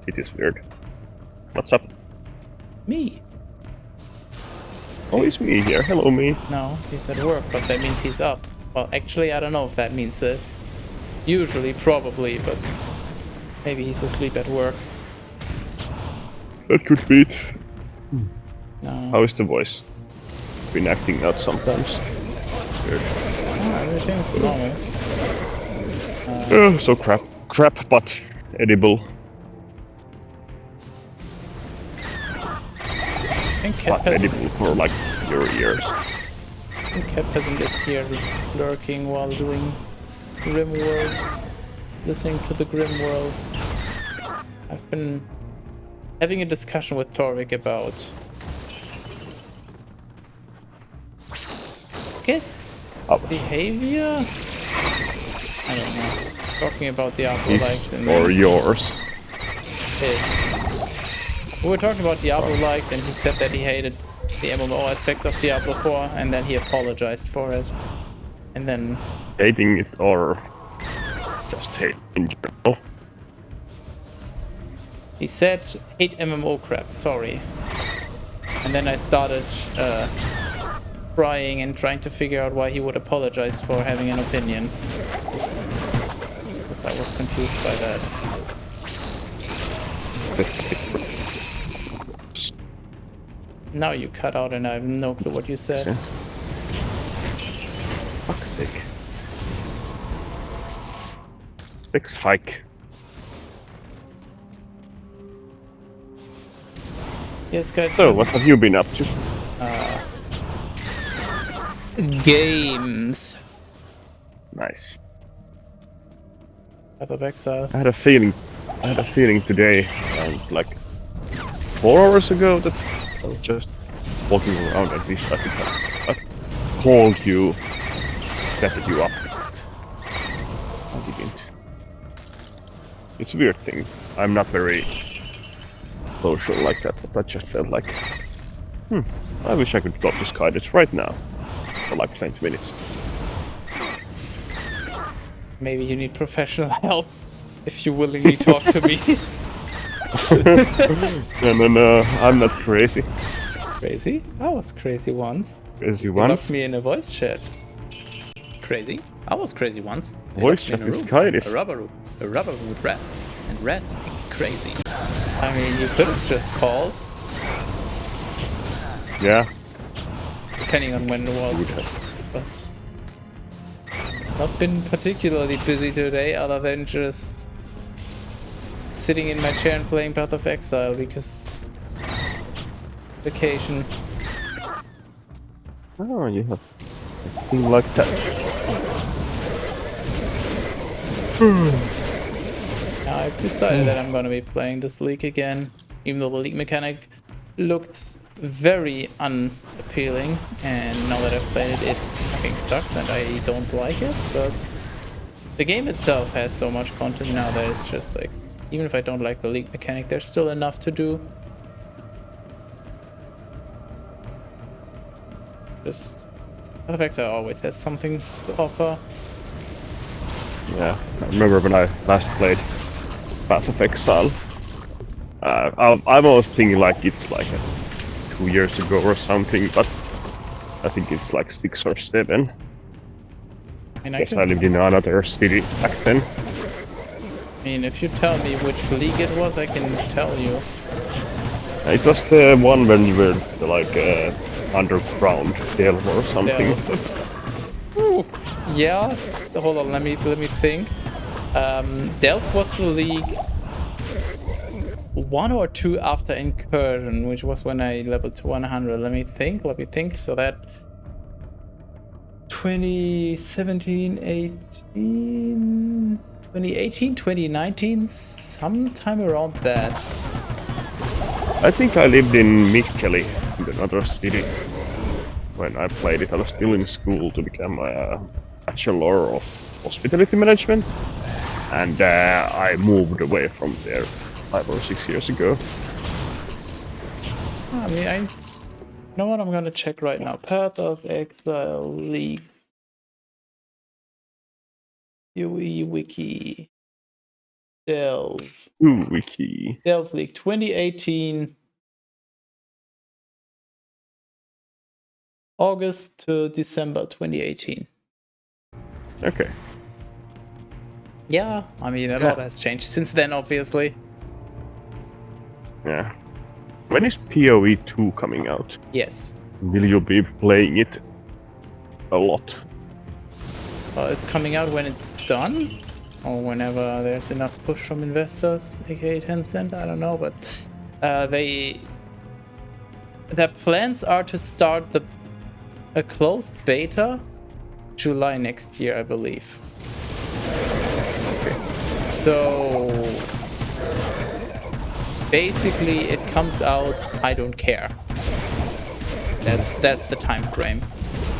It is weird. What's up? Me. Oh, it's me here. Hello, me. No, he's at work, but that means he's up. Well, actually, I don't know if that means it. Usually, probably, but maybe he's asleep at work. That could be it. No. How is the voice? Been acting out sometimes. Weird. Oh, everything's normal. So crap, but edible. I think Cat But edible for like your ears. I think Cat Peasant is here lurking while doing Grim World. Listening to the Grim World. I've been having a discussion with Torvik about... behavior? I don't know. Talking about Diablo likes and or yours. His. We were talking about Diablo likes and he said that he hated the MMO aspects of Diablo 4 and then he apologized for it. And then... Hating it or just hate in general? He said, hate MMO crap, sorry. And then I started crying and trying to figure out why he would apologize for having an opinion. Because I was confused by that. Now you cut out and I have no clue what you said. Fuck's sake. 6 hike. Yes, guys. So, what have you been up to? Games. Nice. Path of Exile. I had a feeling today, like 4 hours ago, that I was just walking around at least. I think I called you, set you up. I didn't. It's a weird thing. I'm not very social like that, but I just felt like, I wish I could drop this guidance right now for like 20 minutes. Maybe you need professional help if you willingly talk to me. No, I'm not crazy. Crazy? I was crazy once. Crazy You once? locked me in a voice chat. Crazy? I was crazy once. They Voice locked me chat in a is room. kindness. A rubber room with rats. And rats make me crazy. I mean, you could have just called. Yeah. Depending on when it was. But not been particularly busy today, other than just sitting in my chair and playing Path of Exile because vacation. Oh, you have a thing like that. Now I've decided that I'm gonna be playing this league again, even though the league mechanic looked very unappealing, and now that I've played it, it fucking sucked and I don't like it, but the game itself has so much content now that it's just like, even if I don't like the league mechanic, there's still enough to do. Just Path of Exile always has something to offer. Yeah, I remember when I last played Path of Exile. I'm always thinking like it's like 2 years ago or something, but I think it's like 6 or 7. And Because I lived in another city back then. I mean, if you tell me which league it was, I can tell you. It was the one when you were like underground delve or something. Ooh, yeah. Hold on, let me think. Delph was the league 1 or 2 after Incursion, which was when I leveled to 100. Let me think. So that 2017, 2018, 2019, sometime around that. I think I lived in Mikkeli, in another city, when I played it. I was still in school to become a Bachelor of Hospitality Management, and I moved away from there 5 or 6 years ago. I mean, you know what? I'm gonna check right now. Path of Exile leagues. UE Wiki. Delve. Wiki. Delve League 2018. August to December 2018. Okay. Yeah, I mean, a lot has changed since then, obviously. Yeah. When is PoE 2 coming out? Yes. Will you be playing it a lot? It's coming out when it's done, or whenever there's enough push from investors, aka Tencent, I don't know, but their plans are to start a closed beta July next year, I believe. So basically it comes out, I don't care. That's the time frame,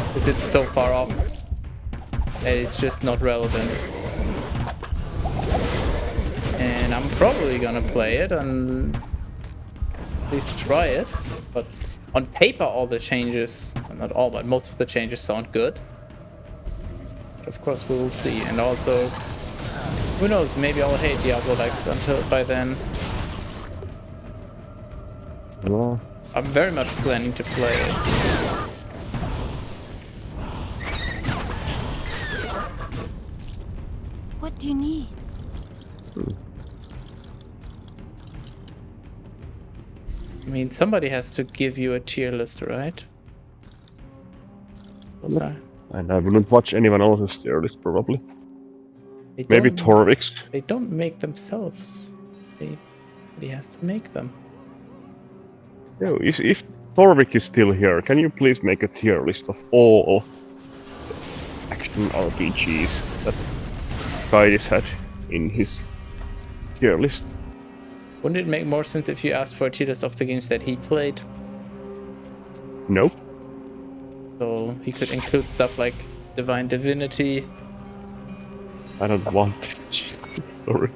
because it's so far off that it's just not relevant. And I'm probably gonna play it and at least try it, but on paper all the changes, well, not all, but most of the changes sound good. But of course we will see, and also, who knows, maybe I'll hate Diablo X until by then. Well, I'm very much planning to play it. What do you need? I mean, somebody has to give you a tier list, right? And I wouldn't watch anyone else's tier list, probably. Maybe Torvik's. They don't make themselves. Somebody has to make them. Yo, if Torvik is still here, can you please make a tier list of all action RPGs that Kai's had in his tier list? Wouldn't it make more sense if you asked for a tier list of the games that he played? Nope. So he could include stuff like Divine Divinity. I don't want it. Sorry.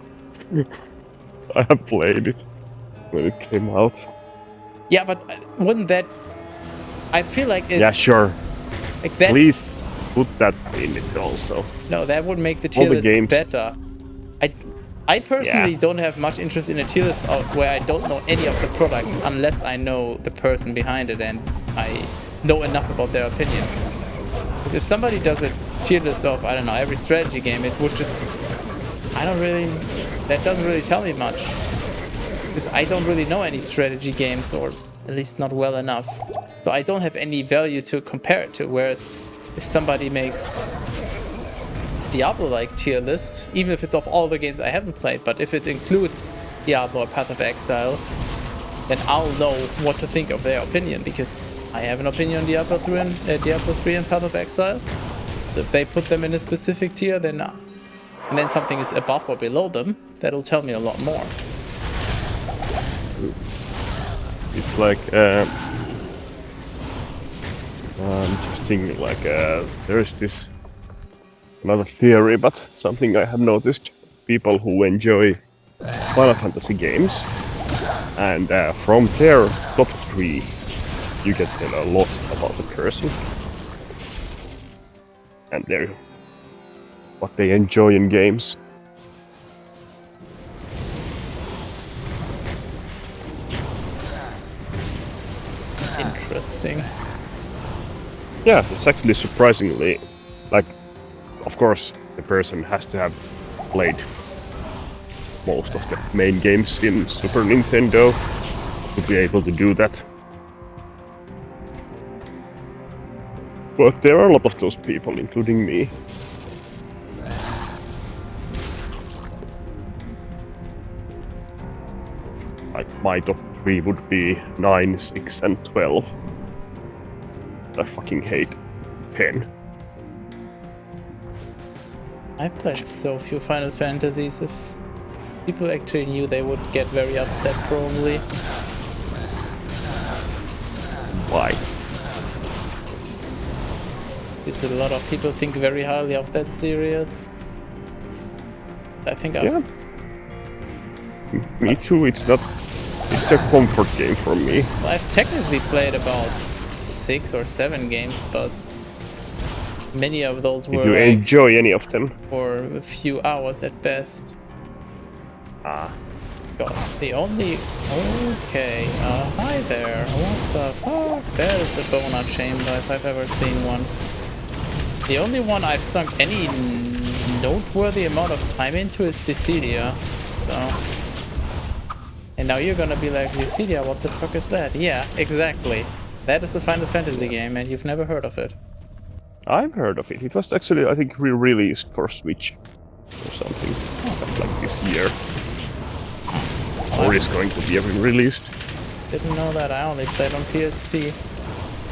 I have played it. when it came out. Yeah, but wouldn't that... I feel like it... Yeah, sure. Like that... Please put that in it also. No, that would make the tier list better. I personally don't have much interest in a tier list where I don't know any of the products unless I know the person behind it and I know enough about their opinion. Because if somebody does a tier list of, I don't know, every strategy game, it would just... that doesn't really tell me much. Because I don't really know any strategy games, or at least not well enough. So I don't have any value to compare it to, whereas if somebody makes Diablo-like tier list, even if it's of all the games I haven't played, but if it includes Diablo or Path of Exile, then I'll know what to think of their opinion, because I have an opinion on Diablo 3 and Path of Exile. So if they put them in a specific tier, then and then something is above or below them, that'll tell me a lot more. It's like I'm just thinking like there's this another theory, but something I have noticed: people who enjoy Final Fantasy games, and from their top 3, you get a lot about the person and what they enjoy in games. Interesting. Yeah, it's actually surprisingly, like, of course, the person has to have played most of the main games in Super Nintendo to be able to do that. But there are a lot of those people, including me. Like, my top 3 would be 9, 6, and 12. I fucking hate 10. I played so few Final Fantasies. If people actually knew, they would get very upset, probably. Why? Because a lot of people think very highly of that series. I think I've... Yeah. Me too, it's a comfort game for me. Well, I've technically played about 6 or 7 games, but many of those were... Did you enjoy any of them? For a few hours at best. Ah. God, the only... Okay, hi there. What the fuck? That is a donut chamber if I've ever seen one. The only one I've sunk any noteworthy amount of time into is Dissidia. So... And now you're gonna be like, Dissidia, what the fuck is that? Yeah, exactly. That is a Final Fantasy game, and you've never heard of it. I've heard of it. It was actually, I think, re-released for Switch or something. That's like this year. Or is going to be re-released. Didn't know that. I only played on PSP.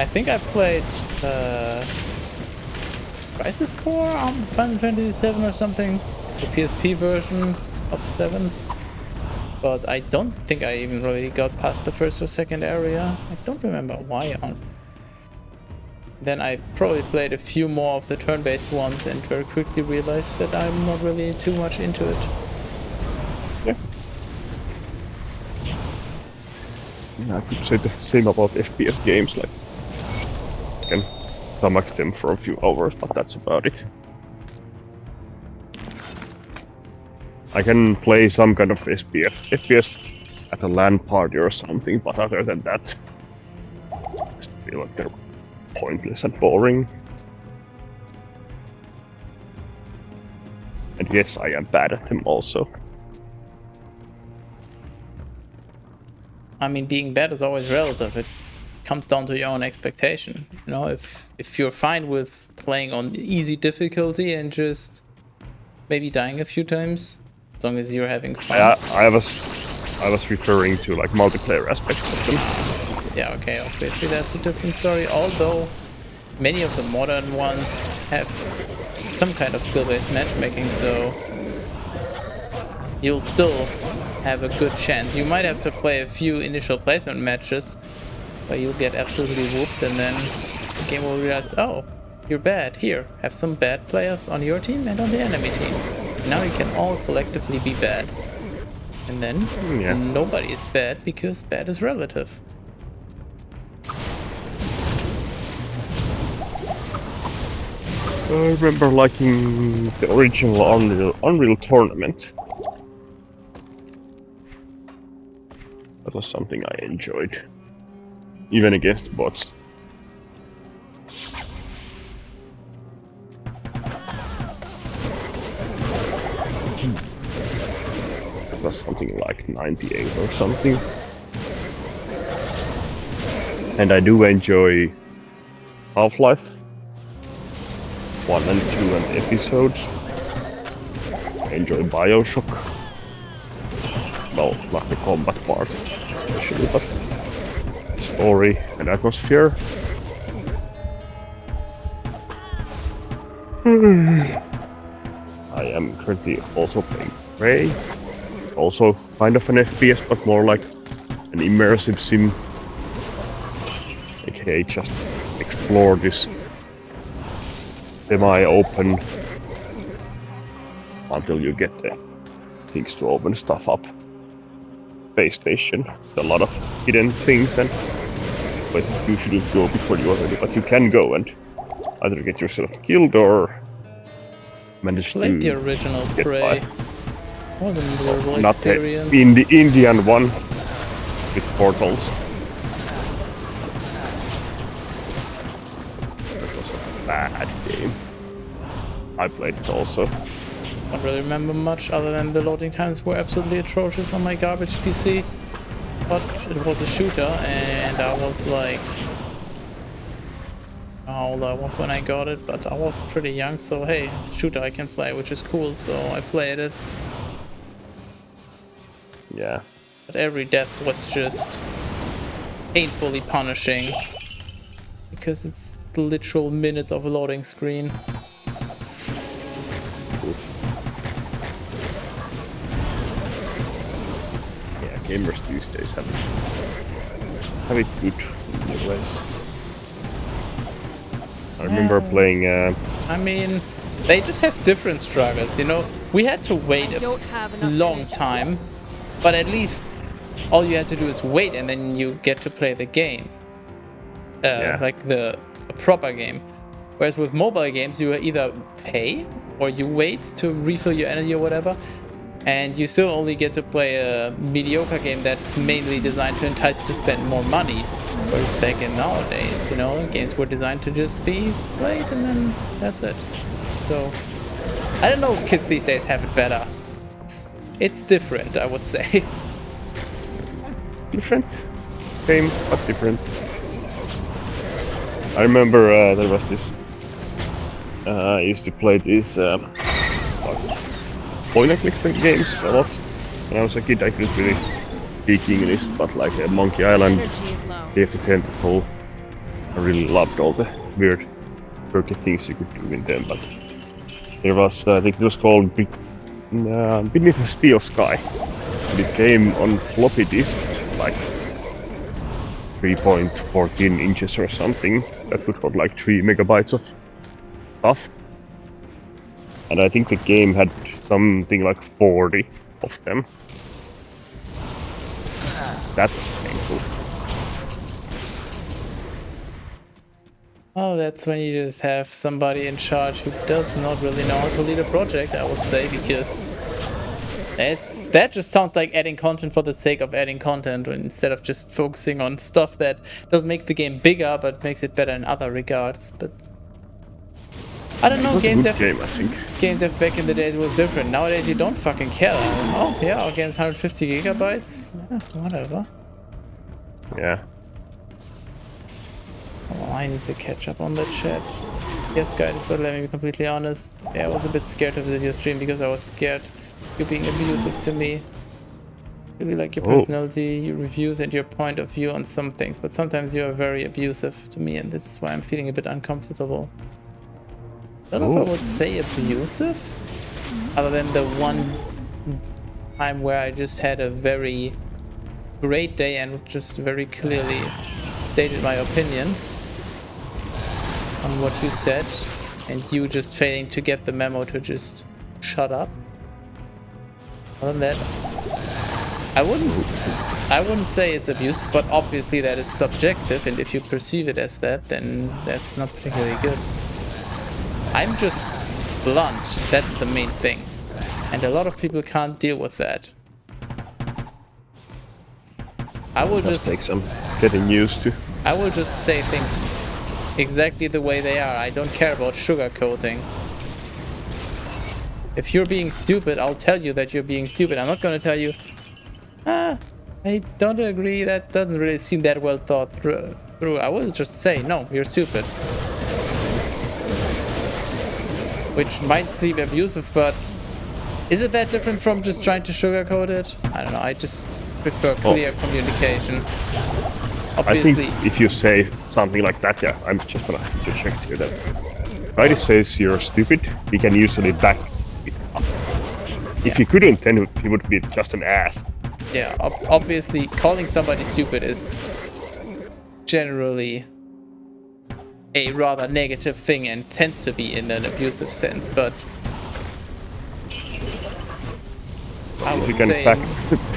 I think I played Crisis Core on Final Fantasy 7 or something. The PSP version of 7. But I don't think I even really got past the first or second area. I don't remember why. Then I probably played a few more of the turn-based ones and very quickly realized that I'm not really too much into it. Yeah. I could say the same about FPS games, like I can stomach them for a few hours, but that's about it. I can play some kind of FPS at a LAN party or something, but other than that, I just feel like they're pointless and boring. And yes, I am bad at them also. I mean, being bad is always relative. It comes down to your own expectation. You know, if you're fine with playing on easy difficulty and just maybe dying a few times, as long as you're having fun. I was referring to like multiplayer aspects of them. Yeah, okay, obviously that's a different story, although many of the modern ones have some kind of skill-based matchmaking, so you'll still have a good chance. You might have to play a few initial placement matches where you'll get absolutely whooped, and then the game will realize, oh, you're bad. Here, have some bad players on your team and on the enemy team. Now you can all collectively be bad. And then nobody is bad because bad is relative. I remember liking the original Unreal Tournament. That was something I enjoyed. Even against bots. That was something like 98 or something. And I do enjoy Half-Life 1 and 2 and episodes. I enjoy Bioshock. Well, not the combat part, especially, but story and atmosphere. I am currently also playing Prey. Also kind of an FPS, but more like an immersive sim. aka just explore this semi-open until you get the things to open stuff up. Space station, a lot of hidden things and places you shouldn't go before you are ready, but you can go and either get yourself killed or manage like to the original get Prey. by. Wasn't a miserable Not experience. the Indian one with portals. That was a bad game. I played it also. I don't really remember much other than the loading times were absolutely atrocious on my garbage PC. But it was a shooter and I was like... how old I was when I got it, but I was pretty young, so hey, it's a shooter I can play, which is cool, so I played it. Yeah. But every death was just painfully punishing. Because it's literal minutes of a loading screen. Yeah, gamers these days have it good in many ways. I remember playing... I mean, they just have different struggles, you know? We had to wait a long time, but at least all you had to do is wait and then you get to play the game. Like a proper game. Whereas with mobile games, you either pay or you wait to refill your energy or whatever, and you still only get to play a mediocre game that's mainly designed to entice you to spend more money. Whereas back in nowadays, you know, games were designed to just be played and then that's it. So, I don't know if kids these days have it better. It's different, I would say. Different? Same, but different. I remember there was this... I used to play these point-and-click games a lot. When I was a kid I couldn't really speak English, but like Monkey Island, Cave the Tentacle, I really loved all the weird quirky things you could do in them, but there was, I think it was called Beneath the Steel Sky. And it came on floppy disks, like 3.14 inches or something, that would hold like 3 megabytes of stuff. And I think the game had something like 40 of them. That was painful. Oh, that's when you just have somebody in charge who does not really know how to lead a project, I would say, because that just sounds like adding content for the sake of adding content instead of just focusing on stuff that does make the game bigger but makes it better in other regards. But I don't know, game dev back in the days was different. Nowadays you don't fucking care. Oh yeah, our game's 150 gigabytes. Yeah, whatever. Yeah. Oh, I need to catch up on that chat. Yes guys, but let me be completely honest. Yeah, I was a bit scared to visit your stream because I was scared you being abusive to me. Really like your personality, your reviews and your point of view on some things, but sometimes you are very abusive to me and this is why I'm feeling a bit uncomfortable. I don't know if I would say abusive, other than the one time where I just had a very great day and just very clearly stated my opinion on what you said, and you just failing to get the memo to just shut up. Other than that, I wouldn't say it's abuse, but obviously that is subjective, and if you perceive it as that, then that's not particularly good. I'm just blunt, that's the main thing. And a lot of people can't deal with that. I will just take some getting used to. I will just say things exactly the way they are. I don't care about sugarcoating. If you're being stupid, I'll tell you that you're being stupid. I'm not gonna tell you, I don't agree, that doesn't really seem that well thought through. I will just say, no, you're stupid. Which might seem abusive, but is it that different from just trying to sugarcoat it? I don't know, I just prefer clear communication. Obviously, I think if you say something like that, yeah, I'm just gonna check here that if Heidi says you're stupid, he can usually back it up. If he couldn't, then he would be just an ass. Yeah, obviously, calling somebody stupid is generally a rather negative thing and tends to be in an abusive sense, but I would say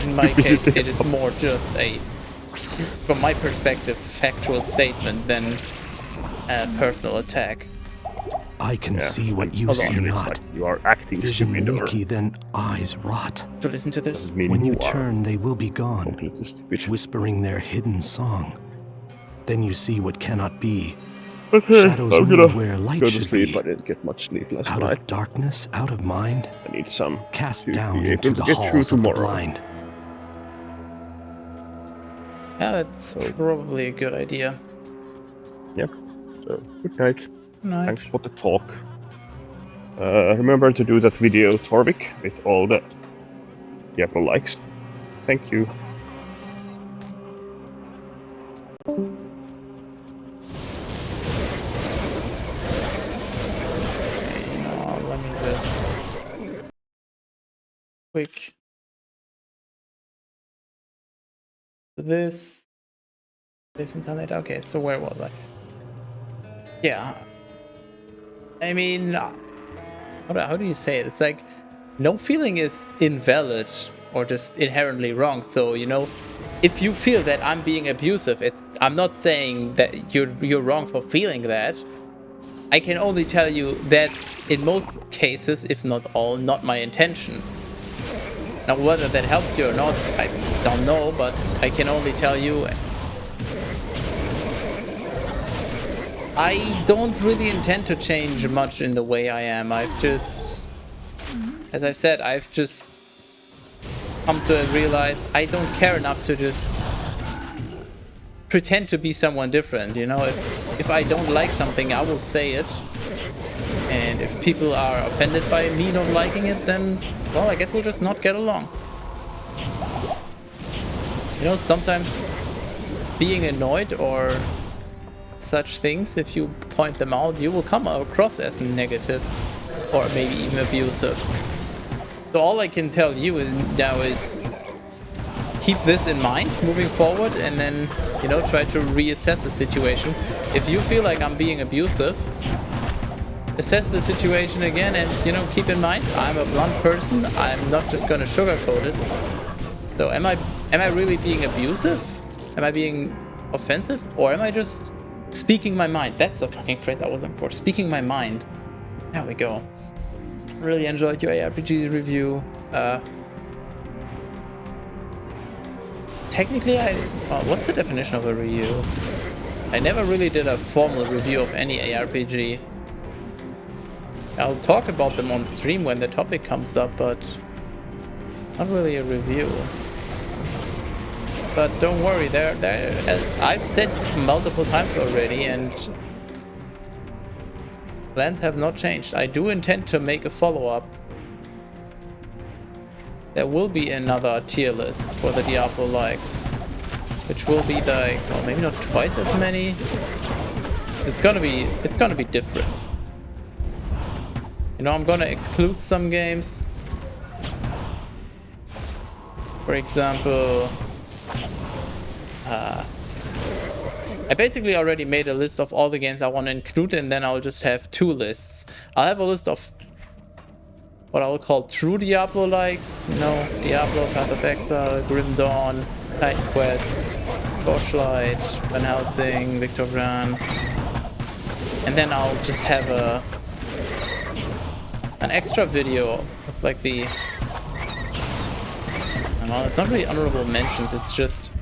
in my case it is more just a, from my perspective, factual statement than a personal attack. I can see what you see not. Like you are acting Vision stupid, milky, then eyes rot. To listen to this. When you turn, they will be gone, whispering their hidden song. Then you see what cannot be. Okay, Shadows I'm move gonna where light go to should sleep. be. I didn't get much sleep last Out night. of darkness, out of mind. I need some cast to down be into able to the get through halls of the tomorrow. blind. Yeah, that's probably a good idea. Yep. So good night. Good night. Thanks for the talk. Remember to do that video, Torvik, with all the Diablo likes. Thank you. Let me just quick this internet. Okay, so where was I? Yeah, I mean, how do you say it? It's like no feeling is invalid or just inherently wrong. So, you know, if you feel that I'm being abusive, I'm not saying that you're wrong for feeling that. I can only tell you that's in most cases, if not all, not my intention. Now, whether that helps you or not, I don't know, but I can only tell you I don't really intend to change much in the way I am. I've just, as I've said, I've just come to realize I don't care enough to just pretend to be someone different, you know? If I don't like something, I will say it. And if people are offended by me not liking it, then, well, I guess we'll just not get along. You know, sometimes being annoyed or such things, if you point them out, you will come across as negative or maybe even abusive. So all I can tell you now is keep this in mind moving forward, and then, you know, try to reassess the situation. If you feel like I'm being abusive, assess the situation again, and, you know, keep in mind, I'm a blunt person. I'm not just gonna sugarcoat it. So am I really being abusive? Am I being offensive? Or am I just speaking my mind? That's the fucking phrase I was looking for. Speaking my mind. There we go. Really enjoyed your ARPG review. Technically, what's the definition of a review? I never really did a formal review of any ARPG. I'll talk about them on stream when the topic comes up, but not really a review. But don't worry, I've said multiple times already, and plans have not changed. I do intend to make a follow-up. There will be another tier list for the Diablo likes, which will be like, well, maybe not twice as many. It's gonna be different. You know, I'm gonna exclude some games. For example, I basically already made a list of all the games I want to include, and then I'll just have two lists. I'll have a list of what I would call true Diablo likes. You know, Diablo, Path of Exile, Grim Dawn, Titan Quest, Torchlight, Van Helsing, Victor Gran. And then I'll just have an extra video of like the... Well, it's not really honorable mentions, it's just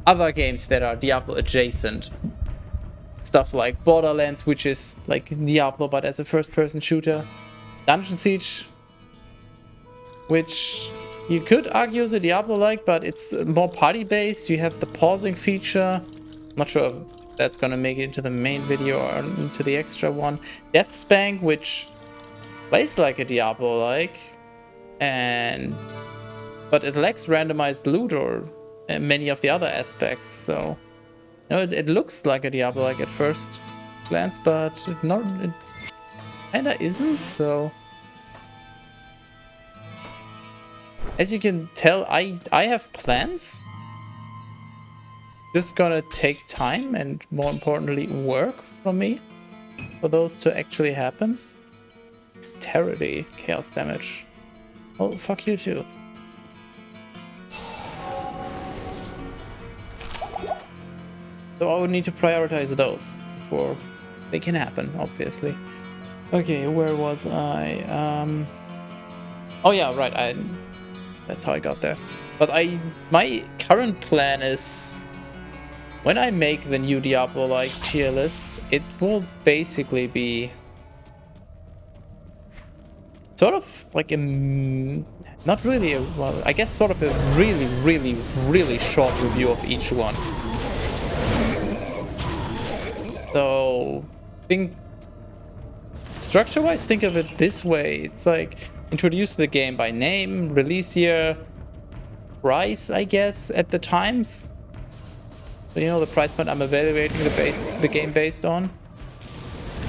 other games that are Diablo adjacent. Stuff like Borderlands, which is like Diablo but as a first-person shooter. Dungeon Siege, which you could argue is a Diablo-like, but it's more party-based. You have the pausing feature. Not sure if that's gonna make it into the main video or into the extra one. Deathspank, which plays like a Diablo-like, but it lacks randomized loot or many of the other aspects. So, you know, it looks like a Diablo-like at first glance, but it kinda isn't. So, as you can tell, I have plans. Just gonna take time and, more importantly, work from me for those to actually happen. Dexterity, chaos damage. Oh, fuck you too. So I would need to prioritize those before they can happen, obviously. Okay, where was I? Oh yeah, right. That's how I got there. But my current plan is, when I make the new Diablo-like tier list, it will basically be sort of like a, not really a, well, I guess sort of a really, really, really short review of each one. So, structure-wise, think of it this way. It's like, introduce the game by name, release year, price, I guess, at the times. So, you know, the price point I'm evaluating the game based on.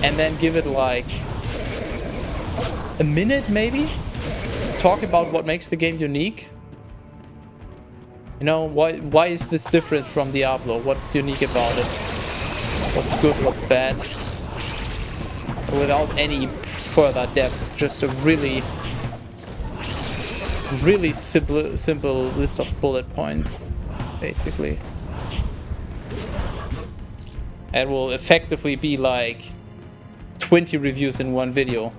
And then give it like a minute, maybe. Talk about what makes the game unique. You know, why is this different from Diablo? What's unique about it? What's good, what's bad? Without any further depth, just a really simple list of bullet points, basically. It will effectively be like 20 reviews in one video,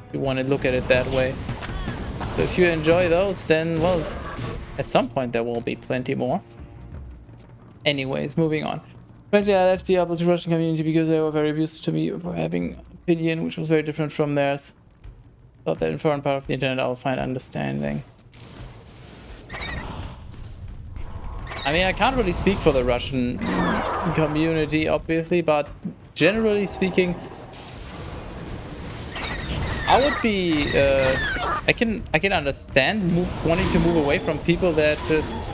if you want to look at it that way. So if you enjoy those, then, well, at some point there will be plenty more. Anyways, moving on. Frankly, I left Diablo to Russian community because they were very abusive to me for having opinion which was very different from theirs. Thought that in foreign part of the internet I'll find understanding. I mean, I can't really speak for the Russian community, obviously, but generally speaking, I would be, I can understand wanting to move away from people that just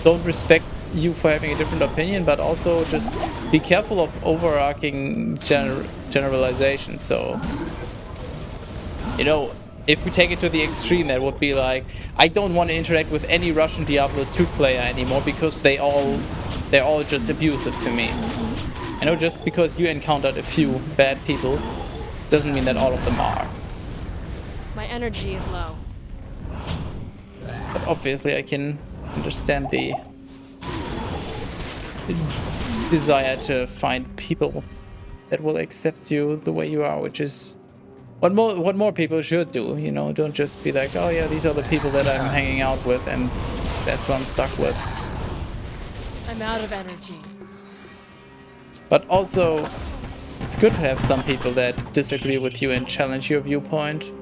don't respect you for having a different opinion, but also just be careful of overarching generalizations. So, you know, if we take it to the extreme, that would be like, I don't want to interact with any Russian Diablo 2 player anymore because they're all just abusive to me. I know, just because you encountered a few bad people doesn't mean that all of them are. My energy is low. But obviously I can understand the desire to find people that will accept you the way you are, which is what more people should do. You know, don't just be like, oh yeah, these are the people that I'm hanging out with and that's what I'm stuck with. I'm out of energy. But also, it's good to have some people that disagree with you and challenge your viewpoint.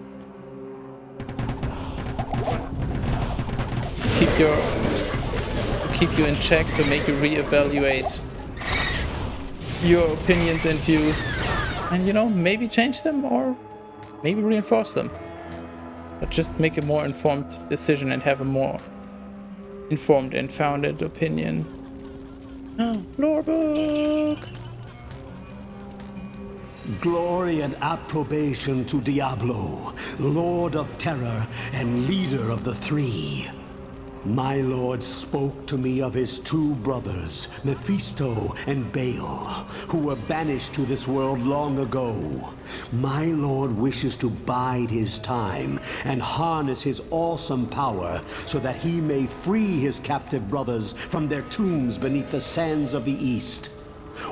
Keep you in check, to make you reevaluate your opinions and views, and, you know, maybe change them or maybe reinforce them, but just make a more informed decision and have a more informed and founded opinion. Oh, lore book. Glory and approbation to Diablo, Lord of Terror and leader of the Three. My lord spoke to me of his two brothers, Mephisto and Baal, who were banished to this world long ago. My lord wishes to bide his time and harness his awesome power so that he may free his captive brothers from their tombs beneath the sands of the east.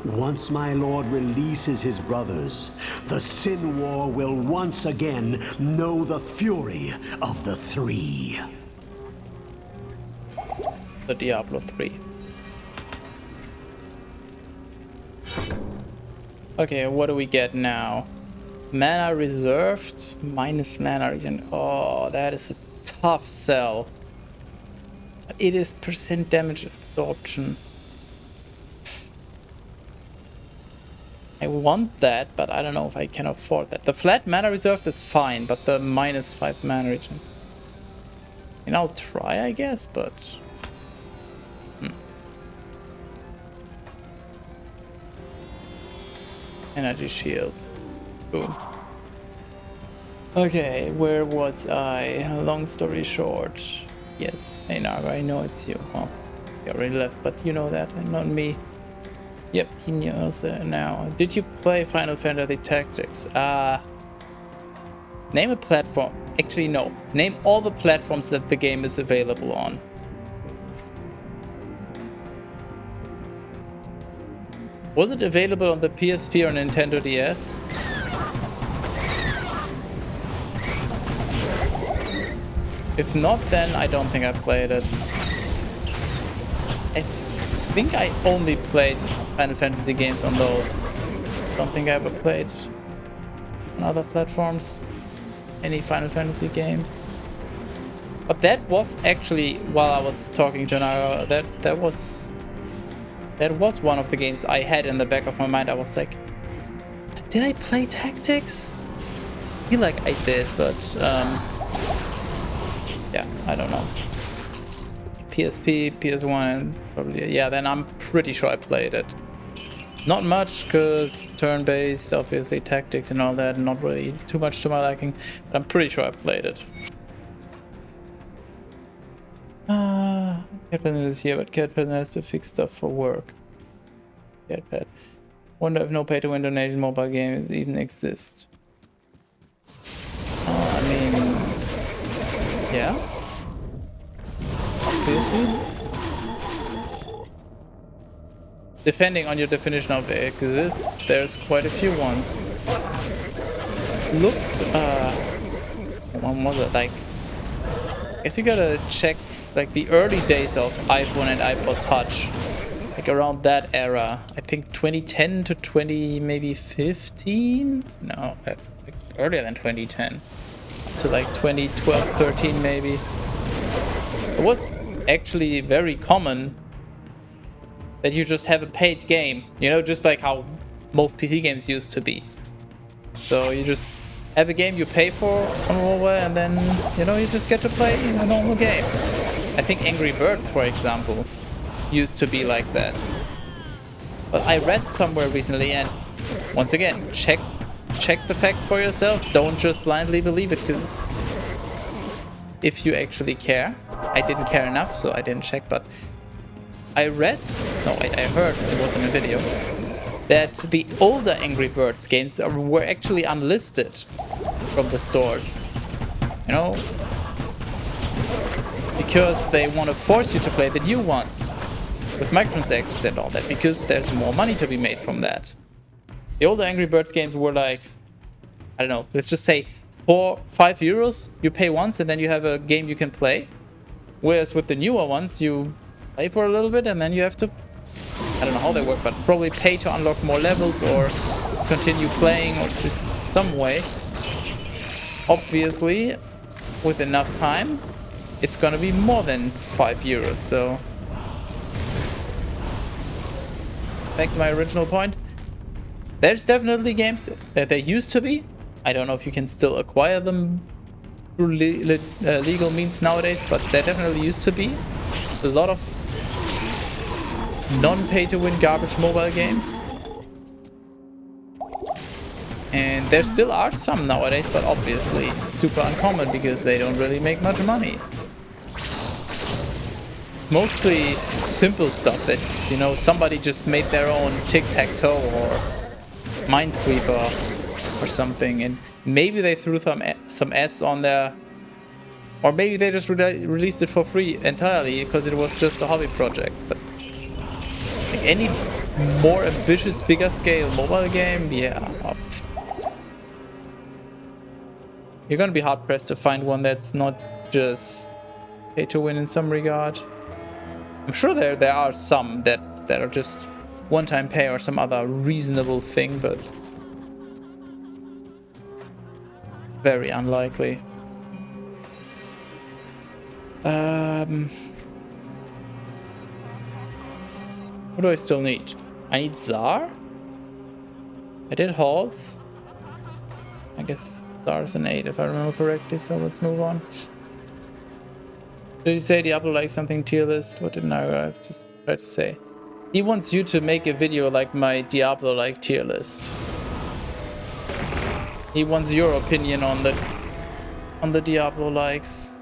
Once my lord releases his brothers, the Sin War will once again know the fury of the Three. The Diablo 3. Okay, what do we get now? Mana reserved, minus mana regen. Oh, that is a tough sell. It is percent damage absorption. I want that, but I don't know if I can afford that. The flat mana reserved is fine, but the minus 5 mana regen. And I'll try, I guess, but... Energy shield. Boom. Okay, where was I? Long story short. Yes, hey Nargor, I know it's you. Oh, you already left, but you know that, and not me. Yep, he knows it now. Did you play Final Fantasy Tactics? Name a platform. Actually, no. Name all the platforms that the game is available on. Was it available on the PSP or Nintendo DS? If not, then I don't think I played it. I think I only played Final Fantasy games on those. Don't think I ever played on other platforms any Final Fantasy games. But that was actually, while I was talking to Nargor, that was one of the games I had in the back of my mind. I was like, did I play Tactics? I feel like I did, but yeah, I don't know. PSP, PS1, probably, yeah, then I'm pretty sure I played it. Not much, because turn-based, obviously, tactics and all that, not really too much to my liking, but I'm pretty sure I played it. Catpad is here, but Catpad has to fix stuff for work. Catpad. Wonder if no pay-to-win donation mobile games even exist. I mean... yeah? Obviously. Depending on your definition of exist, there's quite a few ones. Look, when was it? Like, I guess you gotta check like the early days of iPhone and iPod Touch, like around that era. I think 2010 to maybe 15. No, like earlier than 2010 to like 2012, 13 maybe. It was actually very common that you just have a paid game, you know, just like how most PC games used to be. So you just have a game you pay for on mobile, and then, you know, you just get to play a normal game. I think Angry Birds, for example, used to be like that. But I read somewhere recently, and once again, check the facts for yourself. Don't just blindly believe it, because if you actually care. I didn't care enough, so I didn't check, but I read, no wait, I heard, it was in a video, that the older Angry Birds games were actually unlisted from the stores. You know? Because they want to force you to play the new ones with microtransactions and all that, because there's more money to be made from that. The older Angry Birds games were like, I don't know, let's just say 4-5 euros, you pay once and then you have a game you can play. Whereas with the newer ones, you play for a little bit and then you have to, I don't know how they work, but probably pay to unlock more levels or continue playing or just some way. Obviously, with enough time, it's gonna be more than 5 euros, so... Back to my original point. There's definitely games that there used to be. I don't know if you can still acquire them through legal means nowadays, but there definitely used to be a lot of non-pay-to-win garbage mobile games. And there still are some nowadays, but obviously super uncommon because they don't really make much money. mostly simple stuff that, you know, somebody just made their own tic-tac-toe or Minesweeper or something, and maybe they threw some ads on there, or maybe they just released it for free entirely because it was just a hobby project. But like any more ambitious, bigger scale mobile game, yeah, you're gonna be hard pressed to find one that's not just pay to win in some regard. I'm sure there are some that are just one-time pay or some other reasonable thing, but very unlikely. What do I still need? I need Tsar? I did halts. I guess Tsar is an 8 if I remember correctly, so let's move on. Did he say Diablo likes something tier list? What did Nargor have to try to say? He wants you to make a video like my Diablo like tier list. He wants your opinion on the Diablo likes.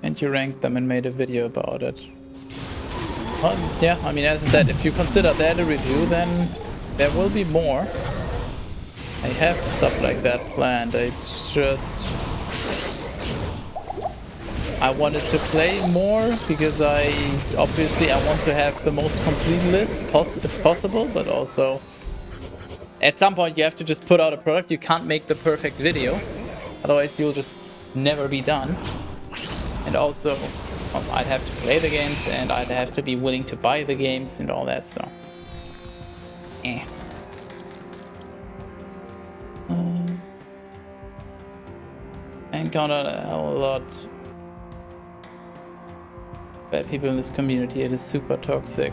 And you ranked them and made a video about it. Well, yeah, I mean, as I said, if you consider that a review, then there will be more. I have stuff like that planned. It's just I wanted to play more because obviously I want to have the most complete list if possible, but also at some point you have to just put out a product. You can't make the perfect video, otherwise you'll just never be done. And also, I'd have to play the games, and I'd have to be willing to buy the games and all that, so... I encountered a hell of a lot of bad people in this community. It is super toxic.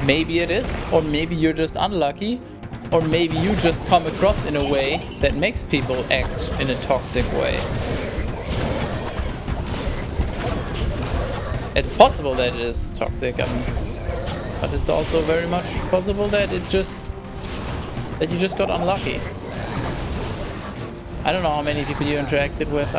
Maybe it is, or maybe you're just unlucky. Or maybe you just come across in a way that makes people act in a toxic way. It's possible that it is toxic, but it's also very much possible that you just got unlucky. I don't know how many people you interacted with.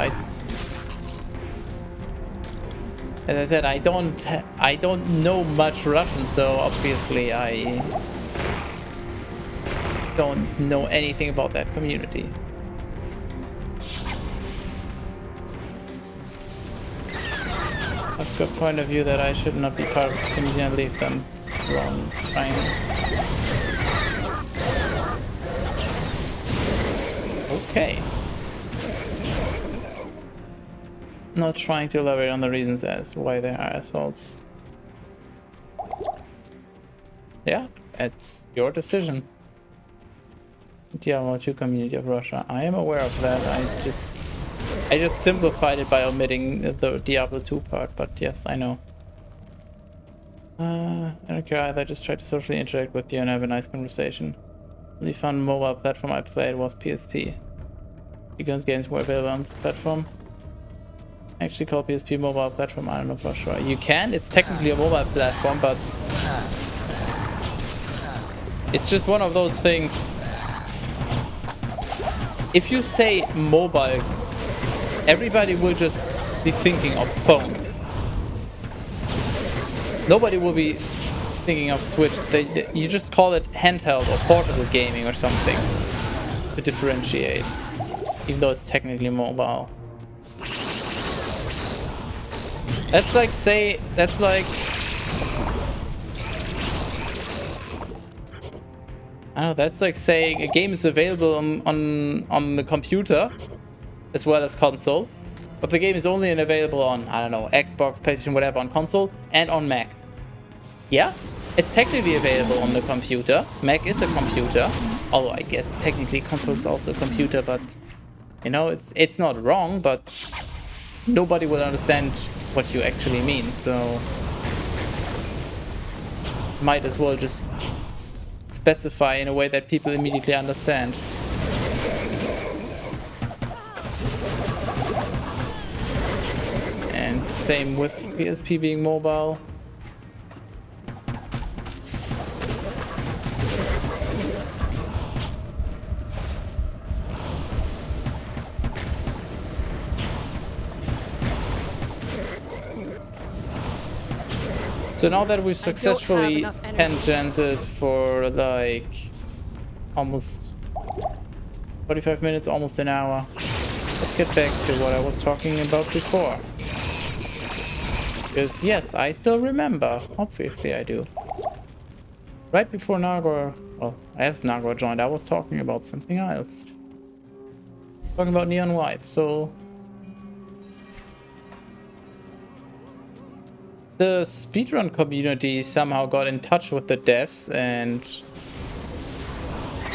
As I said, I don't know much Russian, so obviously I don't know anything about that community. I've got a point of view that I should not be part of this community and leave them alone. Okay. Not trying to elaborate on the reasons as to why they are assholes. Yeah, it's your decision. Diablo 2 community of Russia. I am aware of that. I just simplified it by omitting the Diablo 2 part, but yes, I know. I don't care either. I just try to socially interact with you and have a nice conversation. The only fun mobile platform I played was PSP. Because games were available on this platform. Actually called PSP mobile platform. I don't know for sure. You can. It's technically a mobile platform, but it's just one of those things. If you say mobile, everybody will just be thinking of phones. Nobody will be thinking of Switch. You just call it handheld or portable gaming or something to differentiate, even though it's technically mobile. That's like I don't know, that's like saying a game is available on the computer as well as console, but the game is only available on, I don't know, Xbox, PlayStation, whatever, on console and on Mac. Yeah, it's technically available on the computer. Mac is a computer, although I guess technically console is also a computer, but you know, it's not wrong, but nobody will understand what you actually mean, so might as well just specify in a way that people immediately understand. Same with PSP being mobile. So now that we've successfully tangented for like almost 45 minutes, almost an hour, let's get back to what I was talking about before. Because yes, I still remember. Obviously I do. Right before Nargor, well, as Nargor joined, I was talking about something else. Talking about Neon White, so... The speedrun community somehow got in touch with the devs, and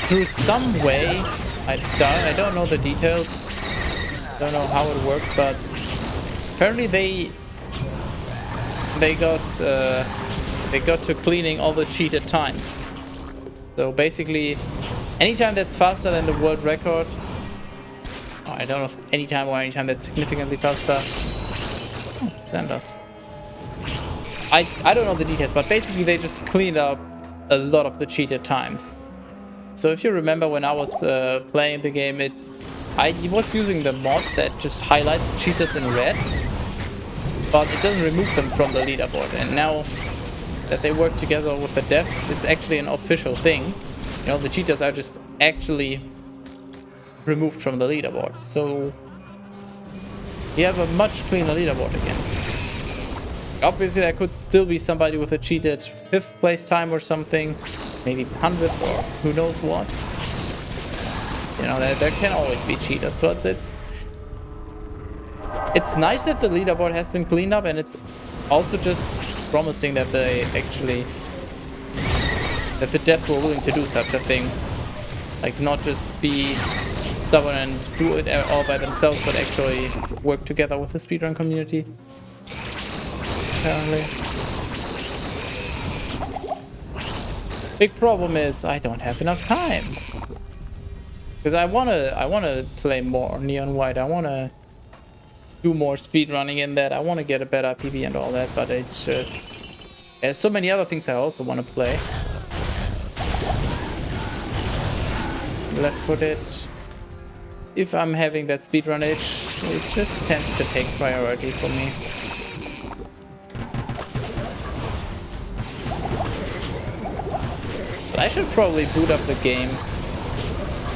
through some ways, I don't know the details, don't know how it worked, but apparently they got to cleaning all the cheated times. So basically, anytime that's faster than the world record, I don't know if it's anytime or anytime that's significantly faster. Oh, send us. I don't know the details, but basically they just cleaned up a lot of the cheated times. So if you remember when I was playing the game, I was using the mod that just highlights cheaters in red, but it doesn't remove them from the leaderboard. And now that they work together with the devs, it's actually an official thing. You know, the cheaters are just actually removed from the leaderboard. So you have a much cleaner leaderboard again. Obviously, there could still be somebody with a cheated 5th place time or something, maybe 100th or who knows what. You know, there can always be cheaters, but it's nice that the leaderboard has been cleaned up, and it's also just promising that the devs were willing to do such a thing, like not just be stubborn and do it all by themselves, but actually work together with the speedrun community. Apparently. Big problem is I don't have enough time. Because I wanna play more Neon White. I wanna do more speedrunning in that. I wanna get a better PB and all that, but it's just there's so many other things I also wanna play. Left 4 Dead. If I'm having that speedrun itch, it just tends to take priority for me. I should probably boot up the game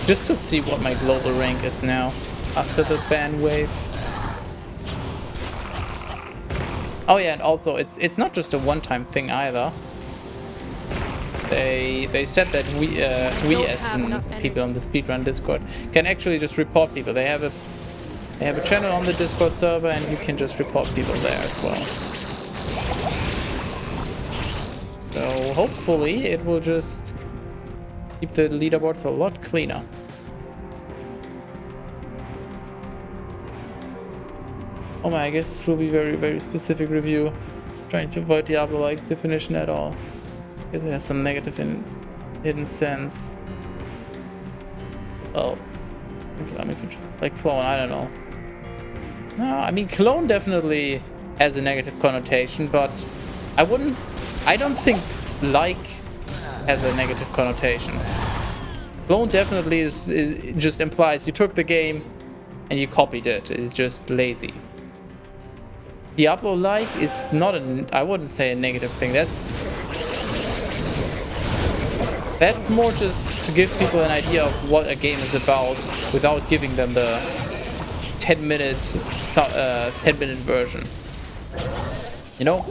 just to see what my global rank is now after the ban wave. Oh yeah, and also it's not just a one-time thing either. They said that we as in people on the speedrun Discord can actually just report people. They have a channel on the Discord server, and you can just report people there as well. So hopefully it will just keep the leaderboards a lot cleaner. Oh my, I guess this will be very, very specific review. Trying to avoid Diablo-like definition at all. Because it has some negative hidden sense. Oh. I mean, like clone, I don't know. No, I mean clone definitely has a negative connotation, but I don't think like has a negative connotation. Clone definitely it just implies you took the game and you copied it. It's just lazy. Diablo-like is not I wouldn't say a negative thing. That's more just to give people an idea of what a game is about without giving them the 10-minute version. You know?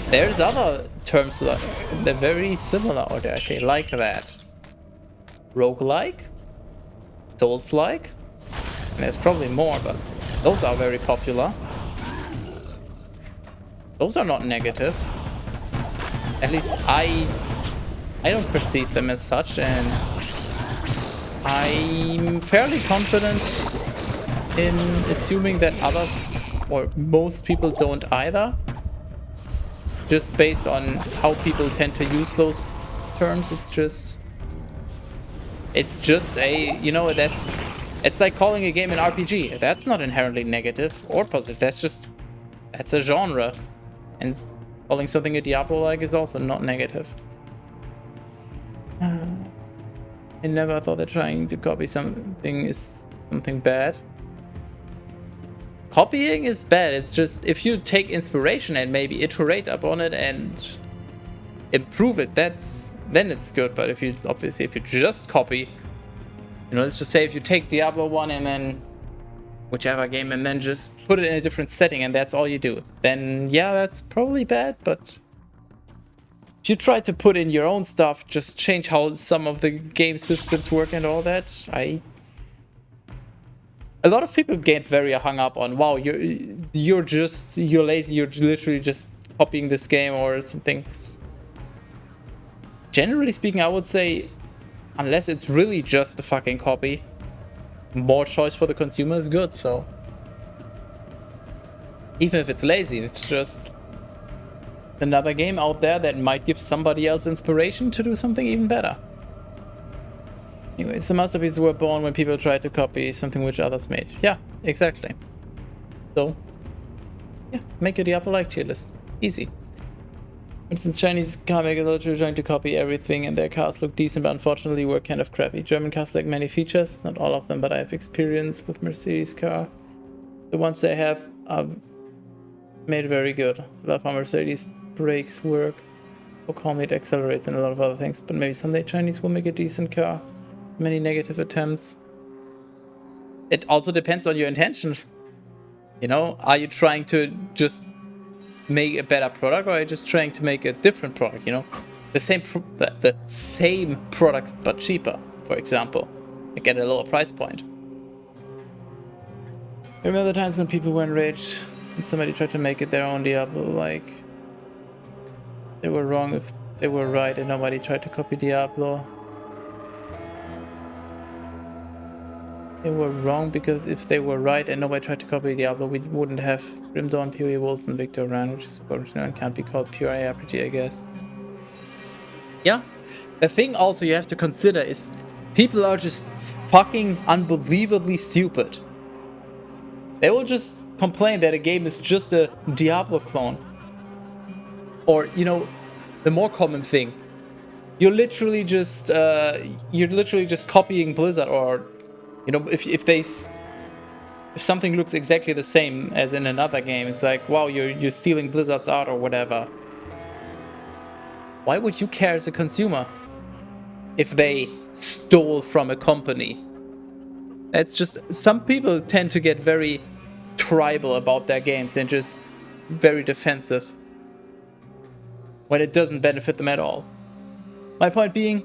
There's other terms that they're very similar, or dare I say, like that. Roguelike, Souls-like, and there's probably more, but those are very popular. Those are not negative. At least I don't perceive them as such, and I'm fairly confident in assuming that others, or most people, don't either. Just based on how people tend to use those terms, it's just a, you know, it's like calling a game an RPG. That's not inherently negative or positive. That's just That's a genre. And calling something a Diablo-like is also not negative. I never thought that trying to copy something is something bad. Copying is bad. It's just if you take inspiration and maybe iterate upon it and improve it, then it's good. But if you just copy, let's just say if you take Diablo 1 and then whichever game and then just put it in a different setting and that's all you do, then yeah, that's probably bad. But if you try to put in your own stuff, just change how some of the game systems work and all that, a lot of people get very hung up on, wow, you're lazy, you're literally just copying this game or something. Generally speaking, I would say, unless it's really just a fucking copy, more choice for the consumer is good. So even if it's lazy, it's just another game out there that might give somebody else inspiration to do something even better. Anyways, the masterpieces were born when people tried to copy something which others made. Yeah, exactly. So, yeah, make a Diablo-like tier list. Easy. For instance, Chinese car makers are trying to copy everything and their cars look decent, but unfortunately were kind of crappy. German cars lack many features, not all of them, but I have experience with Mercedes car. The ones they have are made very good. I love how Mercedes brakes work, how calmly it accelerates and a lot of other things, but maybe someday Chinese will make a decent car. Many negative attempts. It also depends on your intentions. Are you trying to just make a better product, or are you just trying to make a different product? The same product but cheaper, for example, like at a lower price point. Remember the times when people were enraged and somebody tried to make it their own Diablo, like they were wrong if they were right and nobody tried to copy Diablo. They were wrong because if they were right and nobody tried to copy Diablo, we wouldn't have Grim Dawn, PoE Wolves, and Victor Ran, which is original and can't be called pure ARPG, I guess. Yeah. The thing also you have to consider is people are just fucking unbelievably stupid. They will just complain that a game is just a Diablo clone. Or, the more common thing. You're literally just copying Blizzard, or if something looks exactly the same as in another game, it's like, wow, you're stealing Blizzard's art or whatever. Why would you care as a consumer if they stole from a company? It's just, some people tend to get very tribal about their games and just very defensive when it doesn't benefit them at all. My point being,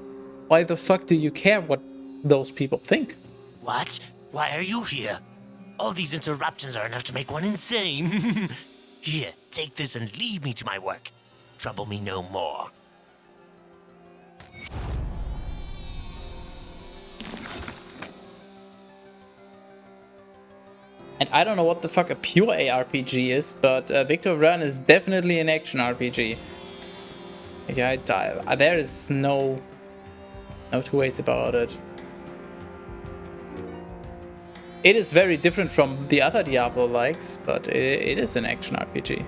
why the fuck do you care what those people think? What? Why are you here? All these interruptions are enough to make one insane. Here, take this and leave me to my work. Trouble me no more. And I don't know what the fuck a pure ARPG is, but Victor Ran is definitely an action RPG. Yeah, there is no two ways about it. It is very different from the other Diablo likes, but it is an action RPG.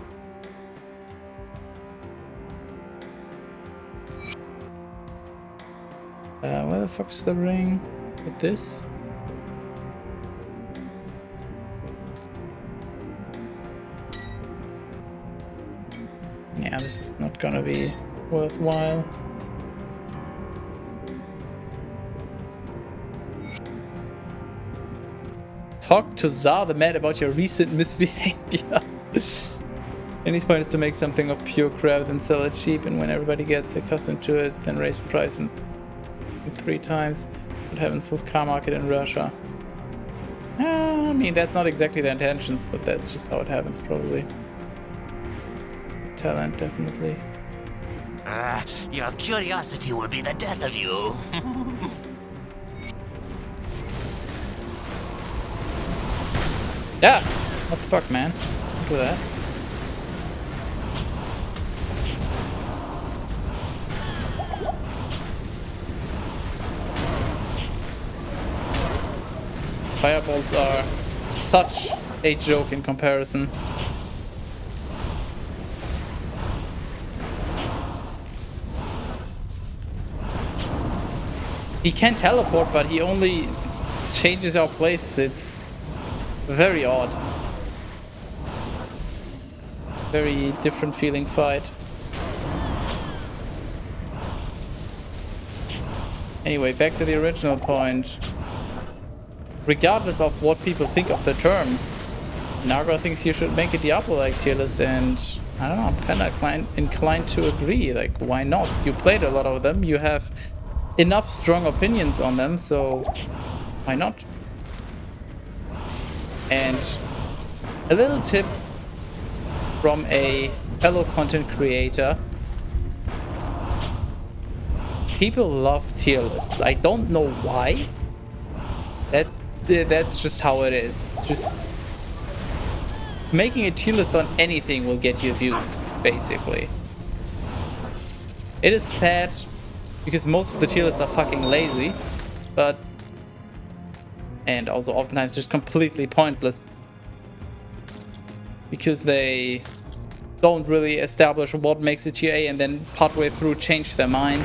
Where the fuck's the ring? With this? Yeah, this is not gonna be worthwhile. Talk to Tsar the Mad about your recent misbehavior. And his point is to make something of pure crap and sell it cheap, and when everybody gets accustomed to it, then raise the price in 3 times. What happens with car market in Russia? I mean, that's not exactly the intentions, but that's just how it happens, probably. Talent, definitely. Your curiosity will be the death of you. Yeah! What the fuck, man? Don't do that. Fireballs are such a joke in comparison. He can teleport, but he only changes our places. It's very odd. Very different feeling fight. Anyway, back to the original point. Regardless of what people think of the term, Nargor thinks you should make a Diablo-like tier list, and I don't know, I'm kind of inclined to agree. Like, why not? You played a lot of them, you have enough strong opinions on them, so why not? And a little tip from a fellow content creator. People love tier lists. I don't know why. That's just how it is. Just making a tier list on anything will get you views, basically. It is sad because most of the tier lists are fucking lazy, but and also oftentimes just completely pointless because they don't really establish what makes a tier A and then partway through change their mind.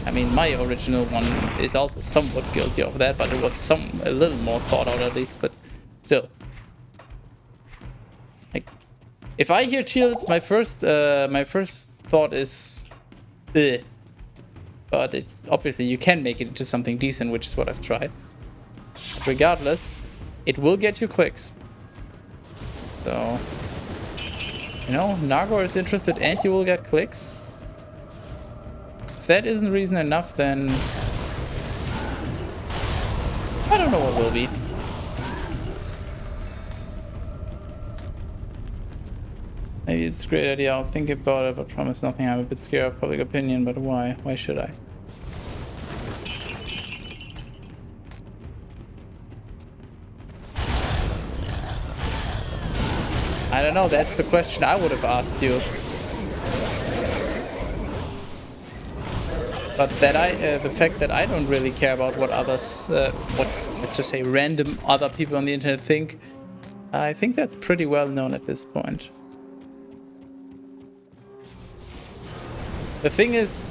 I mean, my original one is also somewhat guilty of that, but it was a little more thought out at least, but still. Like, if I hear tier lists, my first thought is ugh. But obviously you can make it into something decent, which is what I've tried. Regardless, it will get you clicks. So, you know, Nargor is interested and you will get clicks. If that isn't reason enough, then I don't know what will be. Maybe it's a great idea. I'll think about it, but promise nothing. I'm a bit scared of public opinion, but why? Why should I? I don't know. That's the question I would have asked you. But that the fact that I don't really care about what others, let's just say random other people on the internet think, I think that's pretty well known at this point. The thing is,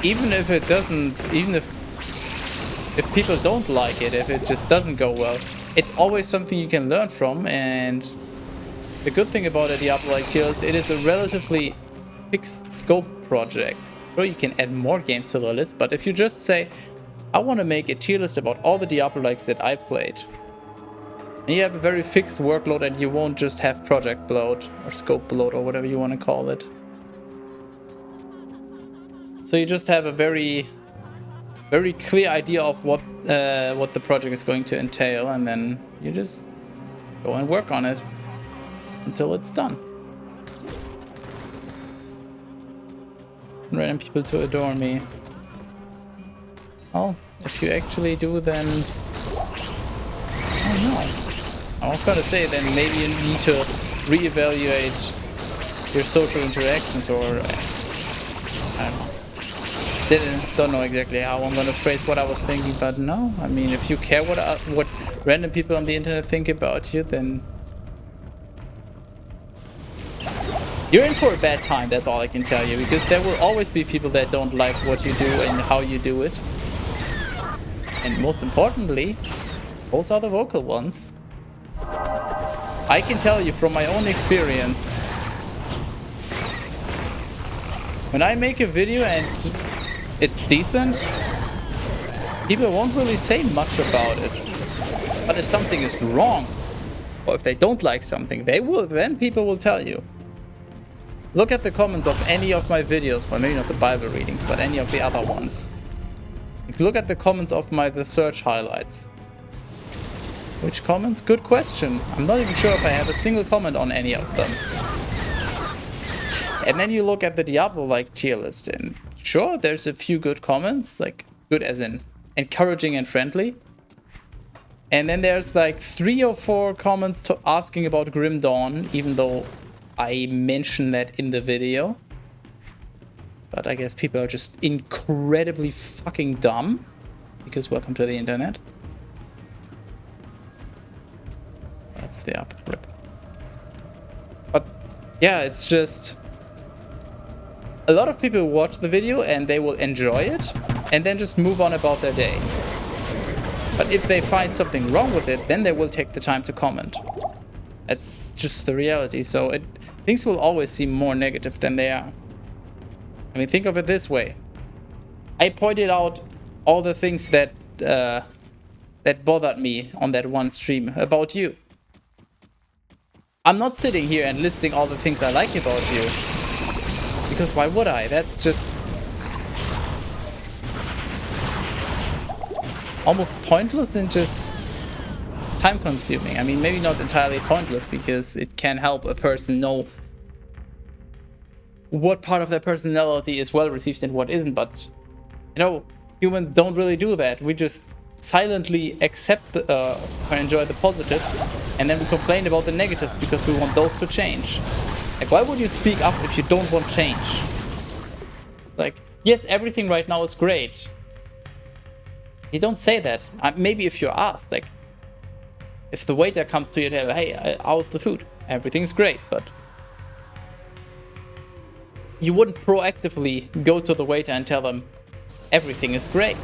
even if it doesn't, even if people don't like it, if it just doesn't go well, it's always something you can learn from. And the good thing about a Diablo-like tier list, it is a relatively fixed scope project. Sure, you can add more games to the list, but if you just say, I want to make a tier list about all the Diablo-likes that I played, and you have a very fixed workload and you won't just have project bloat or scope bloat or whatever you want to call it. So you just have a very clear idea of what the project is going to entail, and then you just go and work on it until it's done. Random people to adore me. Well, if you actually do, then I don't know. I was gonna say then maybe you need to reevaluate your social interactions, or I don't know. Don't know exactly how I'm gonna phrase what I was thinking, but no. I mean, if you care what random people on the internet think about you, then you're in for a bad time. That's all I can tell you, because there will always be people that don't like what you do and how you do it. And most importantly, those are the vocal ones. I can tell you from my own experience, when I make a video and it's decent, people won't really say much about it. But if something is wrong, or if they don't like something, then people will tell you. Look at the comments of any of my videos, well, maybe not the Bible readings, but any of the other ones. Look at the comments of the search highlights. Which comments? Good question. I'm not even sure if I have a single comment on any of them. And then you look at the Diablo-like tier list, and sure, there's a few good comments, like good as in encouraging and friendly. And then there's like 3 or 4 comments asking about Grim Dawn, even though I mentioned that in the video. But I guess people are just incredibly fucking dumb, because welcome to the internet. That's the up rip. But yeah, it's just a lot of people watch the video and they will enjoy it, and then just move on about their day. But if they find something wrong with it, then they will take the time to comment. That's just the reality. So things will always seem more negative than they are. I mean, think of it this way. I pointed out all the things that that bothered me on that one stream about you. I'm not sitting here and listing all the things I like about you. Because why would I? That's just almost pointless and just time consuming. I mean, maybe not entirely pointless, because it can help a person know what part of their personality is well received and what isn't. But, you know, humans don't really do that. We just silently accept or enjoy the positives, and then we complain about the negatives because we want those to change. Like, why would you speak up if you don't want change? Like, yes, everything right now is great. You don't say that. Maybe if you're asked, like, if the waiter comes to you and tell, hey, how's the food? Everything's great, but you wouldn't proactively go to the waiter and tell them everything is great.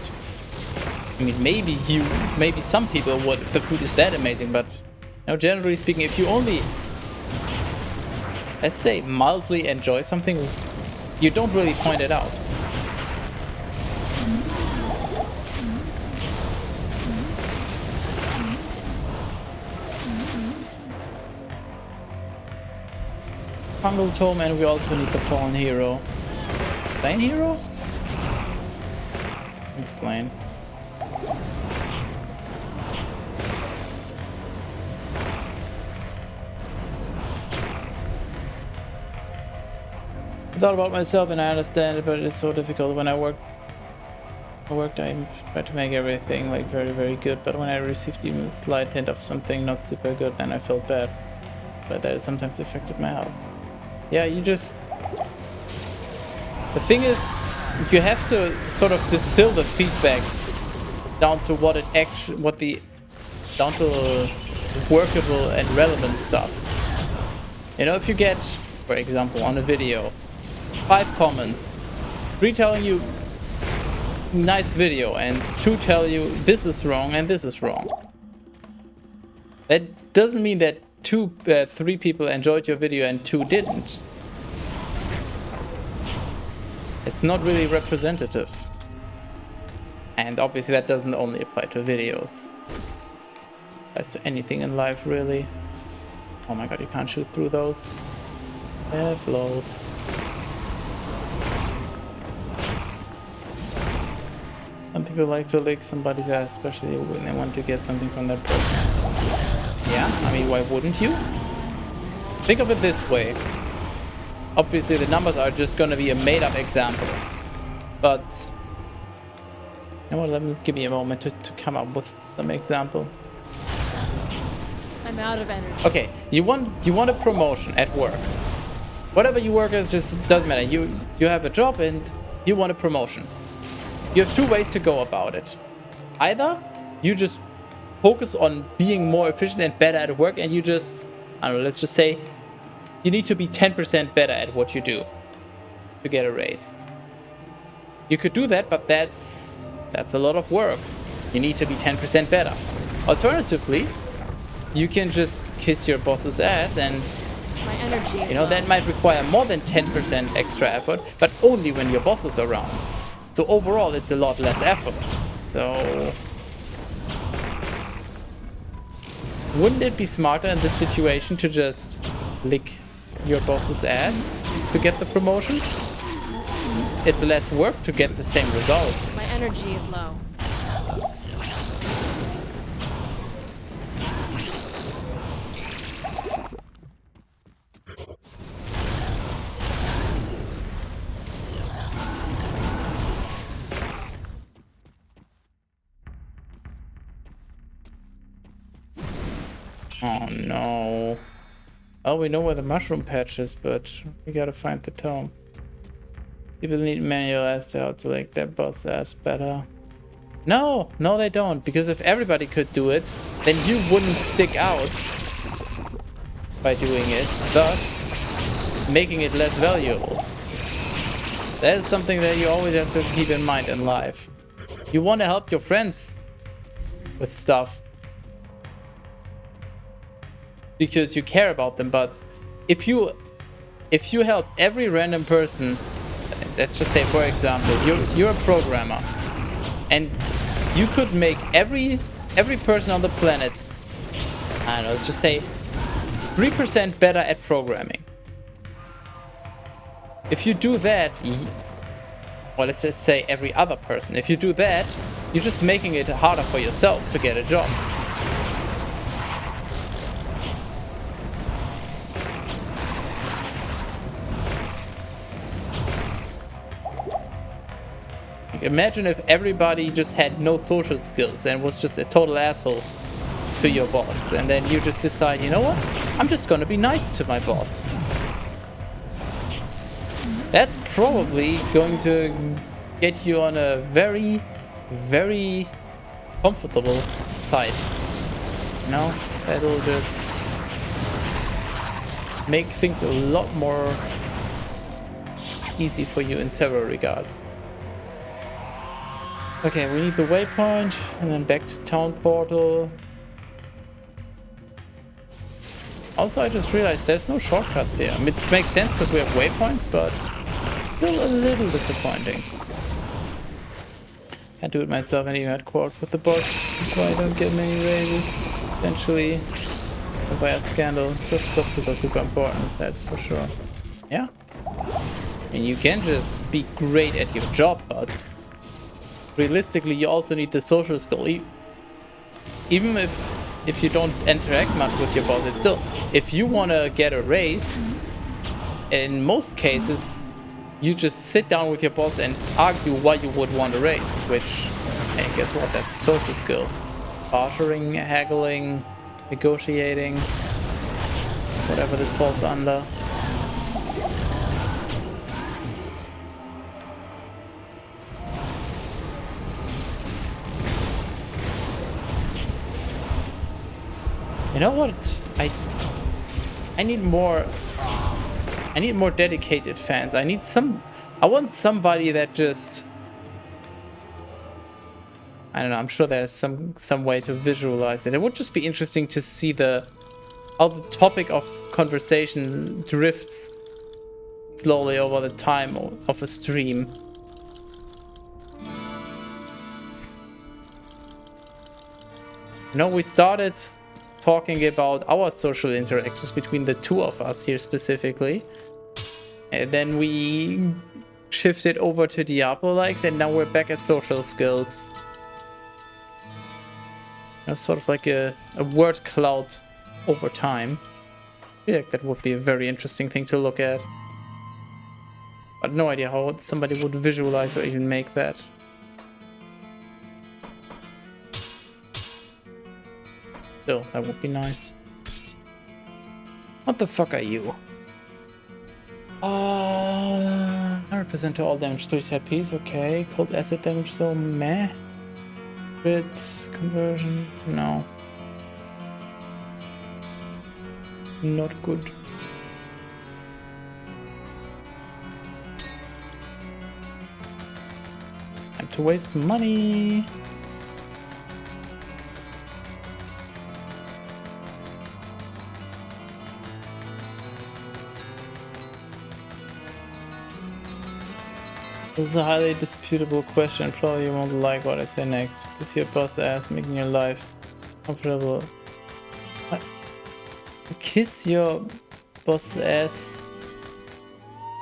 I mean, maybe some people would if the food is that amazing, but you know, generally speaking, if you only, let's say, mildly enjoy something, you don't really point it out. Fungal Tome, and we also need the Fallen Hero. Slain Hero? I'm slain. I thought about myself, and I understand it, but it's so difficult. When I worked, I tried to make everything like very, very good, but when I received even a slight hint of something not super good, then I felt bad. But that sometimes affected my health. Yeah, you just... The thing is, you have to sort of distill the feedback down to what it actually, down to workable and relevant stuff. You know, if you get, for example, on a video, 5 comments, 3 telling you nice video and 2 tell you this is wrong and this is wrong. That doesn't mean that 3 people enjoyed your video and 2 didn't. It's not really representative. And obviously that doesn't only apply to videos. It applies to anything in life, really. Oh my god, you can't shoot through those. It blows. Some people like to lick somebody's ass, especially when they want to get something from that person. Yeah, I mean, why wouldn't you? Think of it this way. Obviously, the numbers are just gonna be a made-up example. But... you know what, give me a moment to come up with some example. I'm out of energy. Okay, you want a promotion at work. Whatever you work as, just doesn't matter. You have a job and you want a promotion. You have 2 ways to go about it. Either you just focus on being more efficient and better at work, and you just, I don't know, let's just say you need to be 10% better at what you do to get a raise. You could do that, but that's a lot of work. You need to be 10% better. Alternatively, you can just kiss your boss's ass, and my energy is low. That might require more than 10% extra effort, but only when your boss is around. So overall, it's a lot less effort. So wouldn't it be smarter in this situation to just lick your boss's ass to get the promotion? It's less work to get the same result. My energy is low. Oh no. Oh, we know where the mushroom patch is, but we gotta find the tome. People need manual as to how to like their boss ass better. No, they don't, because if everybody could do it, then you wouldn't stick out by doing it, thus making it less valuable. That is something that you always have to keep in mind in life. You want to help your friends with stuff because you care about them, but if you help every random person, let's just say for example, you're a programmer and you could make every person on the planet, I don't know, let's just say 3% better at programming. If you do that, or let's just say every other person, if you do that, you're just making it harder for yourself to get a job. Imagine if everybody just had no social skills and was just a total asshole to your boss, and then you just decide, you know what, I'm just gonna be nice to my boss. That's probably going to get you on a very, very comfortable side. You know, that'll just make things a lot more easy for you in several regards. Okay, we need the waypoint, and then back to town portal. Also, I just realized there's no shortcuts here, which makes sense because we have waypoints, but still a little disappointing. Can't do it myself and even had quarrels with the boss. That's why I don't get many raises. Eventually, by a scandal. Social skills are super important, that's for sure. Yeah. And you can just be great at your job, but realistically, you also need the social skill. Even if you don't interact much with your boss, it's still, if you want to get a raise, in most cases, you just sit down with your boss and argue why you would want a raise, which, hey, guess what? That's a social skill. Bartering, haggling, negotiating, whatever this falls under. You know what? I need more dedicated fans. I want somebody that just, I don't know, I'm sure there's some way to visualize it. It would just be interesting to see how the topic of conversations drifts slowly over the time of a stream. You know, we started talking about our social interactions between the two of us here specifically, and then we shifted over to Diablo likes, and now we're back at social skills. You know, sort of like a word cloud over time. I feel like that would be a very interesting thing to look at, but no idea how somebody would visualize or even make that. Still, that would be nice. What the fuck are you? 100% to all damage, 3 set piece, okay. Cold acid damage, so meh. Crits, conversion, no. Not good. Time to waste money. This is a highly disputable question. Probably you won't like what I say next. Kiss your boss ass, making your life comfortable. What? Kiss your boss ass.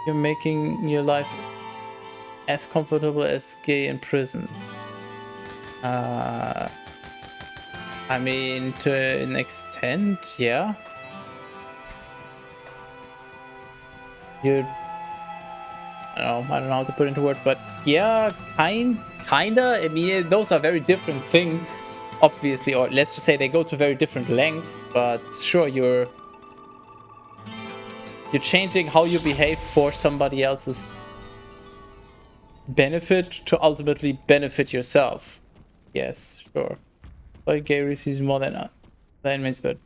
You're making your life as comfortable as gay in prison. I mean, to an extent, yeah. You're, I don't know how to put it into words, but yeah, kinda. I mean, those are very different things, obviously, or let's just say they go to very different lengths. But sure, you're changing how you behave for somebody else's benefit to ultimately benefit yourself. Yes, sure. But gay receives more than means, but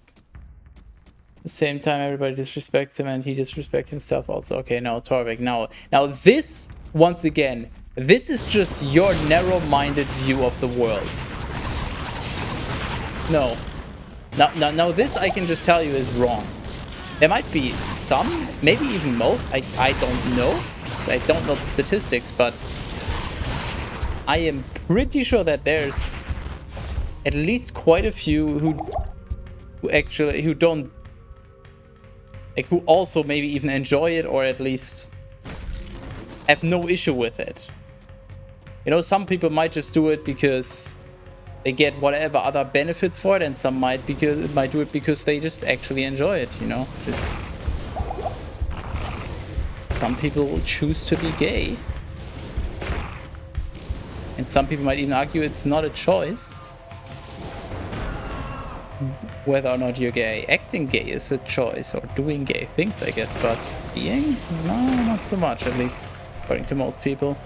the same time, everybody disrespects him and he disrespects himself also. Okay, now Torvik. Now this, once again, this is just your narrow-minded view of the world. No. Now this I can just tell you is wrong. There might be some, maybe even most, I don't know. I don't know the statistics, but I am pretty sure that there's at least quite a few who don't, like, who also maybe even enjoy it, or at least have no issue with it. You know, some people might just do it because they get whatever other benefits for it, and some might do it because they just actually enjoy it, you know. Some people will choose to be gay. And some people might even argue it's not a choice whether or not you're gay. Acting gay is a choice, or doing gay things, I guess, but being? No, not so much, at least according to most people.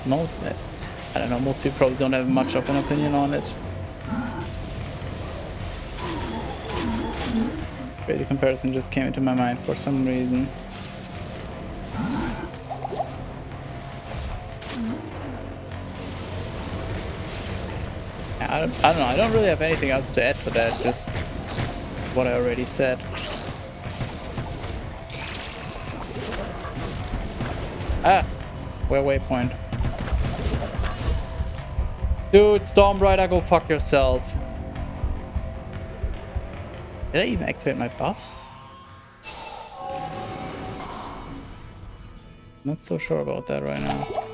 Most, I don't know, most people probably don't have much of an opinion on it. Crazy comparison just came into my mind for some reason. I don't know, I don't really have anything else to add to that, just what I already said. Ah, where waypoint? Dude, Storm Rider, go fuck yourself. Did I even activate my buffs? Not so sure about that right now.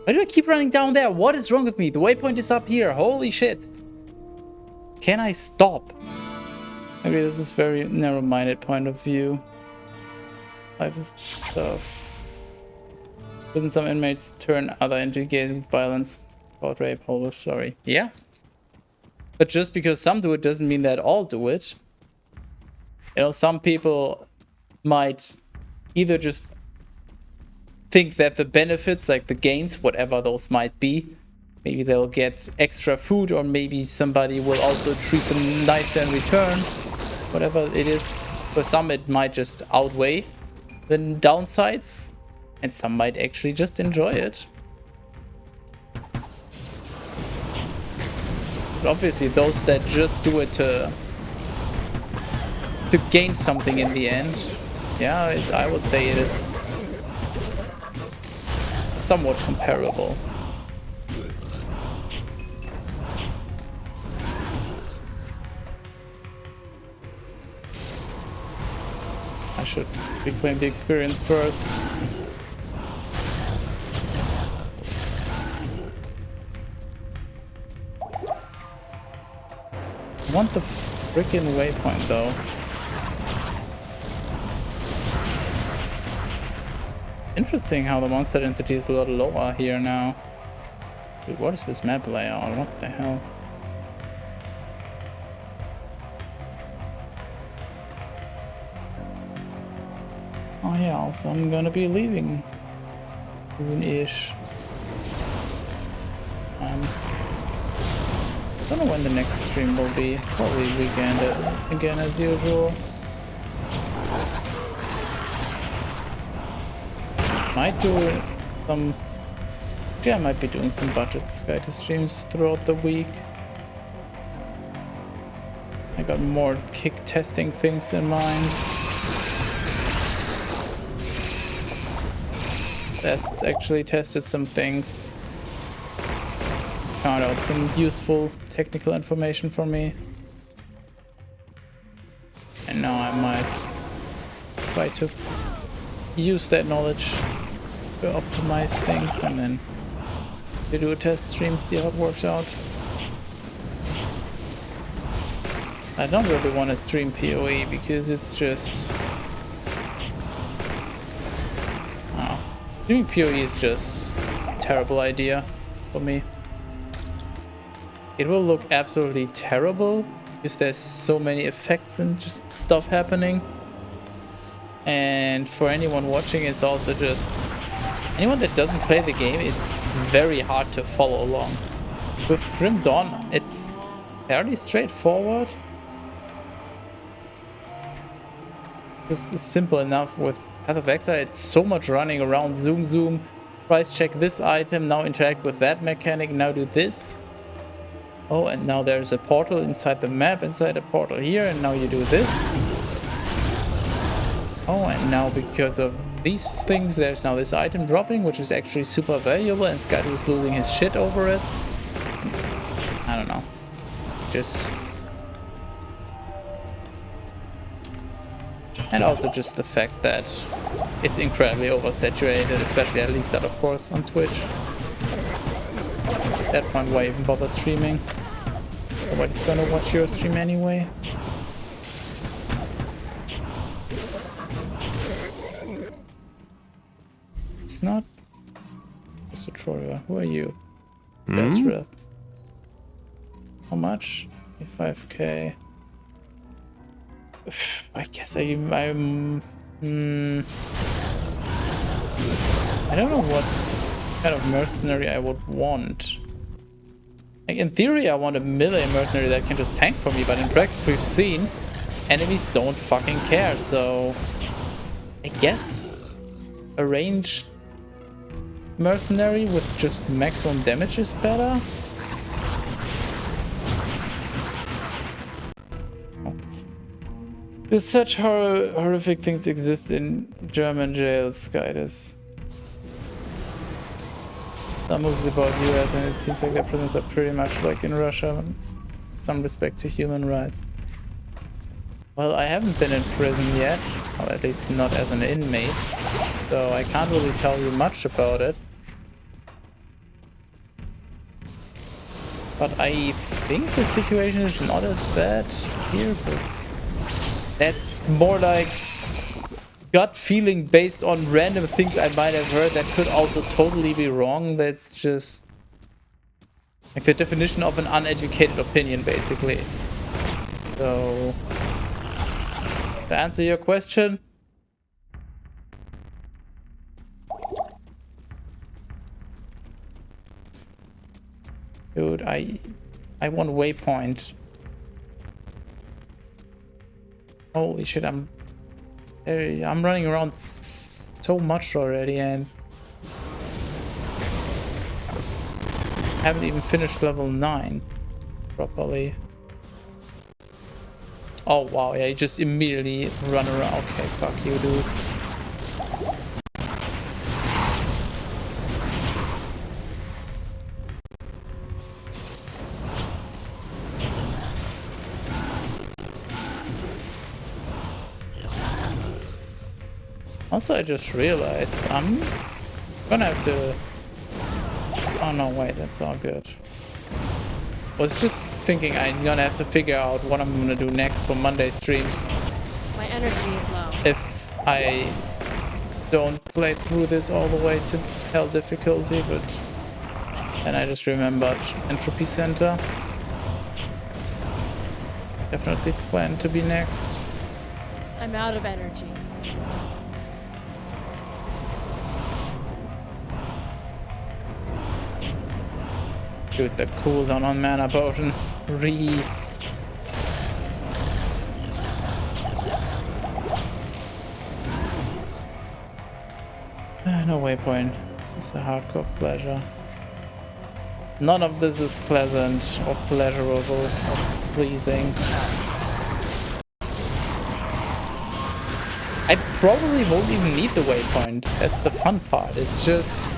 Why do I keep running down there? What is wrong with me? The waypoint is up here. Holy shit. Can I stop? Maybe this is very narrow-minded point of view. Life is tough. Doesn't some inmates turn other into gays with violence? About rape, hold sorry. Yeah. But just because some do it doesn't mean that all do it. You know, some people might either just think that the benefits, like the gains, whatever those might be, maybe they'll get extra food, or maybe somebody will also treat them nicer in return, whatever it is. For some it might just outweigh the downsides, and some might actually just enjoy it. But obviously those that just do it to gain something in the end, yeah, I would say it is somewhat comparable. I should reclaim the experience first. I want the freaking waypoint though. Interesting how the monster density is a lot lower here now. Dude, what is this map layout? What the hell? Oh yeah, also I'm gonna be leaving soon-ish. Don't know when the next stream will be. Probably weekend again as usual. Might do some... Yeah, I might be doing some budget Skype streams throughout the week. I got more kick testing things in mind. Tests actually tested some things. Found out some useful technical information for me. And now I might try to use that knowledge to optimize things, and then to do a test stream, see how it works out. I don't really want to stream PoE because it's just... Oh, streaming PoE is just a terrible idea for me. It will look absolutely terrible because there's so many effects and just stuff happening. And for anyone watching, it's also just... Anyone that doesn't play the game, it's very hard to follow along. With Grim Dawn, it's fairly straightforward. This is simple enough with Path of Exile. It's so much running around, zoom, price check this item, now interact with that mechanic, now do this. Oh, and now there's a portal inside the map, inside a portal here, and now you do this. Oh, and now because of these things, there's now this item dropping, which is actually super valuable, and Sky is losing his shit over it. I don't know. Just... And also just the fact that it's incredibly oversaturated, especially at least that, of course, on Twitch. At that point, why even bother streaming? Nobody's gonna watch your stream anyway. It's not... Mr. Troya, who are you? Desrith. How much? 25k. I guess I'm I don't know what kind of mercenary I would want. Like, in theory, I want a melee mercenary that can just tank for me, but in practice, we've seen enemies don't fucking care, so I guess a ranged mercenary with just maximum damage is better. There's such horrific things exist in German jails, Skydes. Some movies about US, and it seems like their prisons are pretty much like in Russia, with some respect to human rights. Well, I haven't been in prison yet, or at least not as an inmate, so I can't really tell you much about it. But I think the situation is not as bad here, but that's more like gut feeling based on random things I might have heard that could also totally be wrong. That's just like the definition of an uneducated opinion, basically. So, to answer your question, dude, I want waypoint. Holy shit, I'm running around so much already, and haven't even finished level 9 properly. Oh wow, yeah, you just immediately run around. Okay, fuck you, dudes. Also, I just realized I'm gonna have to... Oh no, wait, that's all good. Was just thinking I'm gonna have to figure out what I'm gonna do next for Monday streams. My energy is low. If I don't play through this all the way to hell difficulty, but then I just remembered Entropy Center. Definitely plan to be next. I'm out of energy. Dude, the cooldown on mana potions. No waypoint. This is a hardcore pleasure. None of this is pleasant or pleasurable or pleasing. I probably won't even need the waypoint. That's the fun part. It's just...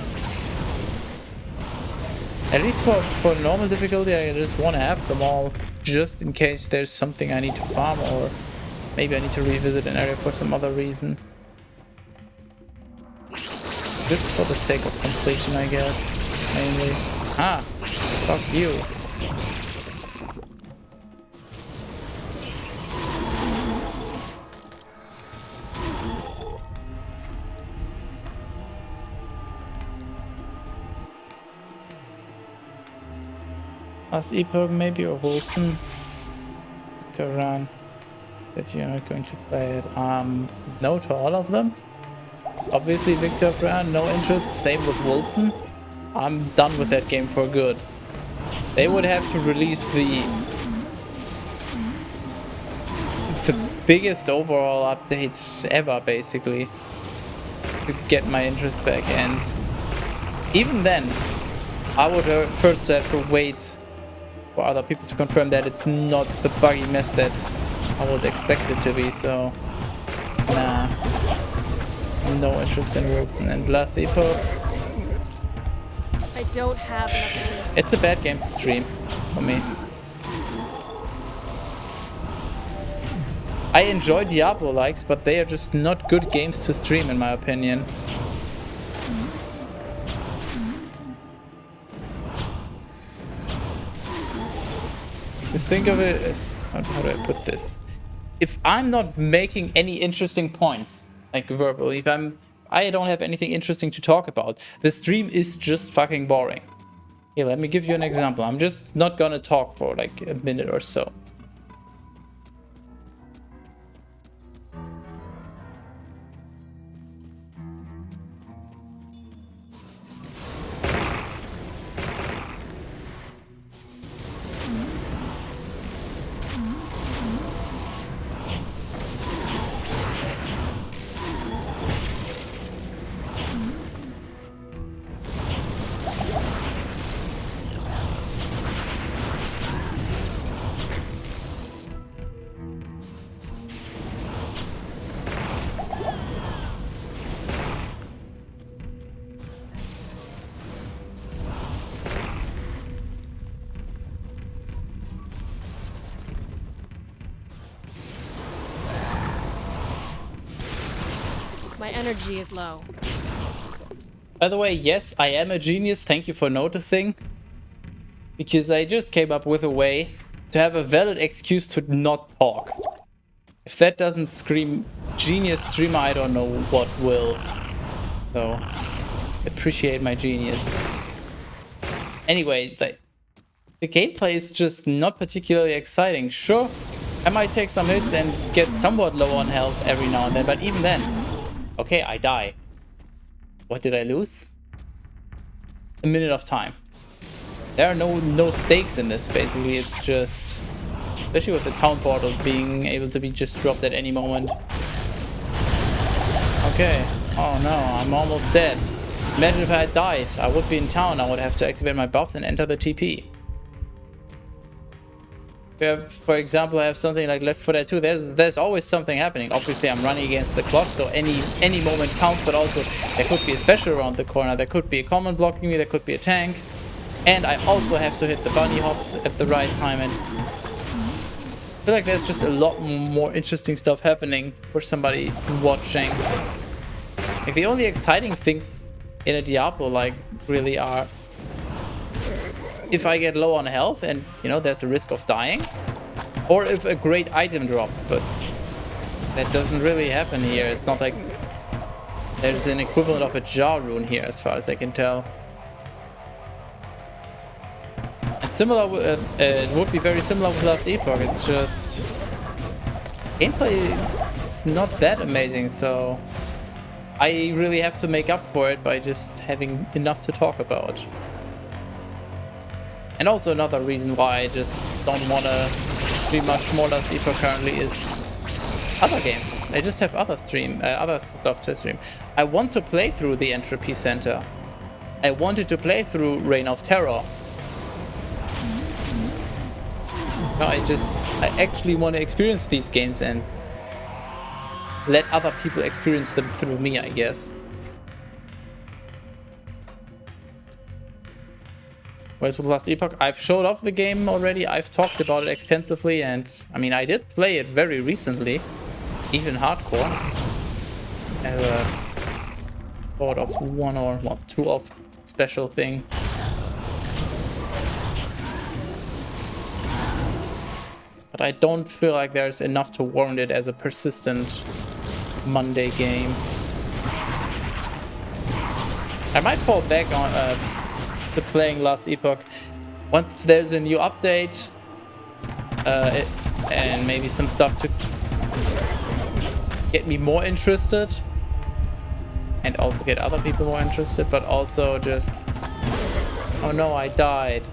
At least for normal difficulty, I just want to have them all, just in case there's something I need to farm, or maybe I need to revisit an area for some other reason. Just for the sake of completion, I guess, mainly. Ah, fuck you. Last Epoch maybe, or Wilson. To run. That you're not going to play it. No to all of them. Obviously Victor Brown, no interest. Same with Wilson. I'm done with that game for good. They would have to release the biggest overall update ever, basically, to get my interest back. And even then, I would first have to wait for other people to confirm that it's not the buggy mess that I would expect it to be. So, nah, no interest in Wilson. And Last Epoch, I don't have enough. it's a bad game to stream for me. I enjoy Diablo likes, but they are just not good games to stream in my opinion. Just think of it as, how do I put this? If I'm not making any interesting points, like verbally, if I don't have anything interesting to talk about, the stream is just fucking boring. Here, let me give you an example. I'm just not gonna talk for like a minute or so. My energy is low. By the way, yes, I am a genius. Thank you for noticing. Because I just came up with a way to have a valid excuse to not talk. If that doesn't scream genius streamer, I don't know what will. So, appreciate my genius. Anyway, the gameplay is just not particularly exciting. Sure, I might take some hits and get somewhat low on health every now and then, but even then, okay, I die. What did I lose? A minute of time. There are no stakes in this, basically. It's just, especially with the town portal being able to be just dropped at any moment. Okay. Oh no, I'm almost dead. Imagine if I had died. I would be in town. I would have to activate my buffs and enter the TP. For example, I have something like Left 4 Dead 2. There's always something happening. Obviously, I'm running against the clock, so any moment counts. But also, there could be a special around the corner. There could be a common blocking me. There could be a tank, and I also have to hit the bunny hops at the right time. And I feel like there's just a lot more interesting stuff happening for somebody watching. Like the only exciting things in a Diablo like really are if I get low on health and, you know, there's a risk of dying, or if a great item drops, but that doesn't really happen here. It's not like there's an equivalent of a jar rune here, as far as I can tell. And similar, it would be very similar with Last Epoch. It's just gameplay. It's not that amazing, so I really have to make up for it by just having enough to talk about. And also another reason why I just don't want to stream much more Last Epoch currently is other games. I just have other stuff to stream. I want to play through the Entropy Center. I wanted to play through Reign of Terror. No, I actually want to experience these games and let other people experience them through me, I guess. Whereas with Last Epoch, I've showed off the game already. I've talked about it extensively, and I mean, I did play it very recently, even hardcore. I have a thought of one or what, two of special thing. But I don't feel like there's enough to warrant it as a persistent Monday game. I might fall back on to playing Last Epoch once there's a new update and maybe some stuff to get me more interested and also get other people more interested, but also just, oh no, I died.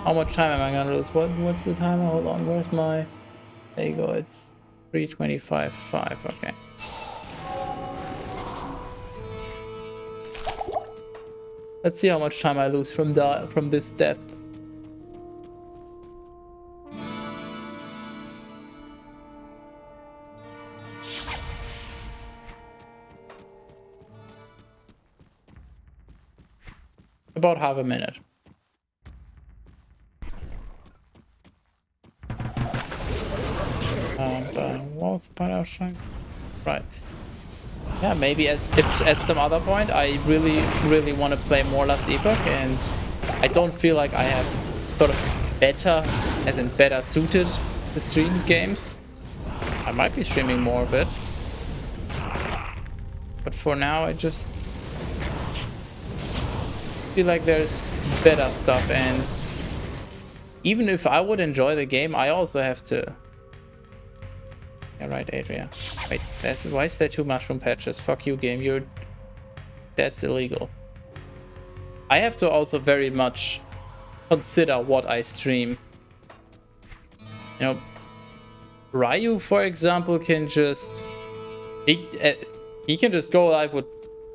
How much time am I gonna lose? What's the timer? Hold on, where's my There you go, it's 325.5, okay. Let's see how much time I lose from this death. About half a minute. What was the point I was trying? Right. Yeah, maybe at some other point I really want to play more Last Epoch, and I don't feel like I have sort of better, as in better suited to stream games. I might be streaming more of it. But for now I just feel like there's better stuff, and even if I would enjoy the game, I also have to... Yeah, right, Adria. Wait, why is there 2 mushroom patches? Fuck you, game. That's illegal. I have to also very much consider what I stream. You know, Ryu, for example, can just... He can just go live with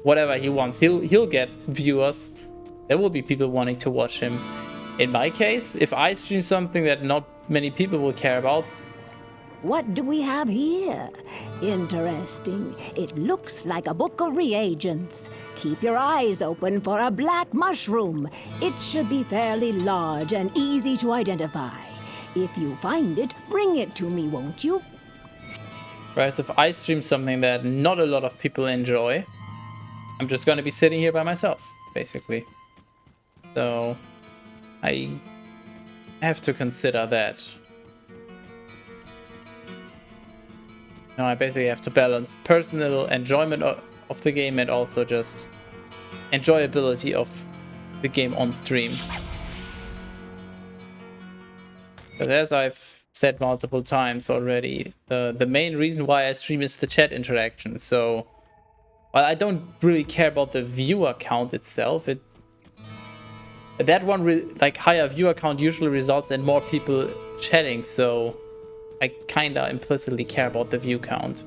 whatever he wants. He'll get viewers. There will be people wanting to watch him. In my case, if I stream something that not many people will care about... What do we have here? Interesting. It looks like a book of reagents. Keep your eyes open for a black mushroom. It should be fairly large and easy to identify. If you find it, bring it to me, won't you? Whereas if I stream something that not a lot of people enjoy, I'm just going to be sitting here by myself, basically. So I have to consider that. Now I basically have to balance personal enjoyment of the game and also just enjoyability of the game on stream. But as I've said multiple times already, the main reason why I stream is the chat interaction. So while I don't really care about the viewer count itself, that one like higher viewer count usually results in more people chatting, so I kinda implicitly care about the view count.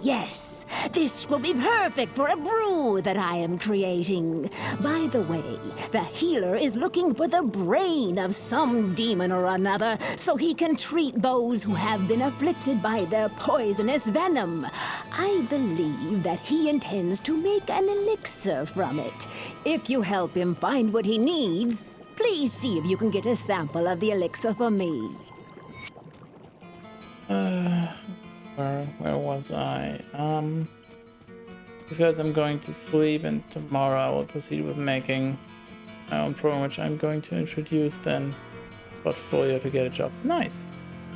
Yes, this will be perfect for a brew that I am creating. By the way, the healer is looking for the brain of some demon or another so he can treat those who have been afflicted by their poisonous venom. I believe that he intends to make an elixir from it. If you help him find what he needs, please see if you can get a sample of the elixir for me. Where was I? Because I'm going to sleep, and tomorrow I will proceed with making my own program, which I'm going to introduce then portfolio to get a job. Nice.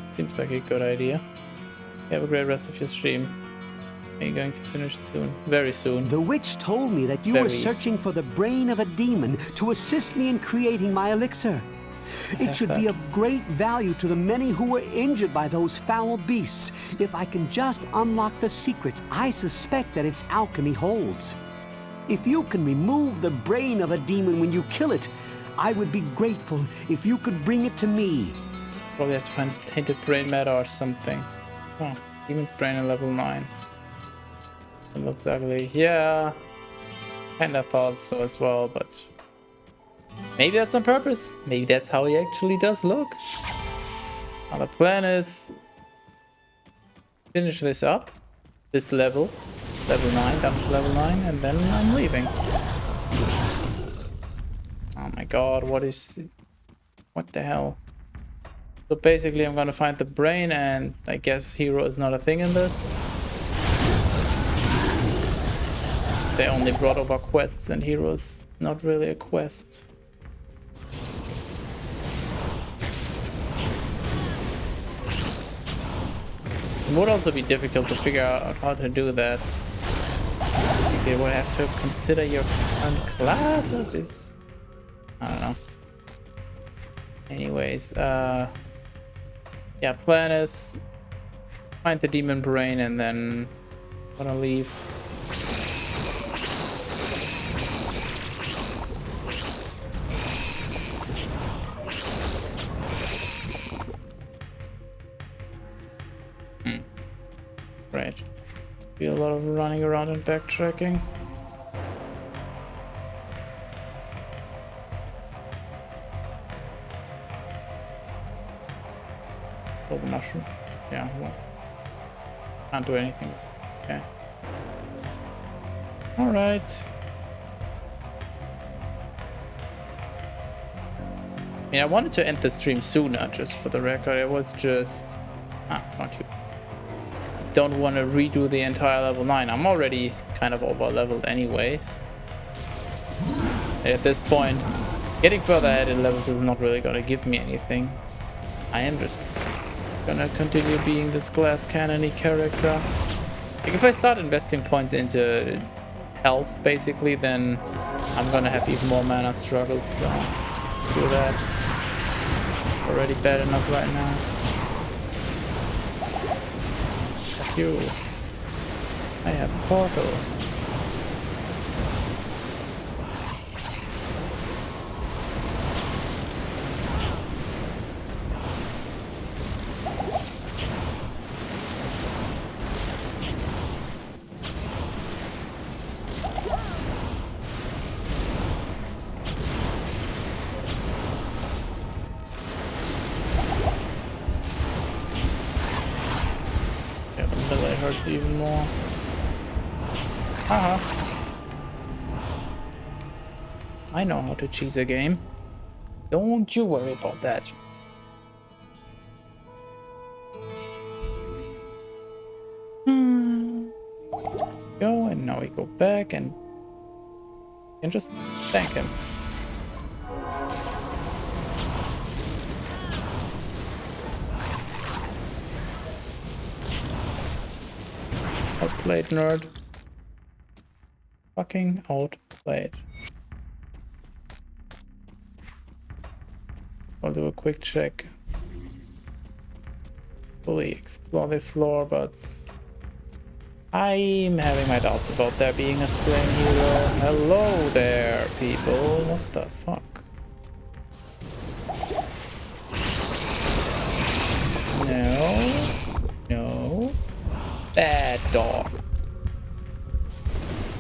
Seems like a good idea. Have a great rest of your stream. Are you going to finish soon? Very soon. The witch told me that you were searching for the brain of a demon to assist me in creating my elixir. It should be of great value to the many who were injured by those foul beasts if I can just unlock the secrets I suspect that its alchemy holds. If you can remove the brain of a demon when you kill it, I would be grateful if you could bring it to me. Probably have to find tainted brain matter or something. Oh, demon's brain at level 9. It looks ugly. Yeah, kinda thought so as well, but maybe that's on purpose. Maybe that's how he actually does look. Now the plan is finish this up, this level 9, down to level 9, and then I'm leaving. Oh my god, what the hell? So basically I'm gonna find the brain, and I guess hero is not a thing in this. They only brought over quests, and heroes not really a quest. It would also be difficult to figure out how to do that. You would have to consider your current class of this. I don't know. Anyways, yeah, plan is find the demon brain and then gonna leave. Great. Be a lot of running around and backtracking. Oh, the mushroom. Yeah, well, can't do anything. Okay. Alright. I mean, I wanted to end the stream sooner, just for the record. It was just... not you. Don't want to redo the entire level 9. I'm already kind of over leveled anyways. At this point, getting further ahead in levels is not really going to give me anything. I am just gonna continue being this glass cannon-y character. Like, if I start investing points into health, basically, then I'm gonna have even more mana struggles, so screw that. Already bad enough right now. Fuck you. I have portal. Hurts even more. I know how to cheese a game. Don't you worry about that. Go, and now we go back and just thank him. Outplayed, nerd. Fucking outplayed. I'll do a quick check. Fully explore the floor, but I'm having my doubts about there being a slain hero. Hello there, people. What the fuck? No. No. Bad dog.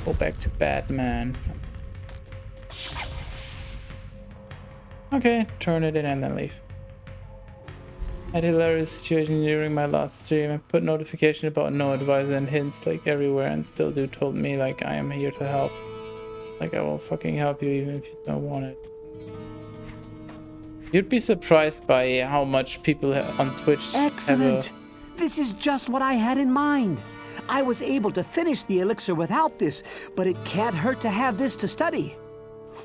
Go back to Batman. Okay, turn it in and then leave. I had a hilarious situation during my last stream. I put notification about no advisor and hints like everywhere, and still dude told me like I am here to help. Like I will fucking help you even if you don't want it. You'd be surprised by how much people on Twitch Excellent! This is just what I had in mind. I was able to finish the elixir without this, but it can't hurt to have this to study.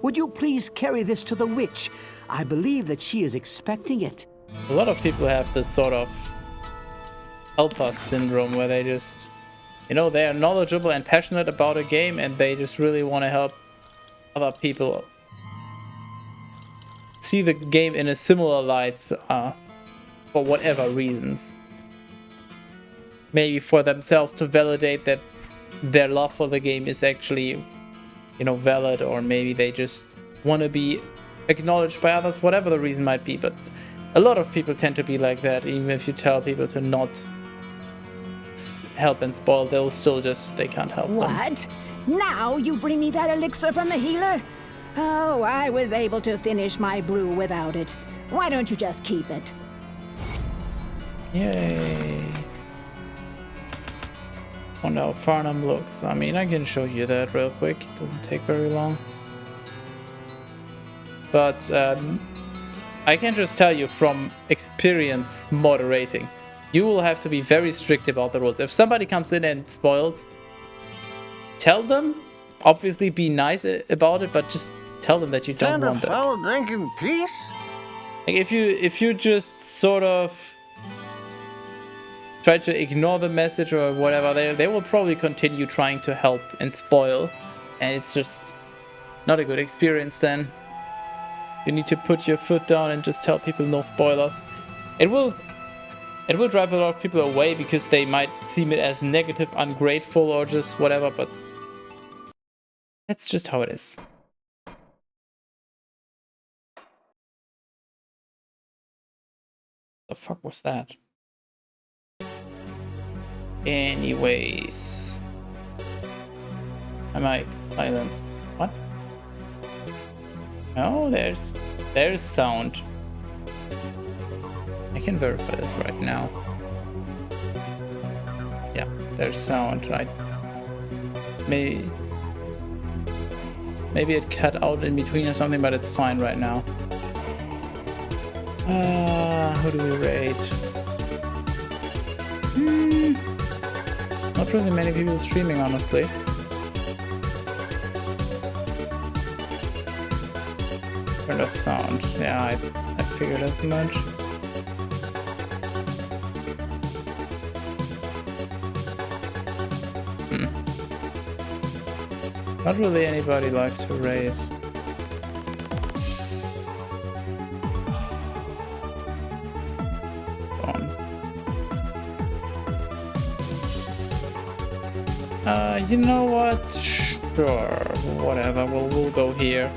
Would you please carry this to the witch? I believe that she is expecting it. A lot of people have this sort of help us syndrome where they just, you know, they are knowledgeable and passionate about a game and they just really want to help other people see the game in a similar light for whatever reasons. Maybe for themselves to validate that their love for the game is actually, you know, valid, or maybe they just want to be acknowledged by others, whatever the reason might be. But a lot of people tend to be like that. Even if you tell people to not help and spoil, they'll still just, they can't help them. What? Now you bring me that elixir from the healer? Oh, I was able to finish my brew without it. Why don't you just keep it? Yay. Wonder how Farnham looks. I mean, I can show you that real quick. It doesn't take very long. But I can just tell you from experience moderating, you will have to be very strict about the rules. If somebody comes in and spoils, tell them. Obviously be nice about it, but just tell them that you don't want that. Fellow drinking peace? Like if you just sort of try to ignore the message or whatever, they will probably continue trying to help and spoil, and it's just not a good experience then. You need to put your foot down and just tell people no spoilers. It will drive a lot of people away because they might seem it as negative, ungrateful, or just whatever, but that's just how it is. The fuck was that? Anyways. Am I silence? What? No, there's sound. I can verify this right now. Yeah, there's sound, right? Maybe it cut out in between or something, but it's fine right now. Who do we rate? Not really many people streaming, honestly. Turn off sound. Yeah, I figured as much. Not really anybody live to rate. You know what? Sure, whatever. We'll go here.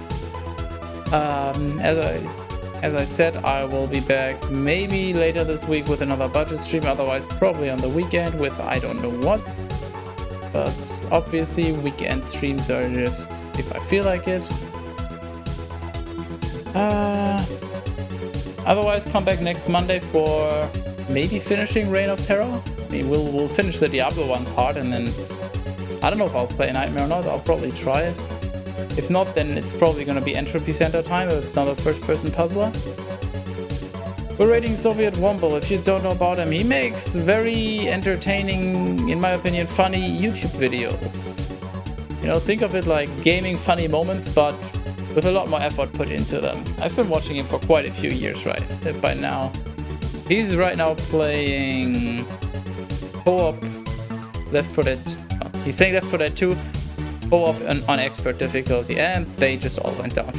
As I said, I will be back maybe later this week with another budget stream. Otherwise, probably on the weekend with I don't know what. But obviously, weekend streams are just if I feel like it. Otherwise, come back next Monday for maybe finishing Reign of Terror. I mean, we'll finish the Diablo 1 part, and then I don't know if I'll play Nightmare or not. I'll probably try it. If not, then it's probably going to be Entropy Center time, another first-person puzzler. We're rating Soviet Womble. If you don't know about him, he makes very entertaining, in my opinion, funny YouTube videos. You know, think of it like gaming funny moments, but with a lot more effort put into them. I've been watching him for quite a few years, right? By now. He's right now playing co-op Left 4 Dead. He's playing Left 4 Dead 2 co-op on expert difficulty, and they just all went down.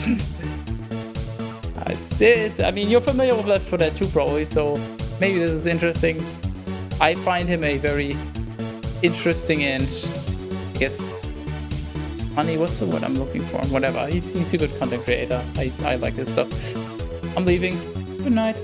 That's it. I mean, you're familiar with Left 4 Dead 2 probably, so maybe this is interesting. I find him a very interesting and, I guess, funny. What's the word I'm looking for? Whatever. He's a good content creator. I like his stuff. I'm leaving. Good night.